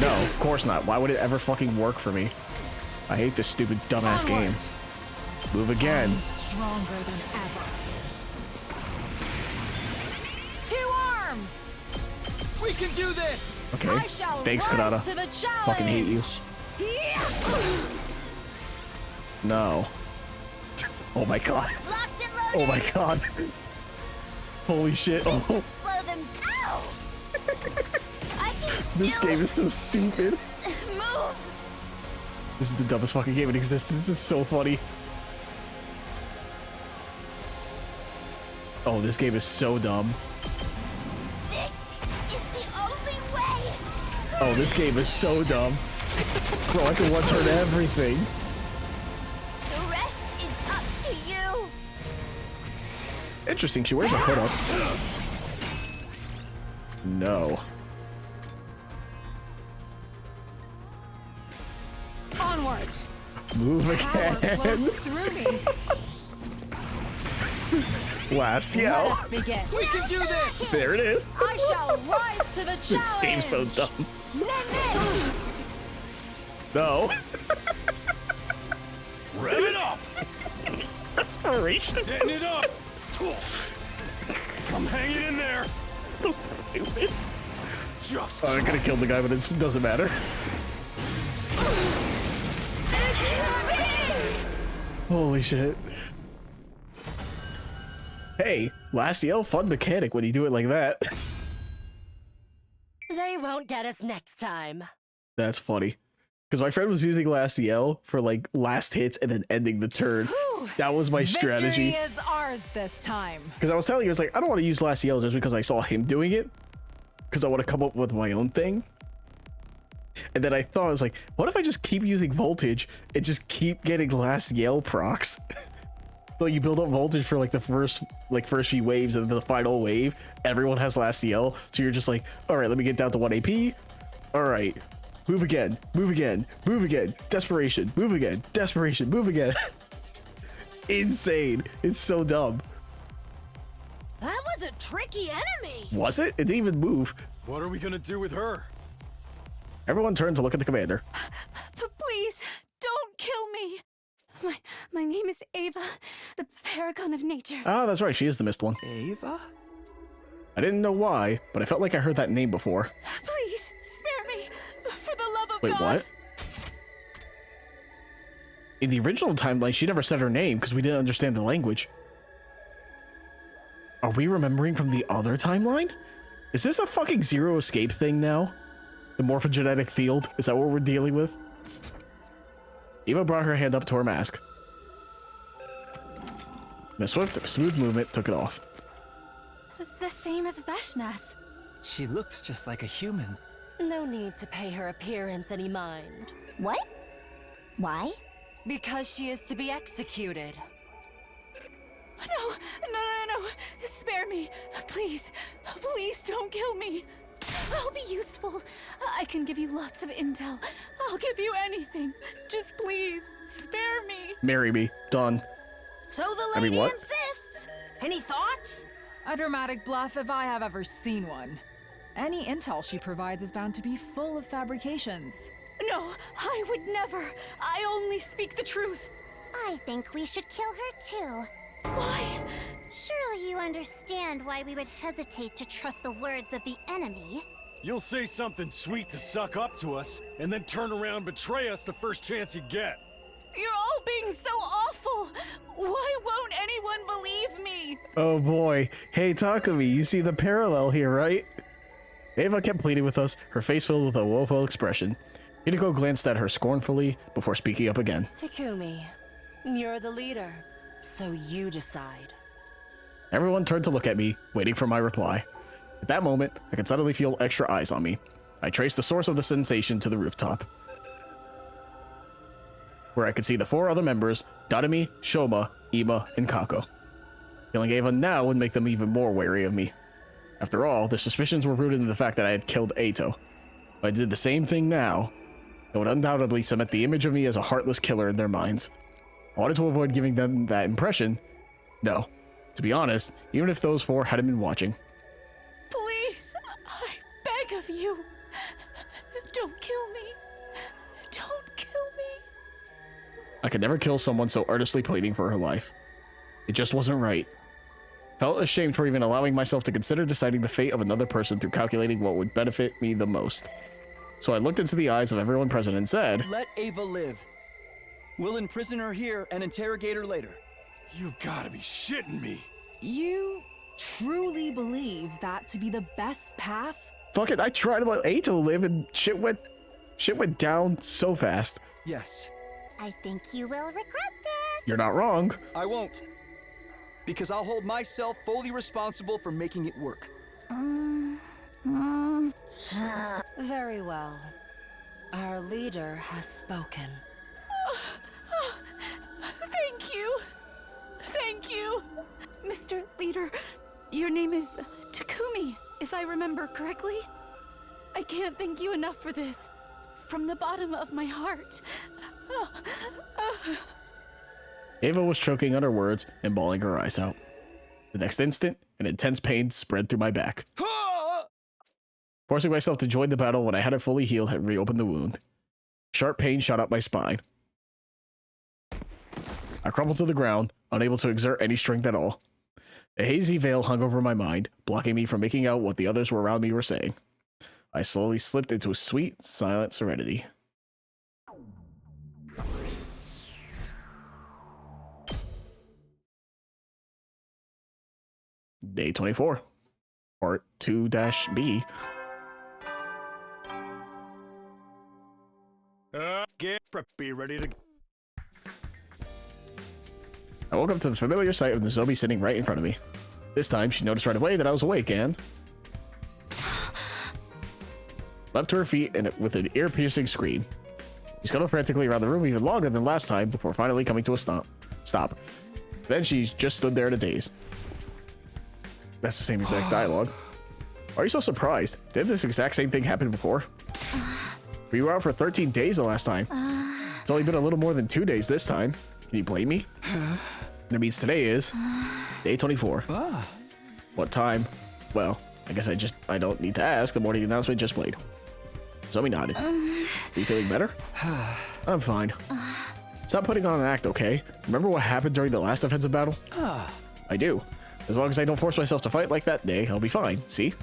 No, of course not. Why would it ever fucking work for me? I hate this stupid dumbass game. Move again. I'm stronger than ever. 2 arms. We can do this! Okay. I shall Thanks, rise Kanata. to the challenge. Fucking hate you. No. Oh my god. Locked and loaded. Oh my god. Holy shit. Oh. Slow them down. I can still This game is so stupid. move. This is the dumbest fucking game in existence. It's so funny. Oh, this game is so dumb. This is the only way. Oh, this game is so dumb. Bro, I can one-turn everything. The rest is up to you. Interesting, she wears a hood up. No. Onward. Move Power again. flows through me. Last Let yell. us begin. We can do this! There it is. I shall rise to the challenge. This game's so dumb. No. Rev it up! Desperation. Setting it up! I'm hanging in there! So stupid. Just I could have killed the guy, but it doesn't matter. Holy shit. Hey, last yell, fun mechanic when you do it like that. They won't get us next time. That's funny. Because my friend was using last yell for like last hits and then ending the turn. Whew. That was my strategy. Victory is ours this time. Because I was telling you, I was like, I don't want to use last yell just because I saw him doing it. Because I want to come up with my own thing. And then I thought, I was like, what if I just keep using voltage and just keep getting last yell procs? So you build up voltage for like the first few waves, and then the final wave, everyone has last yell. So you're just like, all right, let me get down to 1 AP. All right, move again, move again, move again, desperation, move again, desperation, move again. Insane. It's so dumb. That was a tricky enemy. Was it? It didn't even move. What are we gonna do with her? Everyone turned to look at the commander. Please, don't kill me. My name is Ava, the paragon of nature. Oh, that's right. She is the missed one. Ava? I didn't know why, but I felt like I heard that name before. Please, spare me, for the love of Wait, God. what? In the original timeline, she never said her name because we didn't understand the language. Are we remembering from the other timeline? Is this a fucking Zero Escape thing now? The morphogenetic field? Is that what we're dealing with? Eva brought her hand up to her mask. In a swift, smooth movement, took it off. The same as Veshnas. She looks just like a human. No need to pay her appearance any mind. What? Why? Because she is to be executed. No. Spare me. Please don't kill me. I'll be useful. I can give you lots of intel. I'll give you anything. Just please, spare me. Marry me. Done. So the lady what? insists. Any thoughts? A dramatic bluff if I have ever seen one. Any intel she provides is bound to be full of fabrications. No, I would never. I only speak the truth. I think we should kill her too. Why? Surely you understand why we would hesitate to trust the words of the enemy. You'll say something sweet to suck up to us, and then turn around and betray us the first chance you get. You're all being so awful. Why won't anyone believe me? Oh boy. Hey, Takumi, you see the parallel here, right? Eva kept pleading with us, her face filled with a woeful expression. Hideko glanced at her scornfully before speaking up again. Takumi, you're the leader, so you decide. Everyone turned to look at me, waiting for my reply. At that moment, I could suddenly feel extra eyes on me. I traced the source of the sensation to the rooftop, where I could see the 4 other members, Dadami, Shoma, Ima, and Kako. Killing Ava now would make them even more wary of me. After all, their suspicions were rooted in the fact that I had killed Eito. If I did the same thing now, it would undoubtedly cement the image of me as a heartless killer in their minds. I wanted to avoid giving them that impression. No. To be honest, even if those 4 hadn't been watching. Please, I beg of you. Don't kill me. Don't kill me. I could never kill someone so earnestly pleading for her life. It just wasn't right. Felt ashamed for even allowing myself to consider deciding the fate of another person through calculating what would benefit me the most. So I looked into the eyes of everyone present and said, "Let Ava live. We'll imprison her here and interrogate her later." You gotta be shitting me. You truly believe that to be the best path? fuck it, I tried to let Eito live and shit went down so fast. Yes. I think you will regret this. You're not wrong. I won't. Because I'll hold myself fully responsible for making it work. Very well. Our leader has spoken. Thank you. Thank you. Mr. Leader, your name is Takumi, if I remember correctly. I can't thank you enough for this. From the bottom of my heart. Ava was choking on her words and bawling her eyes out. The next instant, an intense pain spread through my back. Forcing myself to join the battle when I had it fully healed had reopened the wound. Sharp pain shot up my spine. I crumpled to the ground, unable to exert any strength at all. A hazy veil hung over my mind, blocking me from making out what the others around me were saying. I slowly slipped into a sweet, silent serenity. Day 24. Part 2-B. Get preppy, ready to... I woke up to the familiar sight of Nozomi sitting right in front of me. This time, she noticed right away that I was awake and... leapt to her feet and with an ear-piercing scream. She scuttled frantically around the room even longer than last time before finally coming to a stop. Then she just stood there in a daze. That's the same exact dialogue. Why are you so surprised? Didn't this exact same thing happen before? We were out for 13 days the last time. It's only been a little more than 2 days this time. Can you blame me? That means today is day 24. What time? Well, I guess I don't need to ask. The morning announcement just played. Zoe nodded. Are you feeling better? I'm fine. Stop putting on an act, okay? Remember what happened during the last offensive battle? I do. As long as I don't force myself to fight like that day, I'll be fine. See?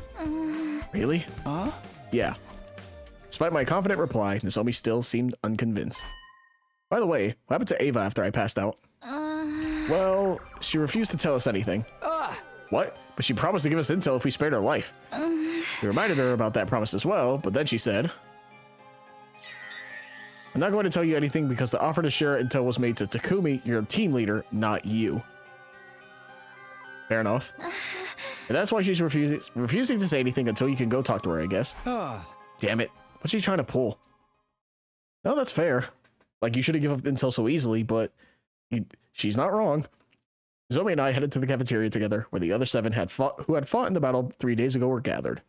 Really? Yeah. Despite my confident reply, Nozomi still seemed unconvinced. By the way, what happened to Ava after I passed out? Well, she refused to tell us anything. What? But she promised to give us intel if we spared her life. We reminded her about that promise as well, but then she said, I'm not going to tell you anything because the offer to share intel was made to Takumi, your team leader, not you. Fair enough. And that's why she's refusing to say anything until you can go talk to her, I guess. Damn it. What's she trying to pull? No, that's fair. Like, you shouldn't give up intel so easily, but she's not wrong. Zoe and I headed to the cafeteria together, where the other 7 who had fought in the battle 3 days ago were gathered.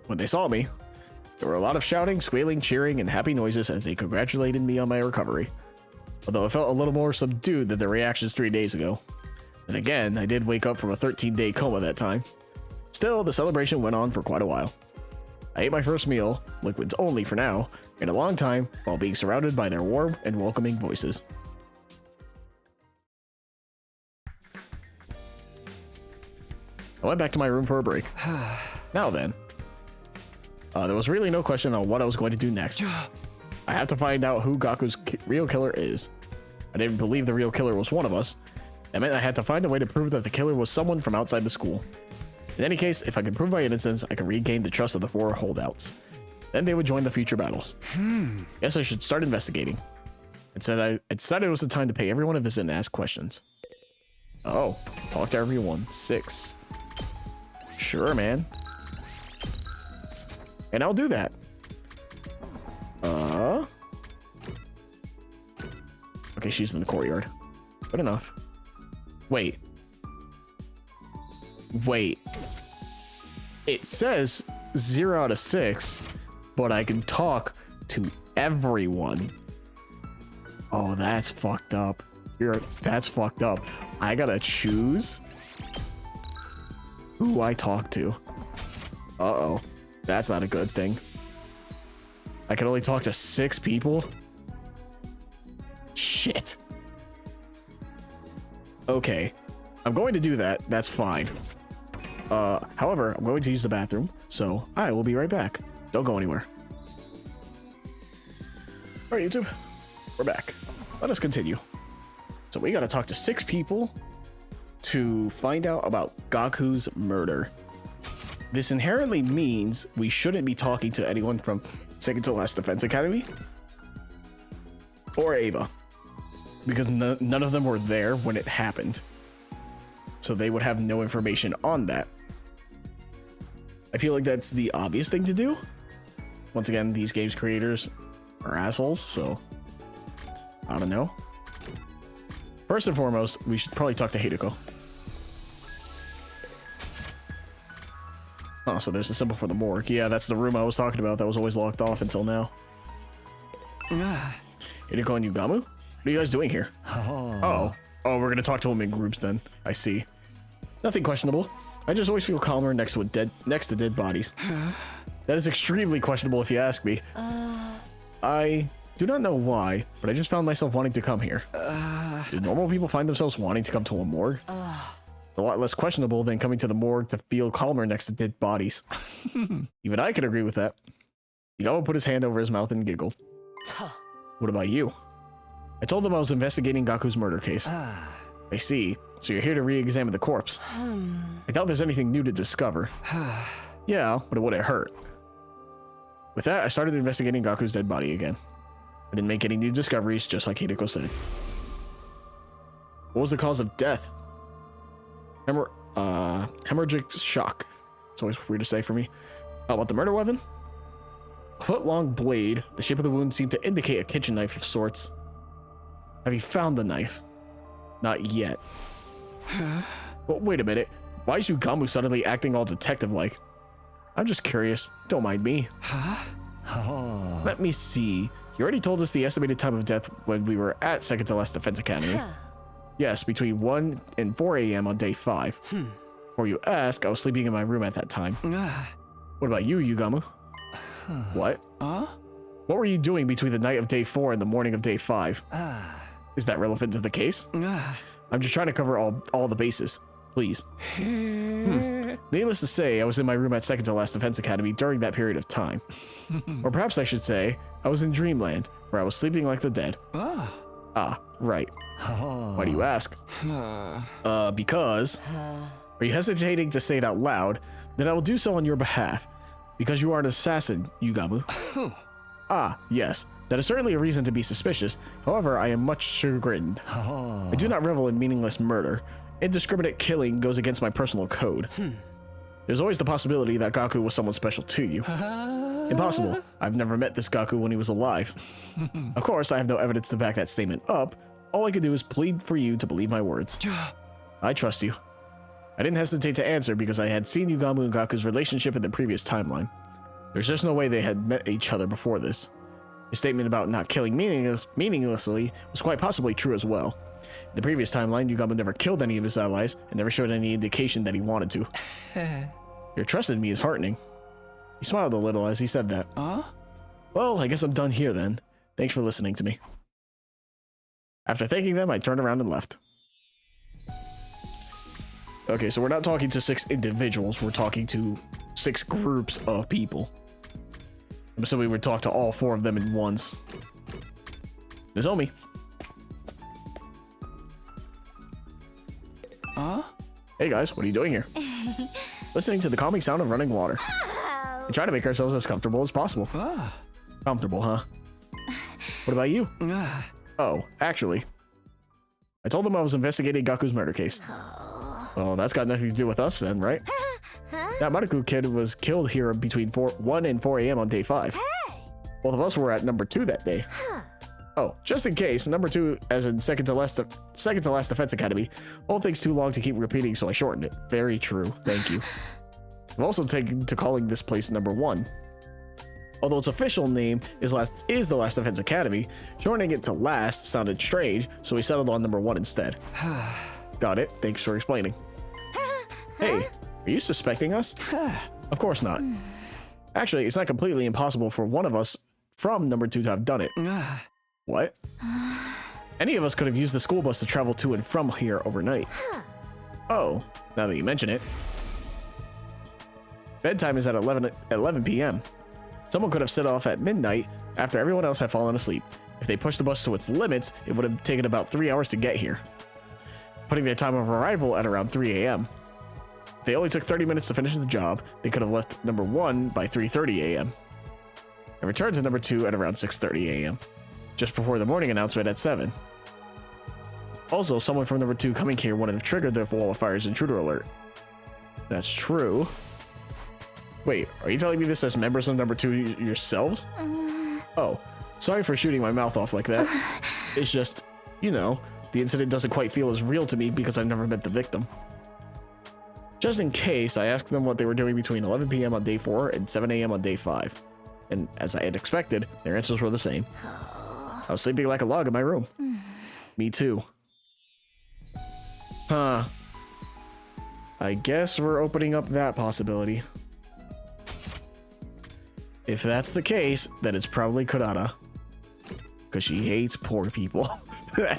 When they saw me, there were a lot of shouting, squealing, cheering, and happy noises as they congratulated me on my recovery. Although it felt a little more subdued than the reactions 3 days ago. And again, I did wake up from a 13-day coma that time. Still, the celebration went on for quite a while. I ate my first meal, liquids only for now, in a long time while being surrounded by their warm and welcoming voices. I went back to my room for a break. Now then. There was really no question on what I was going to do next. I had to find out who Gaku's real killer is. I didn't believe the real killer was one of us. That meant I had to find a way to prove that the killer was someone from outside the school. In any case, if I could prove my innocence, I could regain the trust of the 4 holdouts. Then they would join the future battles. Guess I should start investigating. I decided it was the time to pay everyone a visit and ask questions. Oh, talk to everyone. 6. Sure, man. And I'll do that. Okay, she's in the courtyard. Good enough. Wait. It says 0 out of 6, but I can talk to everyone. Oh, that's fucked up. That's fucked up. I gotta choose who I talk to. Uh-oh. That's not a good thing. I can only talk to 6 people? Shit. Okay. I'm going to do that. That's fine. However, I'm going to use the bathroom, so I will be right back. Don't go anywhere. Alright, YouTube. We're back. Let us continue. So we gotta talk to 6 people to find out about Gaku's murder. This inherently means we shouldn't be talking to anyone from Second to Last Defense Academy or Ava, because none of them were there when it happened, so they would have no information on that. I feel like that's the obvious thing to do. Once again, these games creators are assholes, so I don't know. First and foremost, we should probably talk to Hideko. Oh, so there's a symbol for the morgue. Yeah, that's the room I was talking about that was always locked off until now. Hideko and Yugamo? What are you guys doing here? Oh, we're gonna talk to them in groups then. I see. Nothing questionable. I just always feel calmer next to dead bodies. That is extremely questionable if you ask me. I do not know why, but I just found myself wanting to come here. Do normal people find themselves wanting to come to a morgue? A lot less questionable than coming to the morgue to feel calmer next to dead bodies. Even I could agree with that. Yugamo put his hand over his mouth and giggled. What about you? I told them I was investigating Gaku's murder case. I see. So you're here to re-examine the corpse. I doubt there's anything new to discover. Yeah, but it wouldn't hurt. With that, I started investigating Gaku's dead body again. I didn't make any new discoveries, just like Hideko said. What was the cause of death? Hemorrhagic shock. It's always weird to say for me. How about the murder weapon? A foot-long blade. The shape of the wound seemed to indicate a kitchen knife of sorts. Have you found the knife? Not yet. But wait a minute. Why is Yugamo suddenly acting all detective-like? I'm just curious. Don't mind me. Let me see. You already told us the estimated time of death when we were at Second to Last Defense Academy. Yes, between 1 and 4 a.m. on day 5. Before you ask, I was sleeping in my room at that time. What about you, Yugamo? What? What were you doing between the night of day 4 and the morning of day 5? Is that relevant to the case? I'm just trying to cover all the bases. Please. Needless to say, I was in my room at Second to Last Defense Academy during that period of time. Or perhaps I should say, I was in Dreamland, where I was sleeping like the dead. Right. Why do you ask? Because... Are you hesitating to say it out loud? Then I will do so on your behalf. Because you are an assassin, Yugamo. Yes. That is certainly a reason to be suspicious. However, I am much chagrined. I do not revel in meaningless murder. Indiscriminate killing goes against my personal code. There's always the possibility that Gaku was someone special to you. Impossible. I've never met this Gaku when he was alive. Of course, I have no evidence to back that statement up. All I can do is plead for you to believe my words. I trust you. I didn't hesitate to answer because I had seen Yugamo and Gaku's relationship in the previous timeline. There's just no way they had met each other before this. His statement about not killing meaninglessly was quite possibly true as well. In the previous timeline, Yugamo never killed any of his allies and never showed any indication that he wanted to. Your trust in me is heartening. He smiled a little as he said that. Well, I guess I'm done here then. Thanks for listening to me. After thanking them, I turned around and left. Okay, so we're not talking to 6 individuals, we're talking to 6 groups of people. I'm assuming we would talk to all 4 of them at once. Nozomi. Hey guys, what are you doing here? Listening to the calming sound of running water. We try to make ourselves as comfortable as possible. Comfortable, huh? What about you? Oh, actually, I told them I was investigating Gaku's murder case. Well, that's got nothing to do with us then, right? That Maruku kid was killed here between 1 and 4 a.m. on day 5. Both of us were at number 2 that day. Oh, just in case, number 2, as in Second to Last Defense Academy, whole thing's too long to keep repeating, so I shortened it. Very true, thank you. I've also taken to calling this place number 1. Although its official name is the Last Defense Academy, shortening it to Last sounded strange, so we settled on number 1 instead. Got it, thanks for explaining. Hey, are you suspecting us? Of course not. Actually, it's not completely impossible for one of us from number 2 to have done it. What? Any of us could have used the school bus to travel to and from here overnight. Oh, now that you mention it. Bedtime is at 11 p.m. Someone could have set off at midnight after everyone else had fallen asleep. If they pushed the bus to its limits, it would have taken about 3 hours to get here, putting their time of arrival at around 3 a.m. If they only took 30 minutes to finish the job, they could have left number 1 by 3:30 a.m. and returned to number 2 at around 6:30 a.m. just before the morning announcement at 7. Also, someone from number 2 coming here wouldn't have triggered the Wall of Fire's intruder alert. That's true. Wait, are you telling me this as members of number 2 yourselves? Oh, sorry for shooting my mouth off like that. It's just, you know, the incident doesn't quite feel as real to me because I've never met the victim. Just in case, I asked them what they were doing between 11 p.m. on day 4 and 7 a.m. on day 5. And as I had expected, their answers were the same. I was sleeping like a log in my room. Me too. Huh. I guess we're opening up that possibility. If that's the case, then it's probably Kurata. Because she hates poor people.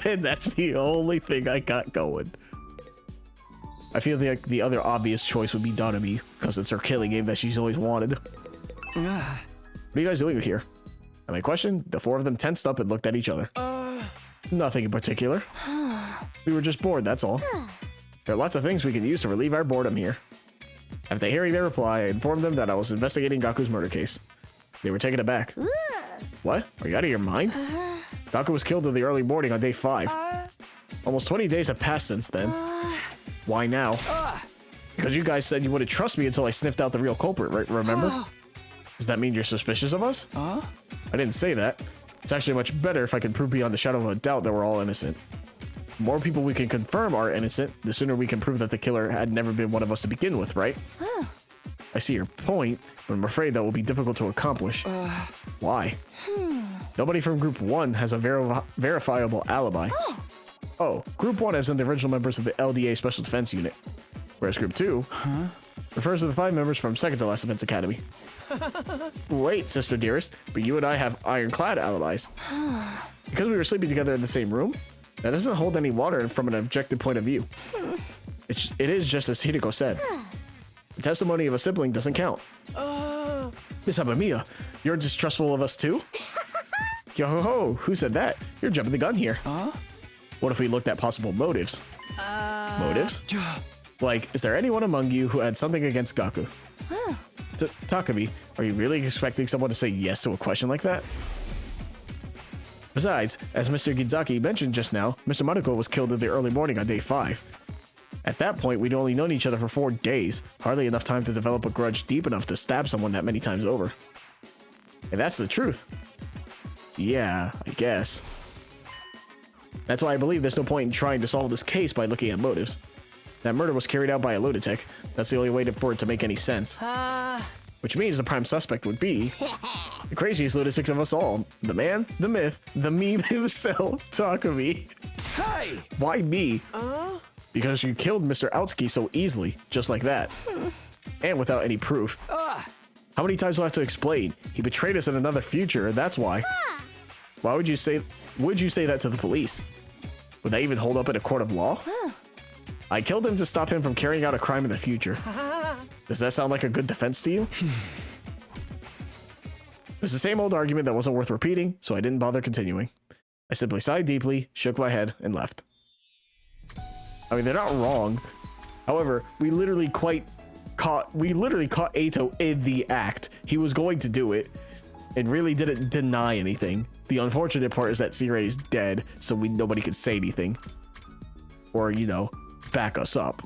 And that's the only thing I got going. I feel like the other obvious choice would be Donami, because it's her killing game that she's always wanted. What are you guys doing here? At my question, the four of them tensed up and looked at each other. Nothing in particular. We were just bored, that's all. There are lots of things we can use to relieve our boredom here. After hearing their reply, I informed them that I was investigating Gaku's murder case. They were taken aback. What? Are you out of your mind? Gaku was killed in the early morning on day 5. Almost 20 days have passed since then. Why now? Because you guys said you wouldn't trust me until I sniffed out the real culprit, right? Remember? Does that mean you're suspicious of us? I didn't say that. It's actually much better if I can prove beyond the shadow of a doubt that we're all innocent. The more people we can confirm are innocent, the sooner we can prove that the killer had never been one of us to begin with, right? I see your point, but I'm afraid that will be difficult to accomplish. Why? Nobody from Group 1 has a verifiable alibi. Oh, Group 1 as in the original members of the LDA Special Defense Unit, whereas Group 2 refers to the 5 members from Second to Last Defense Academy. Wait, sister dearest, but you and I have ironclad alibis. Because we were sleeping together in the same room? That doesn't hold any water from an objective point of view. It is just as Hideko said. The testimony of a sibling doesn't count. Miss Amamiya, you're distrustful of us too? Yo ho ho, who said that? You're jumping the gun here. What if we looked at possible motives? Motives? Like, is there anyone among you who had something against Gaku? Takumi, are you really expecting someone to say yes to a question like that? Besides, as Mr. Gizaki mentioned just now, Mr. Maruko was killed in the early morning on day 5. At that point, we'd only known each other for 4 days, hardly enough time to develop a grudge deep enough to stab someone that many times over. And that's the truth. Yeah, I guess. That's why I believe there's no point in trying to solve this case by looking at motives. That murder was carried out by a lunatic. That's the only way for it to make any sense. Which means the prime suspect would be the craziest lunatic of us all. The man, the myth, the meme himself, Takumi. Hey! Why me? Because you killed Mr. Outski so easily, just like that. And without any proof. How many times do I have to explain? He betrayed us in another future, and that's why. Why would you say that to the police? Would that even hold up in a court of law? I killed him to stop him from carrying out a crime in the future. Does that sound like a good defense to you? It was the same old argument that wasn't worth repeating, so I didn't bother continuing. I simply sighed deeply, shook my head, and left. I mean, they're not wrong. However, we literally caught Eito in the act. He was going to do it and really didn't deny anything. The unfortunate part is that Seirei is dead, so nobody could say anything. Or, you know, back us up.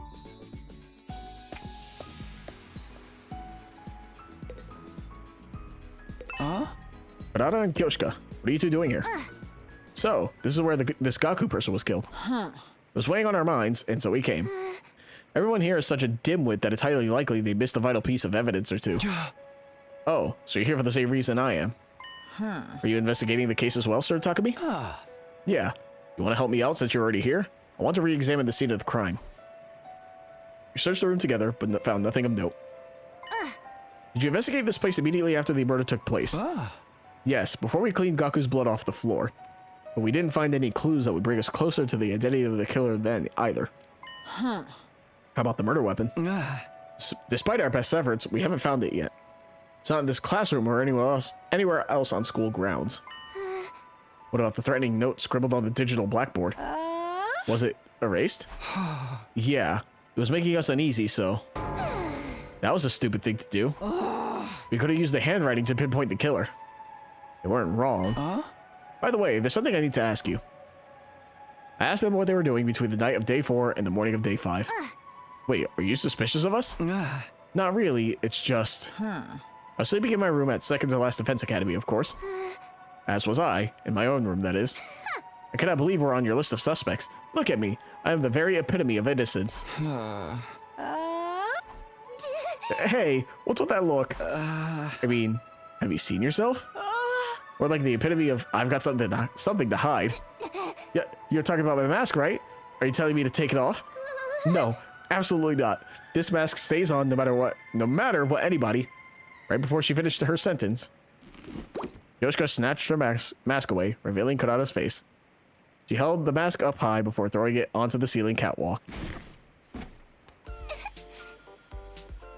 Harada and Kyoshika, what are you two doing here? So, this is where this Gaku person was killed. It was weighing on our minds, and so we came. Everyone here is such a dimwit that it's highly likely they missed a vital piece of evidence or two. Oh, so you're here for the same reason I am. Are you investigating the case as well, Sir Takumi? Yeah. You want to help me out since you're already here? I want to re-examine the scene of the crime. We searched the room together, but found nothing of note. Did you investigate this place immediately after the murder took place? Yes, before we cleaned Gaku's blood off the floor. But we didn't find any clues that would bring us closer to the identity of the killer then, either. How about the murder weapon? Despite our best efforts, we haven't found it yet. It's not in this classroom or anywhere else on school grounds. What about the threatening note scribbled on the digital blackboard? Was it erased? Yeah, it was making us uneasy, so... That was a stupid thing to do. We could have used the handwriting to pinpoint the killer. They weren't wrong. By the way, there's something I need to ask you. I asked them what they were doing between the night of day 4 and the morning of day 5. Wait, are you suspicious of us? Not really, it's just... I was sleeping in my room at Second to Last Defense Academy, of course. As was I, in my own room, that is. I cannot believe we're on your list of suspects. Look at me, I am the very epitome of innocence. Hey, what's with that look? I mean, have you seen yourself? Or like the epitome of, I've got something to hide. Yeah, you're talking about my mask, right? Are you telling me to take it off? No, absolutely not. This mask stays on no matter what anybody. Right before she finished her sentence, Yoshika snatched her mask away, revealing Kurata's face. She held the mask up high before throwing it onto the ceiling catwalk.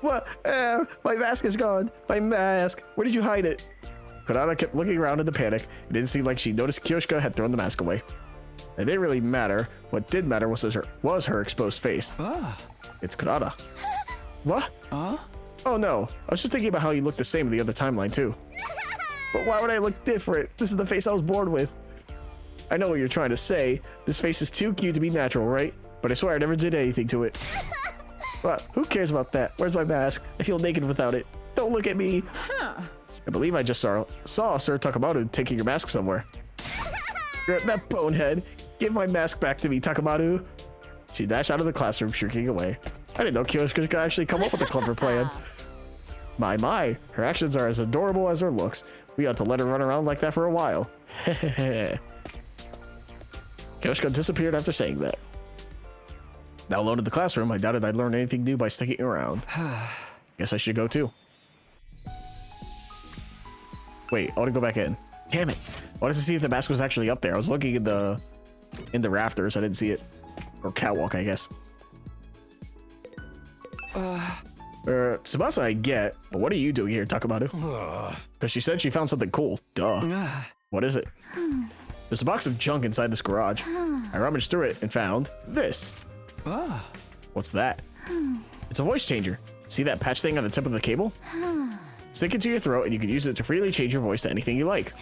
What? My mask is gone. My mask. Where did you hide it? Konata kept looking around in the panic. It didn't seem like she noticed Kyoshka had thrown the mask away. It didn't really matter. What did matter was her exposed face. It's Konata. What? Oh no, I was just thinking about how you look the same in the other timeline too. But why would I look different? This is the face I was born with. I know what you're trying to say. This face is too cute to be natural, right? But I swear I never did anything to it. But who cares about that? Where's my mask? I feel naked without it. Don't look at me. I believe I just saw Sir Takamaru taking your mask somewhere. That bonehead. Give my mask back to me, Takamaru. She dashed out of the classroom, shrieking away. I didn't know Kyoshka could actually come up with a clever plan. My, her actions are as adorable as her looks. We ought to let her run around like that for a while. Kyoshka disappeared after saying that. Now alone in the classroom, I doubted I'd learn anything new by sticking around. Guess I should go too. Wait, I want to go back in. Damn it. I wanted to see if the mask was actually up there. I was looking in the rafters. I didn't see it. Or catwalk, I guess. Tsubasa I get, but what are you doing here, Takamaru? Because she said she found something cool. Duh. What is it? There's a box of junk inside this garage. I rummaged through it and found this. What's that? It's a voice changer. See that patch thing on the tip of the cable? Stick it to your throat and you can use it to freely change your voice to anything you like.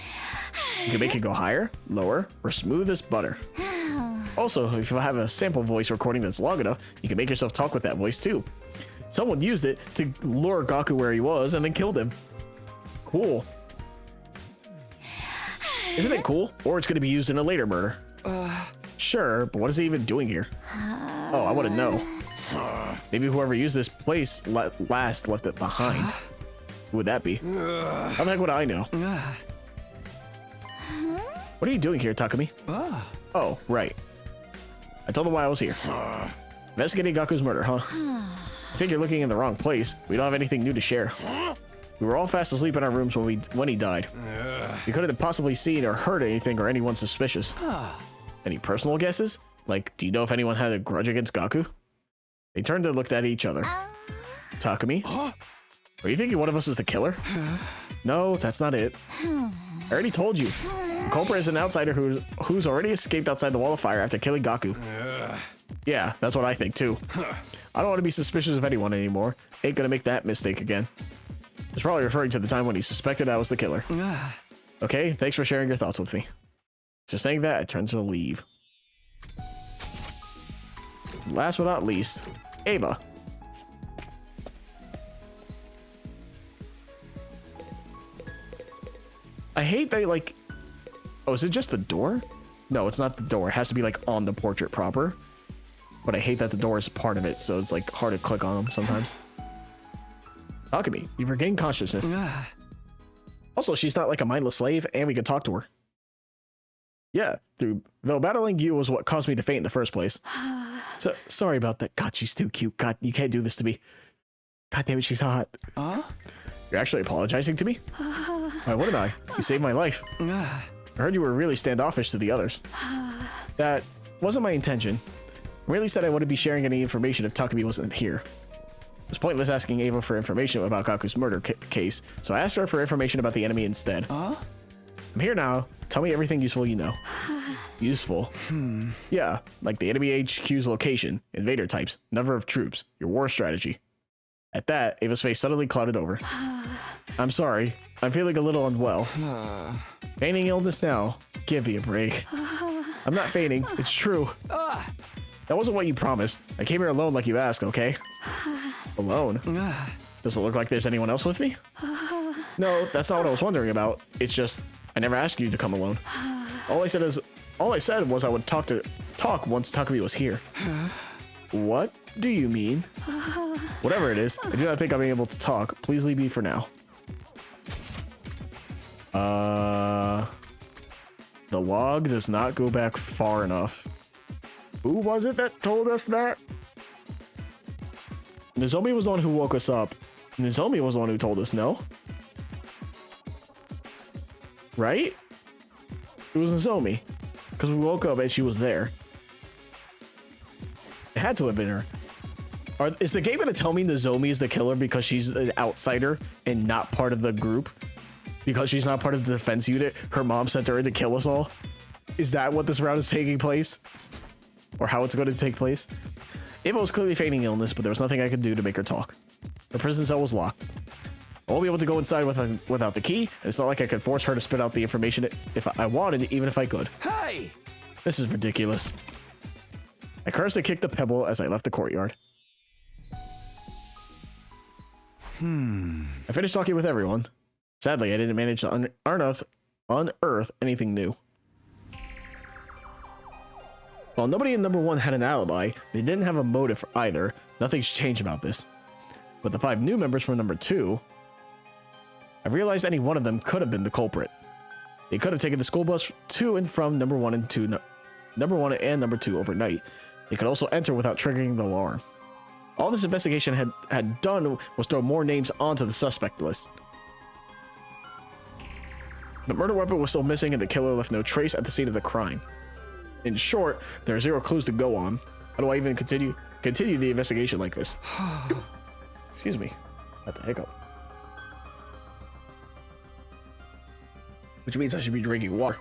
You can make it go higher, lower, or smooth as butter. Also, if you have a sample voice recording that's long enough, you can make yourself talk with that voice too. Someone used it to lure Gaku where he was and then killed him. Cool. Isn't it cool? Or it's going to be used in a later murder. Sure, but what is he even doing here? Oh, I want to know. Maybe whoever used this place last left it behind. Who would that be? How the heck would I know? What are you doing here, Takumi? Oh, right. I told them why I was here. Investigating Gaku's murder, huh? I think you're looking in the wrong place. We don't have anything new to share. We were all fast asleep in our rooms when he died. We couldn't have possibly seen or heard anything or anyone suspicious. Any personal guesses? Like, do you know if anyone had a grudge against Gaku? They turned and looked at each other. Takumi? Are you thinking one of us is the killer? No, that's not it. I already told you. The culprit is an outsider who's already escaped outside the wall of fire after killing Gaku. Yeah, that's what I think too. I don't want to be suspicious of anyone anymore. Ain't gonna make that mistake again. It's probably referring to the time when he suspected I was the killer. Okay, thanks for sharing your thoughts with me. Just saying that, I turn to leave. Last but not least, Eva. I hate that, like... Oh, is it just the door? No, it's not the door. It has to be, like, on the portrait proper. But I hate that the door is part of it, so it's, like, hard to click on them sometimes. Alchemy, you've regained consciousness. Also, she's not, like, a mindless slave, and we can talk to her. Yeah, though battling you was what caused me to faint in the first place. So, sorry about that. God, she's too cute. God, you can't do this to me. God damn it, she's hot. You're actually apologizing to me? Why wouldn't I? You saved my life. I heard you were really standoffish to the others. That wasn't my intention. I really said I wouldn't be sharing any information if Takumi wasn't here. It was pointless asking Eva for information about Gaku's murder case, so I asked her for information about the enemy instead. I'm here now. Tell me everything useful you know. Useful? Yeah, like the enemy HQ's location, invader types, number of troops, your war strategy. At that, Ava's face suddenly clouded over. I'm sorry. I'm feeling a little unwell. Feigning illness now. Give me a break. I'm not feigning. It's true. That wasn't what you promised. I came here alone like you asked, okay? Alone? Does it look like there's anyone else with me? No, that's not what I was wondering about. It's just, I never asked you to come alone. All I said was I would talk once Takumi was here. What do you mean? Whatever it is, I do not think I'll be able to talk. Please leave me for now. The log does not go back far enough. Who was it that told us that? Nozomi was the one who woke us up. Nozomi was the one who told us, no? Right? It was Nozomi. Because we woke up and she was there. It had to have been her. Is the game going to tell me Nozomi is the killer because she's an outsider and not part of the group? Because she's not part of the defense unit, her mom sent her in to kill us all? Is that what this round is taking place? Or how it's going to take place? Ava was clearly feigning illness, but there was nothing I could do to make her talk. Her prison cell was locked. I won't be able to go inside without the key, and it's not like I could force her to spit out the information if I wanted, even if I could. Hey! This is ridiculous. I cursed and kicked the pebble as I left the courtyard. I finished talking with everyone. Sadly, I didn't manage to unearth anything new. While nobody in number 1 had an alibi, they didn't have a motive either. Nothing's changed about this. But the 5 new members from number 2, I realized any one of them could have been the culprit. They could have taken the school bus to and from number 1 and number 2 overnight. They could also enter without triggering the alarm. All this investigation had done was throw more names onto the suspect list. The murder weapon was still missing and the killer left no trace at the scene of the crime. In short, there are 0 clues to go on. How do I even continue the investigation like this? Excuse me. At the hiccup. Which means I should be drinking water.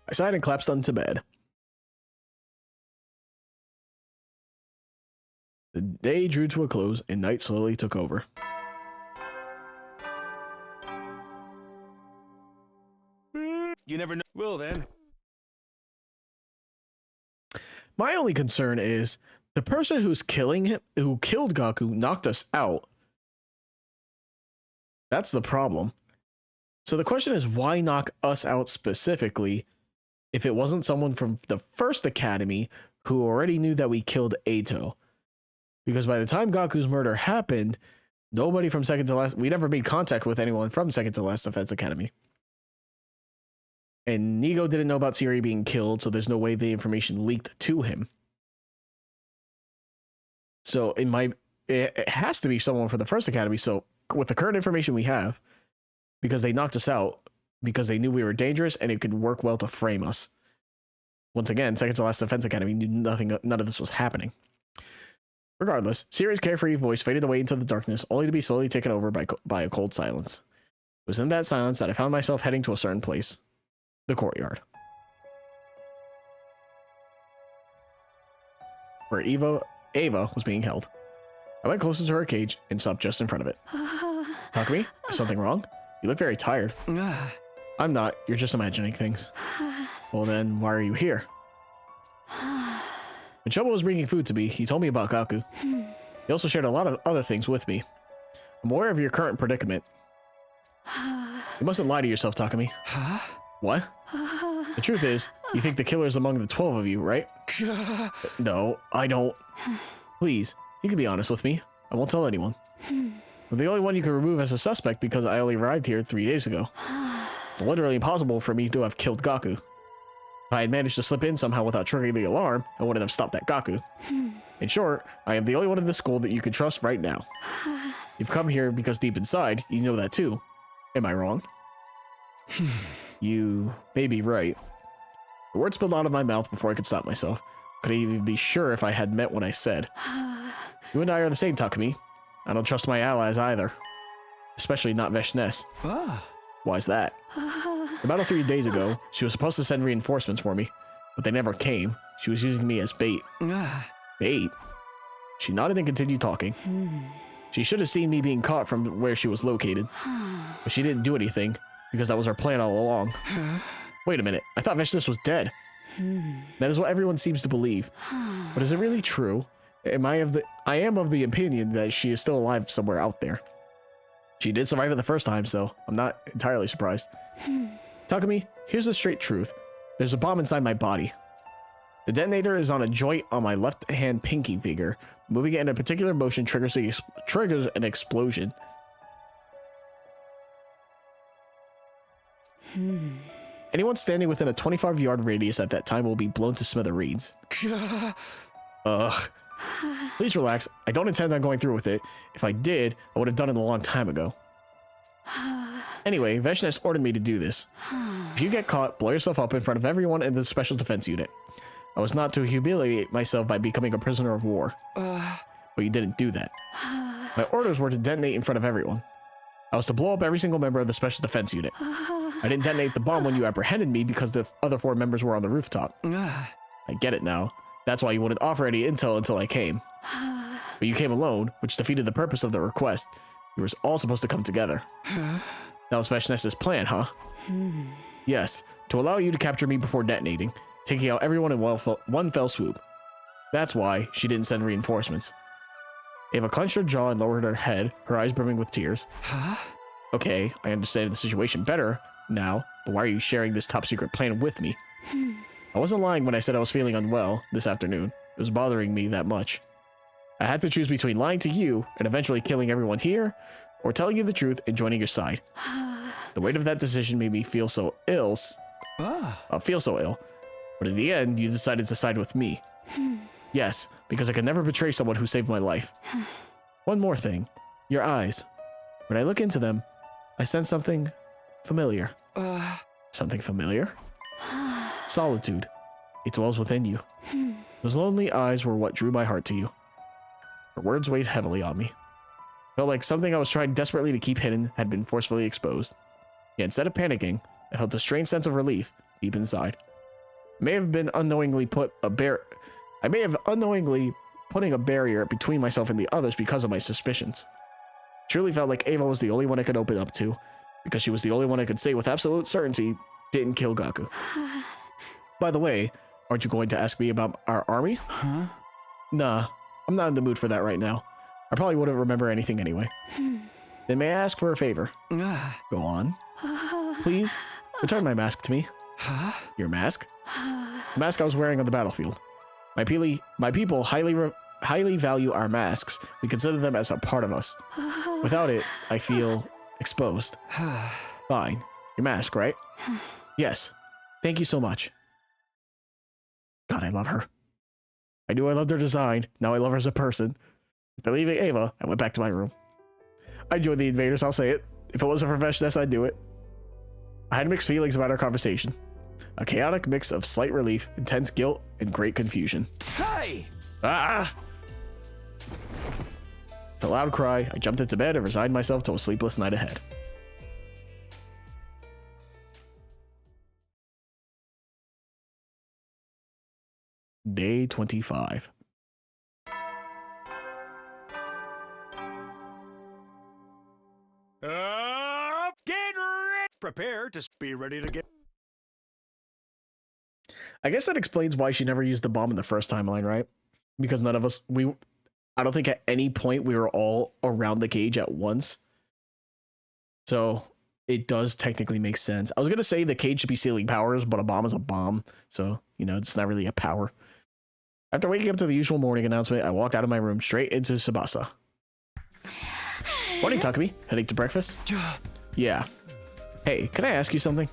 I sighed and collapsed onto bed. The day drew to a close and night slowly took over. You never know. Well then. My only concern is the person who killed Gaku knocked us out. That's the problem. So the question is, why knock us out specifically if it wasn't someone from the first academy who already knew that we killed Eito? Because by the time Gaku's murder happened, nobody from Second to Last... We never made contact with anyone from Second to Last Defense Academy. And Nigo didn't know about Siri being killed, so there's no way the information leaked to him. So it has to be someone from the first academy. So with the current information we have, because they knocked us out, because they knew we were dangerous and it could work well to frame us. Once again, Second to Last Defense Academy knew none of this was happening. Regardless, Siri's carefree voice faded away into the darkness, only to be slowly taken over by a cold silence. It was in that silence that I found myself heading to a certain place. The courtyard. Where Ava was being held. I went closer to her cage and stopped just in front of it. Takumi, is something wrong? You look very tired. I'm not, you're just imagining things. Well then, why are you here? When Chobo was bringing food to me, he told me about Gaku. He also shared a lot of other things with me. I'm aware of your current predicament. You mustn't lie to yourself, Takumi. What? The truth is, you think the killer is among the 12 of you, right? No, I don't. Please, you can be honest with me. I won't tell anyone. I'm the only one you can remove as a suspect because I only arrived here 3 days ago. It's literally impossible for me to have killed Gaku. If I had managed to slip in somehow without triggering the alarm, I wouldn't have stopped that Gaku. In short, I am the only one in the school that you can trust right now. You've come here because deep inside, you know that too. Am I wrong? You may be right. The words spilled out of my mouth before I could stop myself. Could I even be sure if I had meant what I said? You and I are the same, Takumi. I don't trust my allies either. Especially not Veshness. Why's that? About 3 days ago, she was supposed to send reinforcements for me, but they never came. She was using me as bait. Bait? She nodded and continued talking. She should have seen me being caught from where she was located. But she didn't do anything, because that was our plan all along. Wait a minute, I thought Veshness was dead. That is what everyone seems to believe. But is it really true? I am of the opinion that she is still alive somewhere out there. She did survive it the first time, so I'm not entirely surprised. Takumi, here's the straight truth. There's a bomb inside my body. The detonator is on a joint on my left hand pinky finger. Moving it in a particular motion triggers an explosion. Anyone standing within a 25-yard radius at that time will be blown to smithereens. Ugh. Please relax. I don't intend on going through with it. If I did, I would have done it a long time ago. Anyway, Veshness ordered me to do this. If you get caught, blow yourself up in front of everyone in the Special Defense Unit. I was not to humiliate myself by becoming a prisoner of war. But you didn't do that. My orders were to detonate in front of everyone. I was to blow up every single member of the Special Defense Unit. I didn't detonate the bomb when you apprehended me because the other 4 members were on the rooftop. I get it now. That's why you wouldn't offer any intel until I came. But you came alone, which defeated the purpose of the request. You were all supposed to come together. That was Veshness's plan, huh? Yes, to allow you to capture me before detonating, taking out everyone in one fell swoop. That's why she didn't send reinforcements. Ava clenched her jaw and lowered her head, her eyes brimming with tears. Okay, I understand the situation better now, but why are you sharing this top secret plan with me? I wasn't lying when I said I was feeling unwell this afternoon. It was bothering me that much. I had to choose between lying to you and eventually killing everyone here, or telling you the truth and joining your side. The weight of that decision made me feel so ill. But in the end, you decided to side with me. Yes, because I could never betray someone who saved my life. One more thing. Your eyes. When I look into them, I sense something familiar. Something familiar? Solitude. It dwells within you. Those lonely eyes were what drew my heart to you. Her words weighed heavily on me. Felt like something I was trying desperately to keep hidden had been forcefully exposed. Yet instead of panicking, I felt a strange sense of relief deep inside. I may have unknowingly putting a barrier between myself and the others because of my suspicions. It truly felt like Ava was the only one I could open up to, because she was the only one I could say with absolute certainty didn't kill Gaku. By the way, aren't you going to ask me about our army? Nah, I'm not in the mood for that right now. I probably wouldn't remember anything anyway. Then may I ask for a favor? Go on. Please, return my mask to me. Your mask? The mask I was wearing on the battlefield. My people highly value our masks. We consider them as a part of us. Without it, I feel exposed. Fine. Your mask, right? Yes. Thank you so much. God, I love her. I knew I loved her design. Now I love her as a person. After leaving Ava, I went back to my room. I joined the invaders, I'll say it. If it wasn't for Veshness, I'd do it. I had mixed feelings about our conversation. A chaotic mix of slight relief, intense guilt, and great confusion. Hey! Ah! With a loud cry, I jumped into bed and resigned myself to a sleepless night ahead. Day 25. Get ready! Prepare to be ready to get... I guess that explains why she never used the bomb in the first timeline, right? Because none of us, I don't think at any point we were all around the cage at once. So it does technically make sense. I was going to say the cage should be stealing powers, but a bomb is a bomb. So, you know, it's not really a power. After waking up to the usual morning announcement, I walked out of my room straight into Tsubasa. Morning, Takumi. Heading to breakfast? Yeah. Hey, can I ask you something?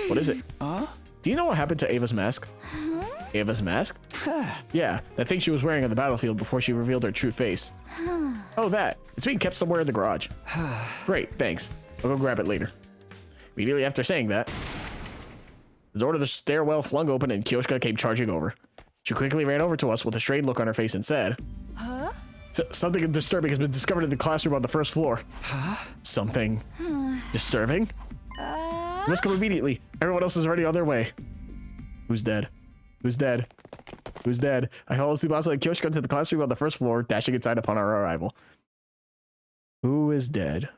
What is it? Do you know what happened to Ava's mask? Ava's mask? Yeah, that thing she was wearing on the battlefield before she revealed her true face. Oh, that. It's being kept somewhere in the garage. Great, thanks. I'll go grab it later. Immediately after saying that, the door to the stairwell flung open and Kyoshka came charging over. She quickly ran over to us with a strained look on her face and said, Something disturbing has been discovered in the classroom on the first floor. Something disturbing? You must come immediately. Everyone else is already on their way. Who's dead? Who's dead? Who's dead? I followed Tsubasa and Kyoshka to the classroom on the first floor, dashing inside upon our arrival. Who is dead?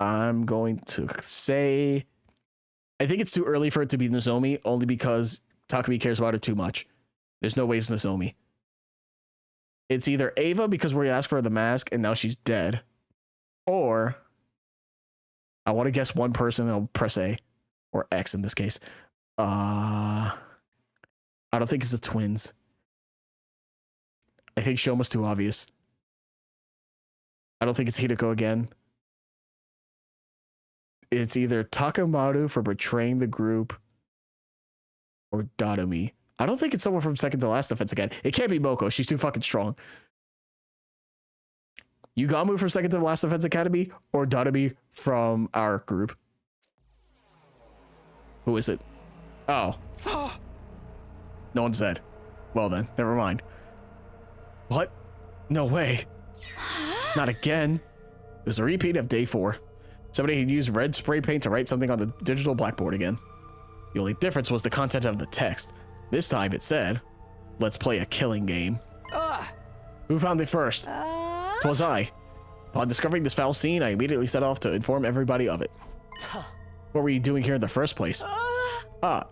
I'm going to say... I think it's too early for it to be Nozomi, only because Takumi cares about her too much. There's no way it's Nozomi. It's either Ava because we asked for the mask and now she's dead. Or... I want to guess one person and I'll press A. Or X in this case. I don't think it's the twins. I think Shoma's too obvious. I don't think it's Hideko again. It's either Takamaru for betraying the group or Dadami. I don't think it's someone from Second to Last Defense again. It can't be Moko. She's too fucking strong. Yugamu from Second to Last Defense Academy or Dadami from our group? Who is it? Oh. No one said. Well then, never mind. What? No way. Not again. It was a repeat of day 4. Somebody had used red spray paint to write something on the digital blackboard again. The only difference was the content of the text. This time it said, "Let's play a killing game." Who found it first? 'Twas I. Upon discovering this foul scene, I immediately set off to inform everybody of it. What were you doing here in the first place?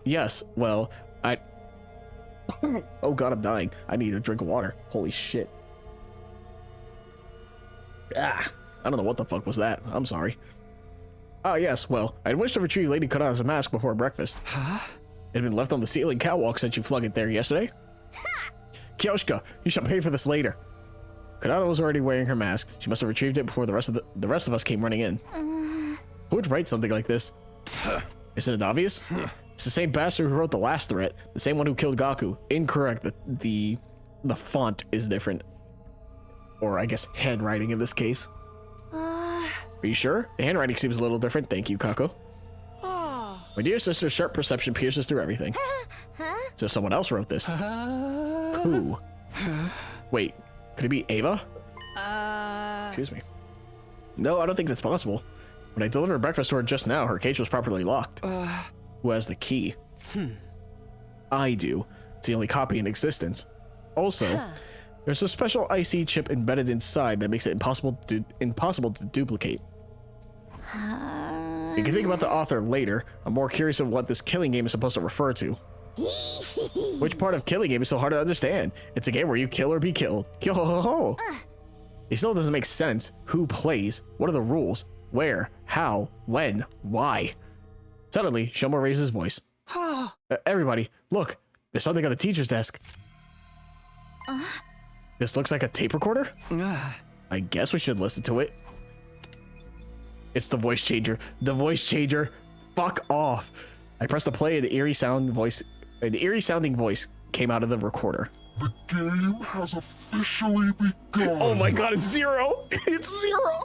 Yes, well, oh god, I'm dying. I need a drink of water. Holy shit. I don't know what the fuck was that. I'm sorry. Yes, well, I wished to retrieve Lady Kadada's mask before breakfast. It had been left on the ceiling catwalk since you flung it there yesterday. Kyoshka, you shall pay for this later. Kadada was already wearing her mask. She must have retrieved it before the rest of us came running in. Who would write something like this? Isn't it obvious? It's the same bastard who wrote the last threat, the same one who killed Gaku. Incorrect. The font is different, or I guess handwriting in this case. Are you sure? The handwriting seems a little different. Thank you, Kako. My dear sister's sharp perception pierces through everything. So someone else wrote this. Who? Wait, could it be Ava? Excuse me. No, I don't think that's possible. When I delivered breakfast to her just now, her cage was properly locked. Who has the key? I do. It's the only copy in existence. Also, there's a special IC chip embedded inside that makes it impossible to duplicate. You can think about the author later. I'm more curious of what this killing game is supposed to refer to. Which part of killing game is so hard to understand? It's a game where you kill or be killed. It still doesn't make sense. Who plays? What are the rules? Where? How? When? Why? Suddenly, Shomo raised his voice. Everybody, look. There's something on the teacher's desk. This looks like a tape recorder? I guess we should listen to it. It's the voice changer. The voice changer. Fuck off. I pressed the play and the eerie sounding voice came out of the recorder. The game has officially begun. Oh my god, it's Zero! It's Zero!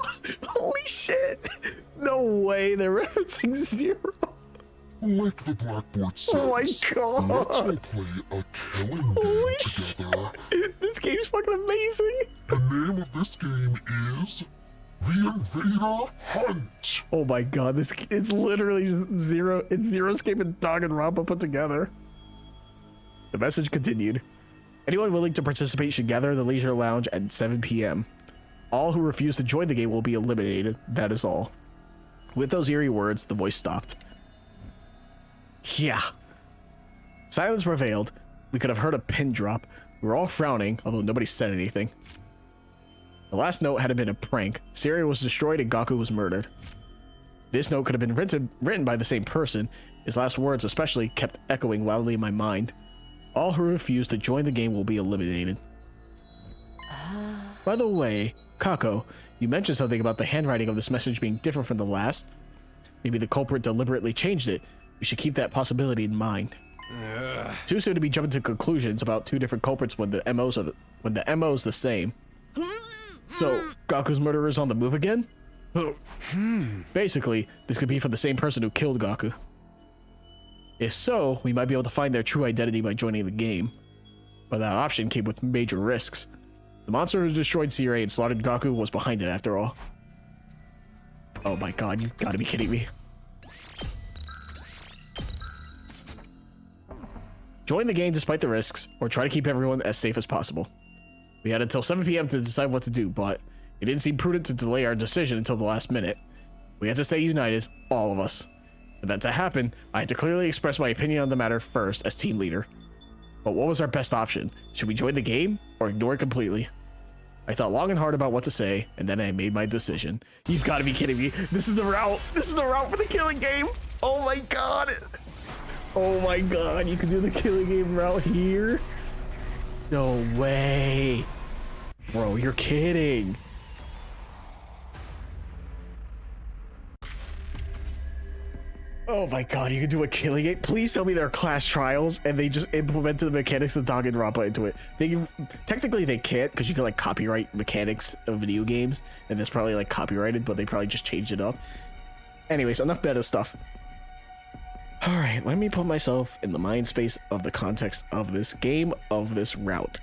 Holy shit! No way, they're referencing Zero. Like the blackboard says, oh my god! Let's all play a killing game together. Shit. This game's fucking amazing! The name of this game is The Invader Hunt. Oh my god, it's literally Zero. It's Zeroescape and Danganronpa put together. The message continued. Anyone willing to participate should gather in the Leisure Lounge at 7 p.m. All who refuse to join the game will be eliminated. That is all. With those eerie words, the voice stopped. Yeah. Silence prevailed. We could have heard a pin drop. We were all frowning, although nobody said anything. The last note had been a prank. Syria was destroyed and Gaku was murdered. This note could have been written by the same person. His last words especially kept echoing loudly in my mind. All who refuse to join the game will be eliminated. By the way, Kako, you mentioned something about the handwriting of this message being different from the last. Maybe the culprit deliberately changed it. We should keep that possibility in mind. Too soon to be jumping to conclusions about two different culprits when the MO's the same. So, Gaku's murderer is on the move again? Basically, this could be from the same person who killed Gaku. If so, we might be able to find their true identity by joining the game. But that option came with major risks. The monster who destroyed Sirei and slaughtered Gaku was behind it after all. Oh my god, you gotta be kidding me. Join the game despite the risks, or try to keep everyone as safe as possible. We had until 7 p.m. to decide what to do, but it didn't seem prudent to delay our decision until the last minute. We had to stay united, all of us. For that to happen, I had to clearly express my opinion on the matter first as team leader. But what was our best option? Should we join the game, or ignore it completely? I thought long and hard about what to say, and then I made my decision. You've got to be kidding me. This is the route. This is the route for the killing game. Oh my god. Oh my god, you can do the killing game route here? No way. Bro, you're kidding. Oh my god, you can do a killing game? Please tell me there are class trials and they just implemented the mechanics of Danganronpa into it. Technically they can't, because you can like copyright mechanics of video games, and it's probably like copyrighted, but they probably just changed it up. Anyways, enough meta stuff. All right, let me put myself in the mind space of the context of this game, of this route.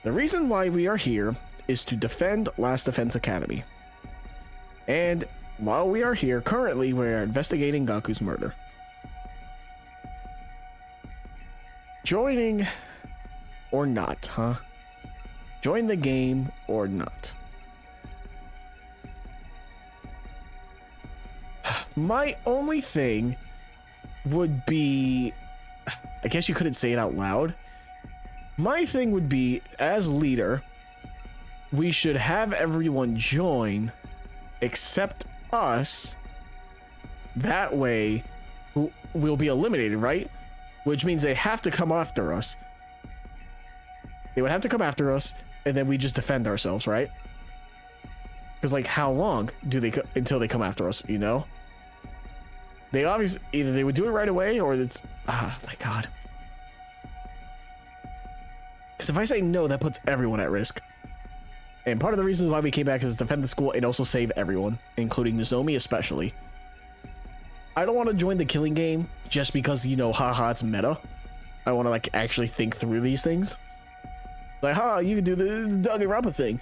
The reason why we are here is to defend Last Defense Academy. And while we are here, currently we are investigating Gaku's murder. Joining or not, huh? Join the game or not? My only thing would be, I guess you couldn't say it out loud. My thing would be, as leader, we should have everyone join except us. That way, we'll be eliminated, right? Which means they have to come after us. They would have to come after us, and then we just defend ourselves, right? Because, like, how long do they until they come after us, you know? They obviously, either they would do it right away, or it's, my god. Because if I say no, that puts everyone at risk. And part of the reason why we came back is to defend the school and also save everyone, including Nozomi especially. I don't want to join the killing game just because, you know, haha, it's meta. I want to, like, actually think through these things. Like, you can do the Danganronpa thing.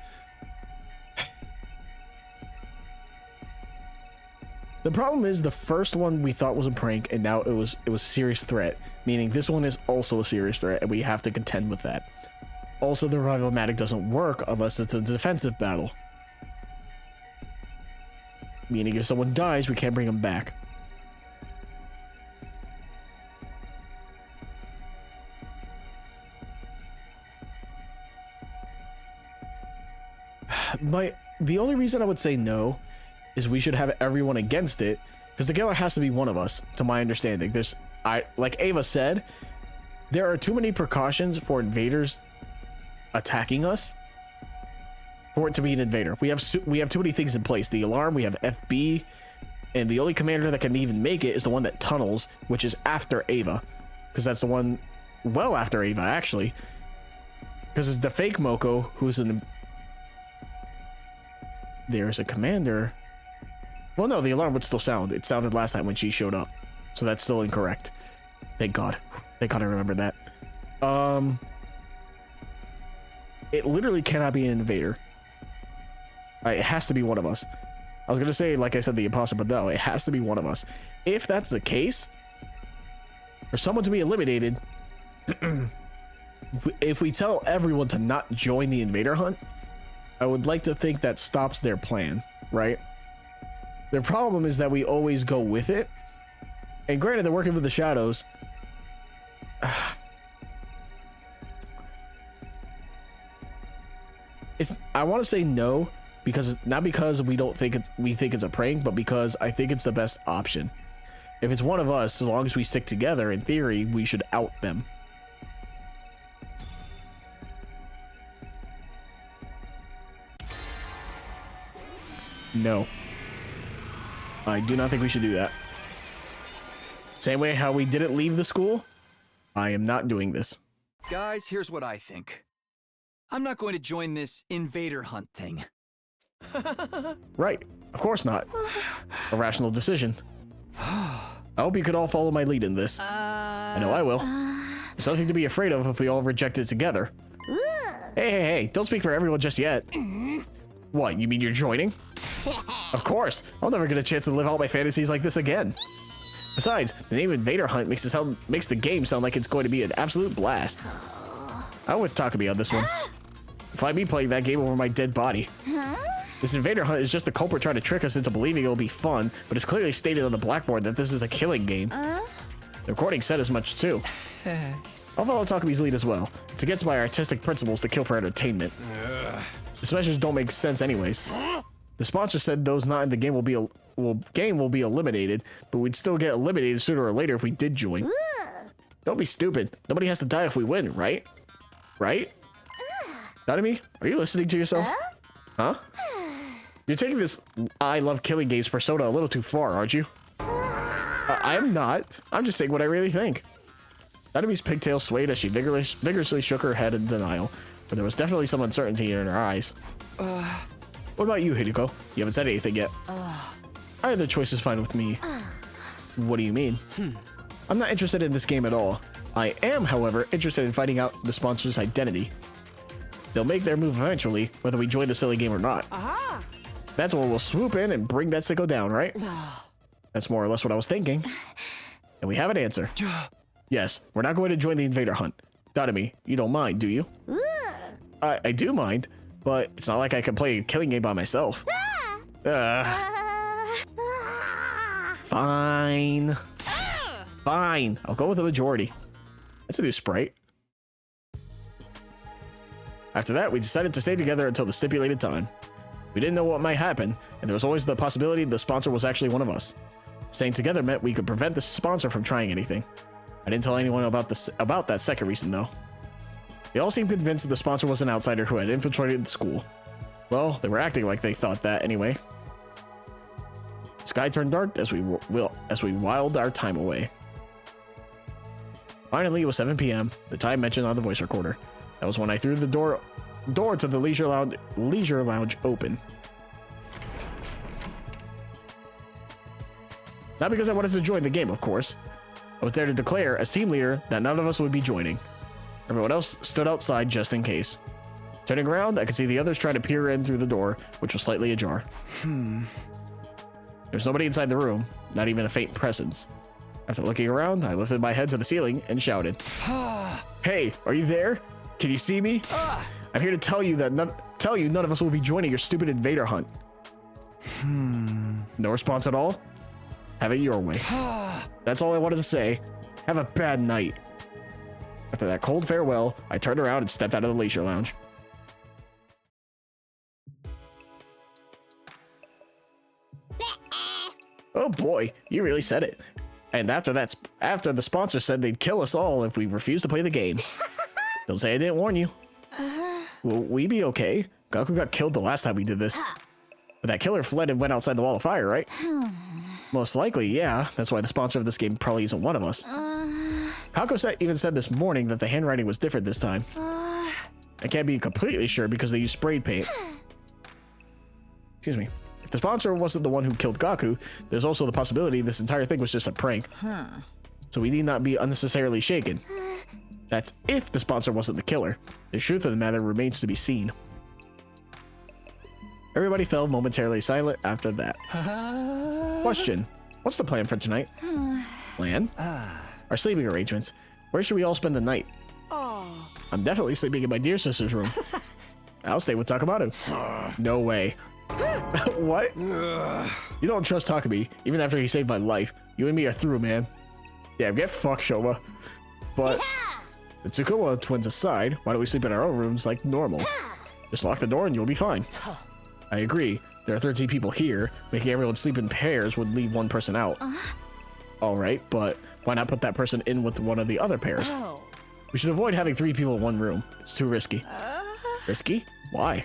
The problem is the first one we thought was a prank, and now it was a serious threat. Meaning this one is also a serious threat, and we have to contend with that. Also, the revival-matic doesn't work unless it's a defensive battle. Meaning if someone dies, we can't bring them back. The only reason I would say no is we should have everyone against it, because the killer has to be one of us, to my understanding. Like Ava said, there are too many precautions for invaders attacking us for it to be an invader. We have too many things in place. The alarm, we have FB, and the only commander that can even make it is the one that tunnels, which is after Ava, because that's the one well after Ava, actually, because it's the fake Moko who's in. There's a commander. Well, no, the alarm would still sound. It sounded last time when she showed up. So that's still incorrect. Thank God. Thank God I remembered that. It literally cannot be an invader. It has to be one of us. I was going to say, like I said, the imposter, but no, it has to be one of us. If that's the case, for someone to be eliminated, if we tell everyone to not join the invader hunt, I would like to think that stops their plan, right? Their problem is that we always go with it. And granted, they're working with the shadows. I want to say no, because not because we think it's a prank, but because I think it's the best option. If it's one of us, as long as we stick together, in theory, we should out them. No. I do not think we should do that. Same way how we didn't leave the school, I am not doing this. Guys, here's what I think. I'm not going to join this invader hunt thing. Right. Of course not. A rational decision. I hope you could all follow my lead in this. I know I will. There's nothing to be afraid of if we all reject it together. Hey, don't speak for everyone just yet. What, you mean you're joining? Of course. I'll never get a chance to live out my fantasies like this again. Besides, the name Invader Hunt makes the game sound like it's going to be an absolute blast. I'm with Takumi on this one. Find me playing that game over my dead body. This Invader Hunt is just the culprit trying to trick us into believing it'll be fun, but it's clearly stated on the blackboard that this is a killing game. The recording said as much too. I'll follow Takumi's lead as well. It's against my artistic principles to kill for entertainment. These measures don't make sense anyways. The sponsor said those not in the game will be eliminated, but we'd still get eliminated sooner or later if we did join. Don't be stupid. Nobody has to die if we win, right? Right? Nanami, are you listening to yourself? Huh? You're taking this I love killing games persona a little too far, aren't you? I'm not. I'm just saying what I really think. Nanami's pigtails swayed as she vigorously shook her head in denial, but there was definitely some uncertainty in her eyes. What about you, Hideko? You haven't said anything yet. Either choice is fine with me. What do you mean? I'm not interested in this game at all. I am, however, interested in finding out the sponsor's identity. They'll make their move eventually, whether we join the silly game or not. Aha! That's when we'll swoop in and bring that sicko down, right? That's more or less what I was thinking. And we have an answer. Yes, we're not going to join the invader hunt. Dadami, you don't mind, do you? I do mind, but it's not like I can play a killing game by myself. Fine. Fine, I'll go with the majority. That's a new sprite. After that, we decided to stay together until the stipulated time. We didn't know what might happen, and there was always the possibility the sponsor was actually one of us. Staying together meant we could prevent the sponsor from trying anything. I didn't tell anyone about that second reason, though. They all seemed convinced that the sponsor was an outsider who had infiltrated the school. Well, they were acting like they thought that anyway. The sky turned dark as we whiled our time away. Finally, it was 7 p.m., the time mentioned on the voice recorder. That was when I threw the door to the leisure lounge open. Not because I wanted to join the game, of course. I was there to declare, as team leader, that none of us would be joining. Everyone else stood outside just in case. Turning around, I could see the others trying to peer in through the door, which was slightly ajar. There's nobody inside the room, not even a faint presence. After looking around, I lifted my head to the ceiling and shouted, "Hey, are you there? Can you see me? I'm here to tell you that none of us will be joining your stupid invader hunt." No response at all? Have it your way. That's all I wanted to say. Have a bad night. After that cold farewell, I turned around and stepped out of the leisure lounge. Oh boy, you really said it. And after the sponsor said they'd kill us all if we refused to play the game. Don't say I didn't warn you. Will we be okay? Gaku got killed the last time we did this. But that killer fled and went outside the wall of fire, right? Most likely, yeah. That's why the sponsor of this game probably isn't one of us. Kako even said this morning that the handwriting was different this time. I can't be completely sure because they used sprayed paint. Excuse me. If the sponsor wasn't the one who killed Gaku, there's also the possibility this entire thing was just a prank. So we need not be unnecessarily shaken. That's if the sponsor wasn't the killer. The truth of the matter remains to be seen. Everybody fell momentarily silent after that. Question. What's the plan for tonight? Plan? Our sleeping arrangements. Where should we all spend the night? I'm definitely sleeping in my dear sister's room. I'll stay with Takamaru. No way. What? You don't trust Takumi, even after he saved my life. You and me are through, man. Yeah, get fucked, Shoma. But the Tsukumo twins aside, why don't we sleep in our own rooms like normal? Just lock the door and you'll be fine. I agree. There are 13 people here. Making everyone sleep in pairs would leave one person out. Alright, but why not put that person in with one of the other pairs? We should avoid having 3 people in one room. It's too risky. Risky? Why?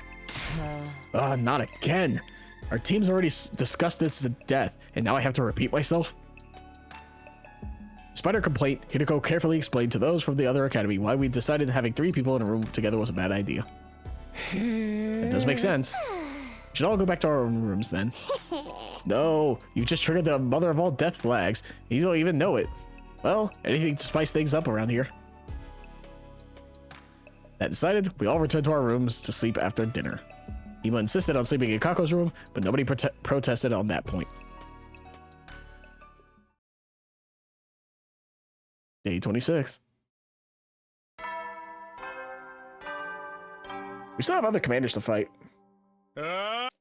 Not again. Our team's already discussed this to death, and now I have to repeat myself? Despite her complaint, Hideko carefully explained to those from the other academy why we decided having 3 people in a room together was a bad idea. It does make sense. We should all go back to our own rooms then. No, you just triggered the mother of all death flags, and you don't even know it. Well, anything to spice things up around here. That decided, we all returned to our rooms to sleep after dinner. Ima insisted on sleeping in Kako's room, but nobody protested on that point. Day 26. We still have other commanders to fight.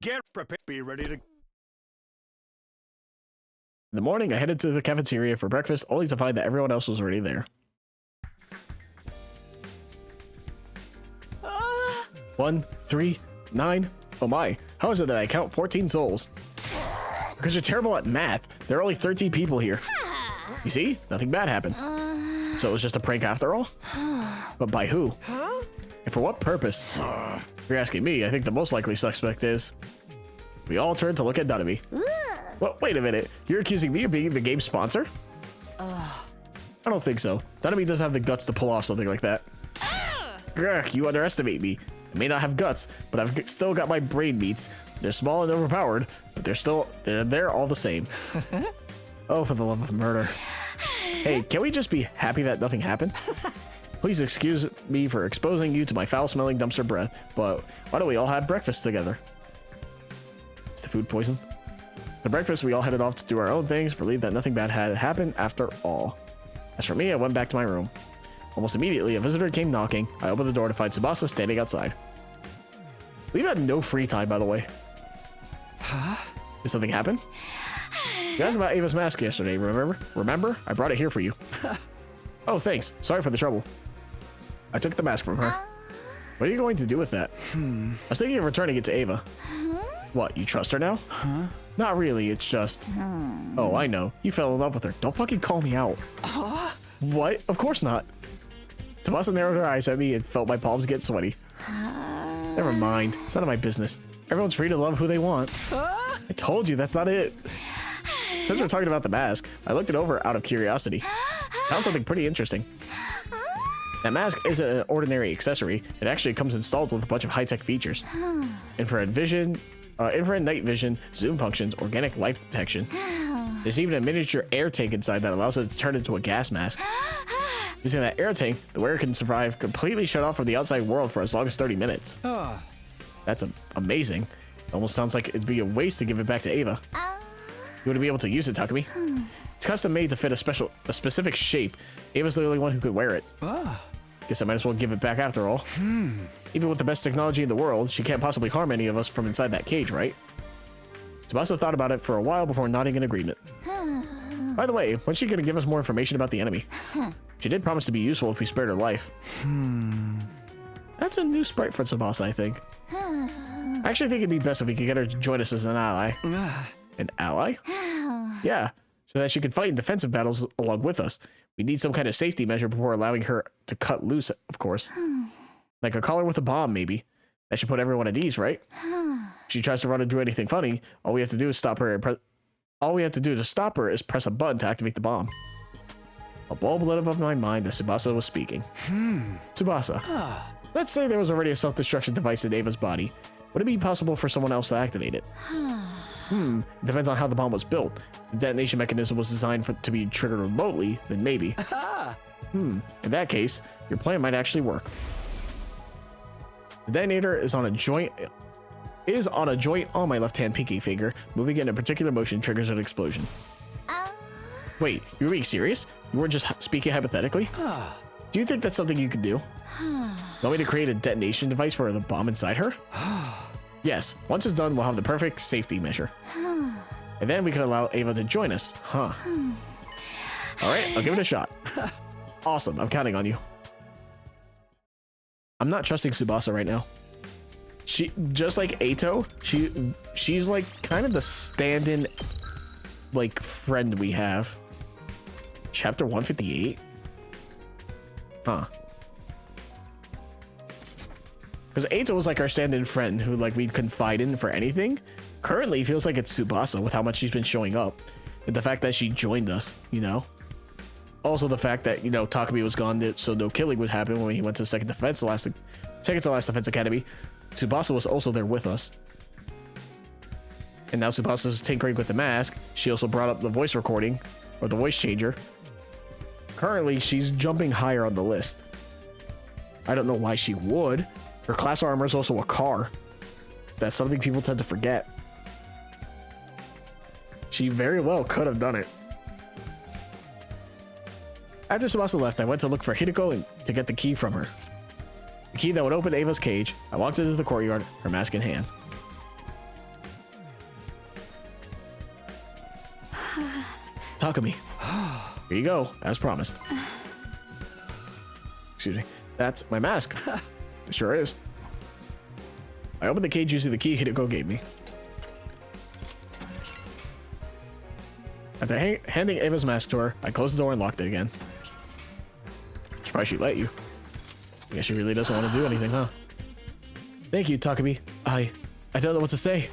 Get prepared. Be ready to... In the morning, I headed to the cafeteria for breakfast, only to find that everyone else was already there. 1, 3, 9. Oh my, how is it that I count 14 souls? Because you're terrible at math. There are only 13 people here. You see? Nothing bad happened. So it was just a prank after all? But by who? And for what purpose? If you're asking me, I think the most likely suspect is... We all turned to look at Nanami. Well, wait a minute. You're accusing me of being the game's sponsor? I don't think so. Nanami doesn't have the guts to pull off something like that. Grr, you underestimate me. I may not have guts, but I've still got my brain meats. They're small and overpowered, but they're there all the same. Oh, for the love of murder. Hey, can we just be happy that nothing happened? Please excuse me for exposing you to my foul-smelling dumpster breath, but why don't we all have breakfast together? Is the food poison? After breakfast, we all headed off to do our own things, relieved that nothing bad had happened after all. As for me, I went back to my room. Almost immediately, a visitor came knocking. I opened the door to find Tsubasa standing outside. We've had no free time, by the way. Huh? Did something happen? You asked about Ava's mask yesterday, remember? Remember? I brought it here for you. Oh, thanks. Sorry for the trouble. I took the mask from her. What are you going to do with that? I was thinking of returning it to Ava. What, you trust her now? Huh? Not really, it's just... Oh, I know. You fell in love with her. Don't fucking call me out. What? Of course not. Tsubasa narrowed her eyes at me and felt my palms get sweaty. Never mind. It's none of my business. Everyone's free to love who they want. I told you, that's not it. Since we're talking about the mask, I looked it over out of curiosity. Found something pretty interesting. That mask isn't an ordinary accessory. It actually comes installed with a bunch of high-tech features. Infrared vision, infrared night vision, zoom functions, organic life detection. There's even a miniature air tank inside that allows it to turn into a gas mask. Using that air tank, the wearer can survive completely shut off from the outside world for as long as 30 minutes. That's amazing. It almost sounds like it'd be a waste to give it back to Ava. You wouldn't be able to use it, Takumi. It's custom made to fit a specific shape. Ava's the only one who could wear it. Guess I might as well give it back after all. Even with the best technology in the world, she can't possibly harm any of us from inside that cage, right? Tsubasa thought about it for a while before nodding in agreement. By the way, when's she gonna give us more information about the enemy? She did promise to be useful if we spared her life. That's a new sprite for Tsubasa, I think. I actually think it'd be best if we could get her to join us as an ally. An ally? Yeah, so that she could fight in defensive battles along with us. We need some kind of safety measure before allowing her to cut loose, of course. Like a collar with a bomb, maybe. That should put everyone at ease, right? If she tries to run and do anything funny, all we have to do is stop her and all we have to do to stop her is press a button to activate the bomb. A bulb lit up of my mind as Tsubasa was speaking. Tsubasa, let's say there was already a self-destruction device in Ava's body. Would it be possible for someone else to activate it? It depends on how the bomb was built. If the detonation mechanism was designed to be triggered remotely, then maybe. In that case, your plan might actually work. The detonator is on a joint on my left-hand pinky finger. Moving it in a particular motion triggers an explosion. Wait, you were being serious? You weren't just speaking hypothetically? Do you think that's something you could do? Want me to create a detonation device for the bomb inside her? Yes, once it's done, we'll have the perfect safety measure. And then we can allow Ava to join us, huh? Alright, I'll give it a shot. Awesome, I'm counting on you. I'm not trusting Tsubasa right now. She, just like Eito, she's like kind of the stand-in like friend we have. Chapter 158? Huh. Because Eito was like our stand-in friend who like we'd confide in for anything. Currently, it feels like it's Tsubasa with how much she's been showing up. And the fact that she joined us, you know? Also the fact that, you know, Takumi was gone, so no killing would happen when he went to second to last defense academy. Tsubasa was also there with us. And now Tsubasa's tinkering with the mask. She also brought up the voice recording, or the voice changer. Currently, she's jumping higher on the list. I don't know why she would. Her class armor is also a car. That's something people tend to forget. She very well could have done it. After Tsubasa left, I went to look for Hideko and to get the key from her. The key that would open Ava's cage. I walked into the courtyard, her mask in hand. Takumi. Here you go, as promised. Excuse me. That's my mask. It sure is. I opened the cage using the key Hideko gave me. After handing Ava's mask to her, I closed the door and locked it again. Surprised she let you. I guess she really doesn't want to do anything, huh? Thank you, Takumi. I don't know what to say.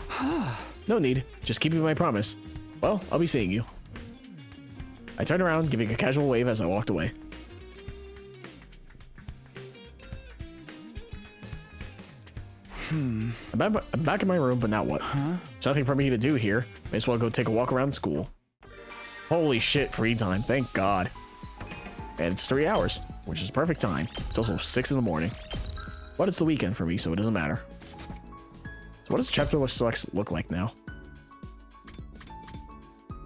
No need. Just keeping my promise. Well, I'll be seeing you. I turned around, giving a casual wave as I walked away. I'm back in my room, but now what? There's nothing for me to do here. May as well go take a walk around school. Holy shit, free time. Thank God. And it's 3 hours, which is perfect time. It's also 6 in the morning. But it's the weekend for me, so it doesn't matter. So what does chapter select look like now?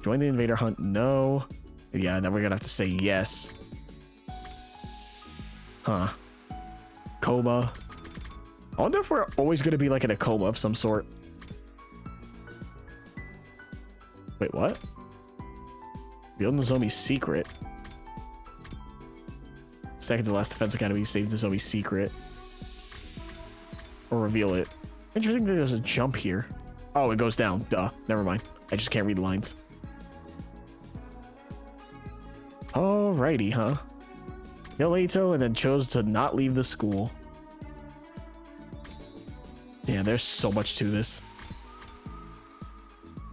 Join the invader hunt? No. Yeah, then we're gonna have to say yes. Huh. Coma. I wonder if we're always gonna be like in a coma of some sort. Wait, what? Reveal Nozomi's secret. Second to last Defense Academy, save Nozomi's secret. Or reveal it. Interesting that there's a jump here. Oh, it goes down. Duh. Never mind. I just can't read the lines. Alrighty, huh? Kill Eito and then chose to not leave the school. Damn, there's so much to this.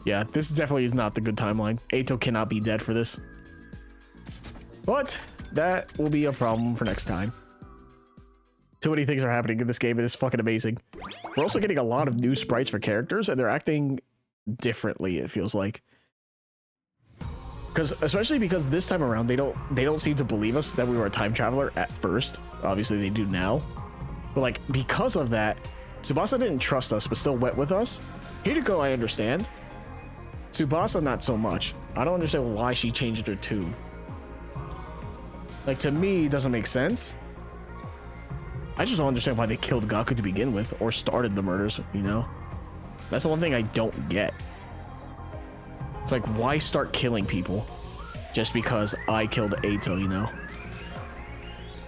Yeah, this definitely is not the good timeline. Eito cannot be dead for this. But that will be a problem for next time. Too many things are happening in this game. It is fucking amazing. We're also getting a lot of new sprites for characters, and they're acting differently, it feels like. Especially because this time around, they don't seem to believe us that we were a time traveler at first. Obviously, they do now. But like, because of that, Tsubasa didn't trust us, but still went with us. Hideko, I understand. Tsubasa, not so much. I don't understand why she changed her tune. Like, to me, it doesn't make sense. I just don't understand why they killed Gaku to begin with, or started the murders, you know? That's the one thing I don't get. It's like, why start killing people just because I killed Eito, you know?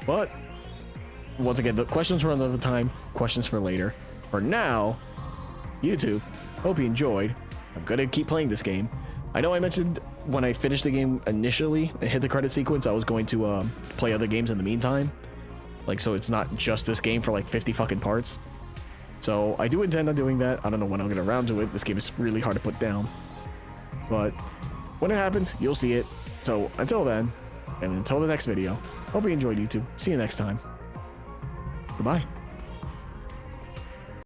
But, once again, the questions for another time, questions for later. For now, YouTube, hope you enjoyed. I'm gonna keep playing this game. I know I mentioned when I finished the game initially and hit the credit sequence, I was going to play other games in the meantime. Like, so it's not just this game for like 50 fucking parts. So I do intend on doing that. I don't know when I'll get around to it. This game is really hard to put down. But when it happens, you'll see it. So until then, and until the next video, hope you enjoyed, YouTube. See you next time. Goodbye.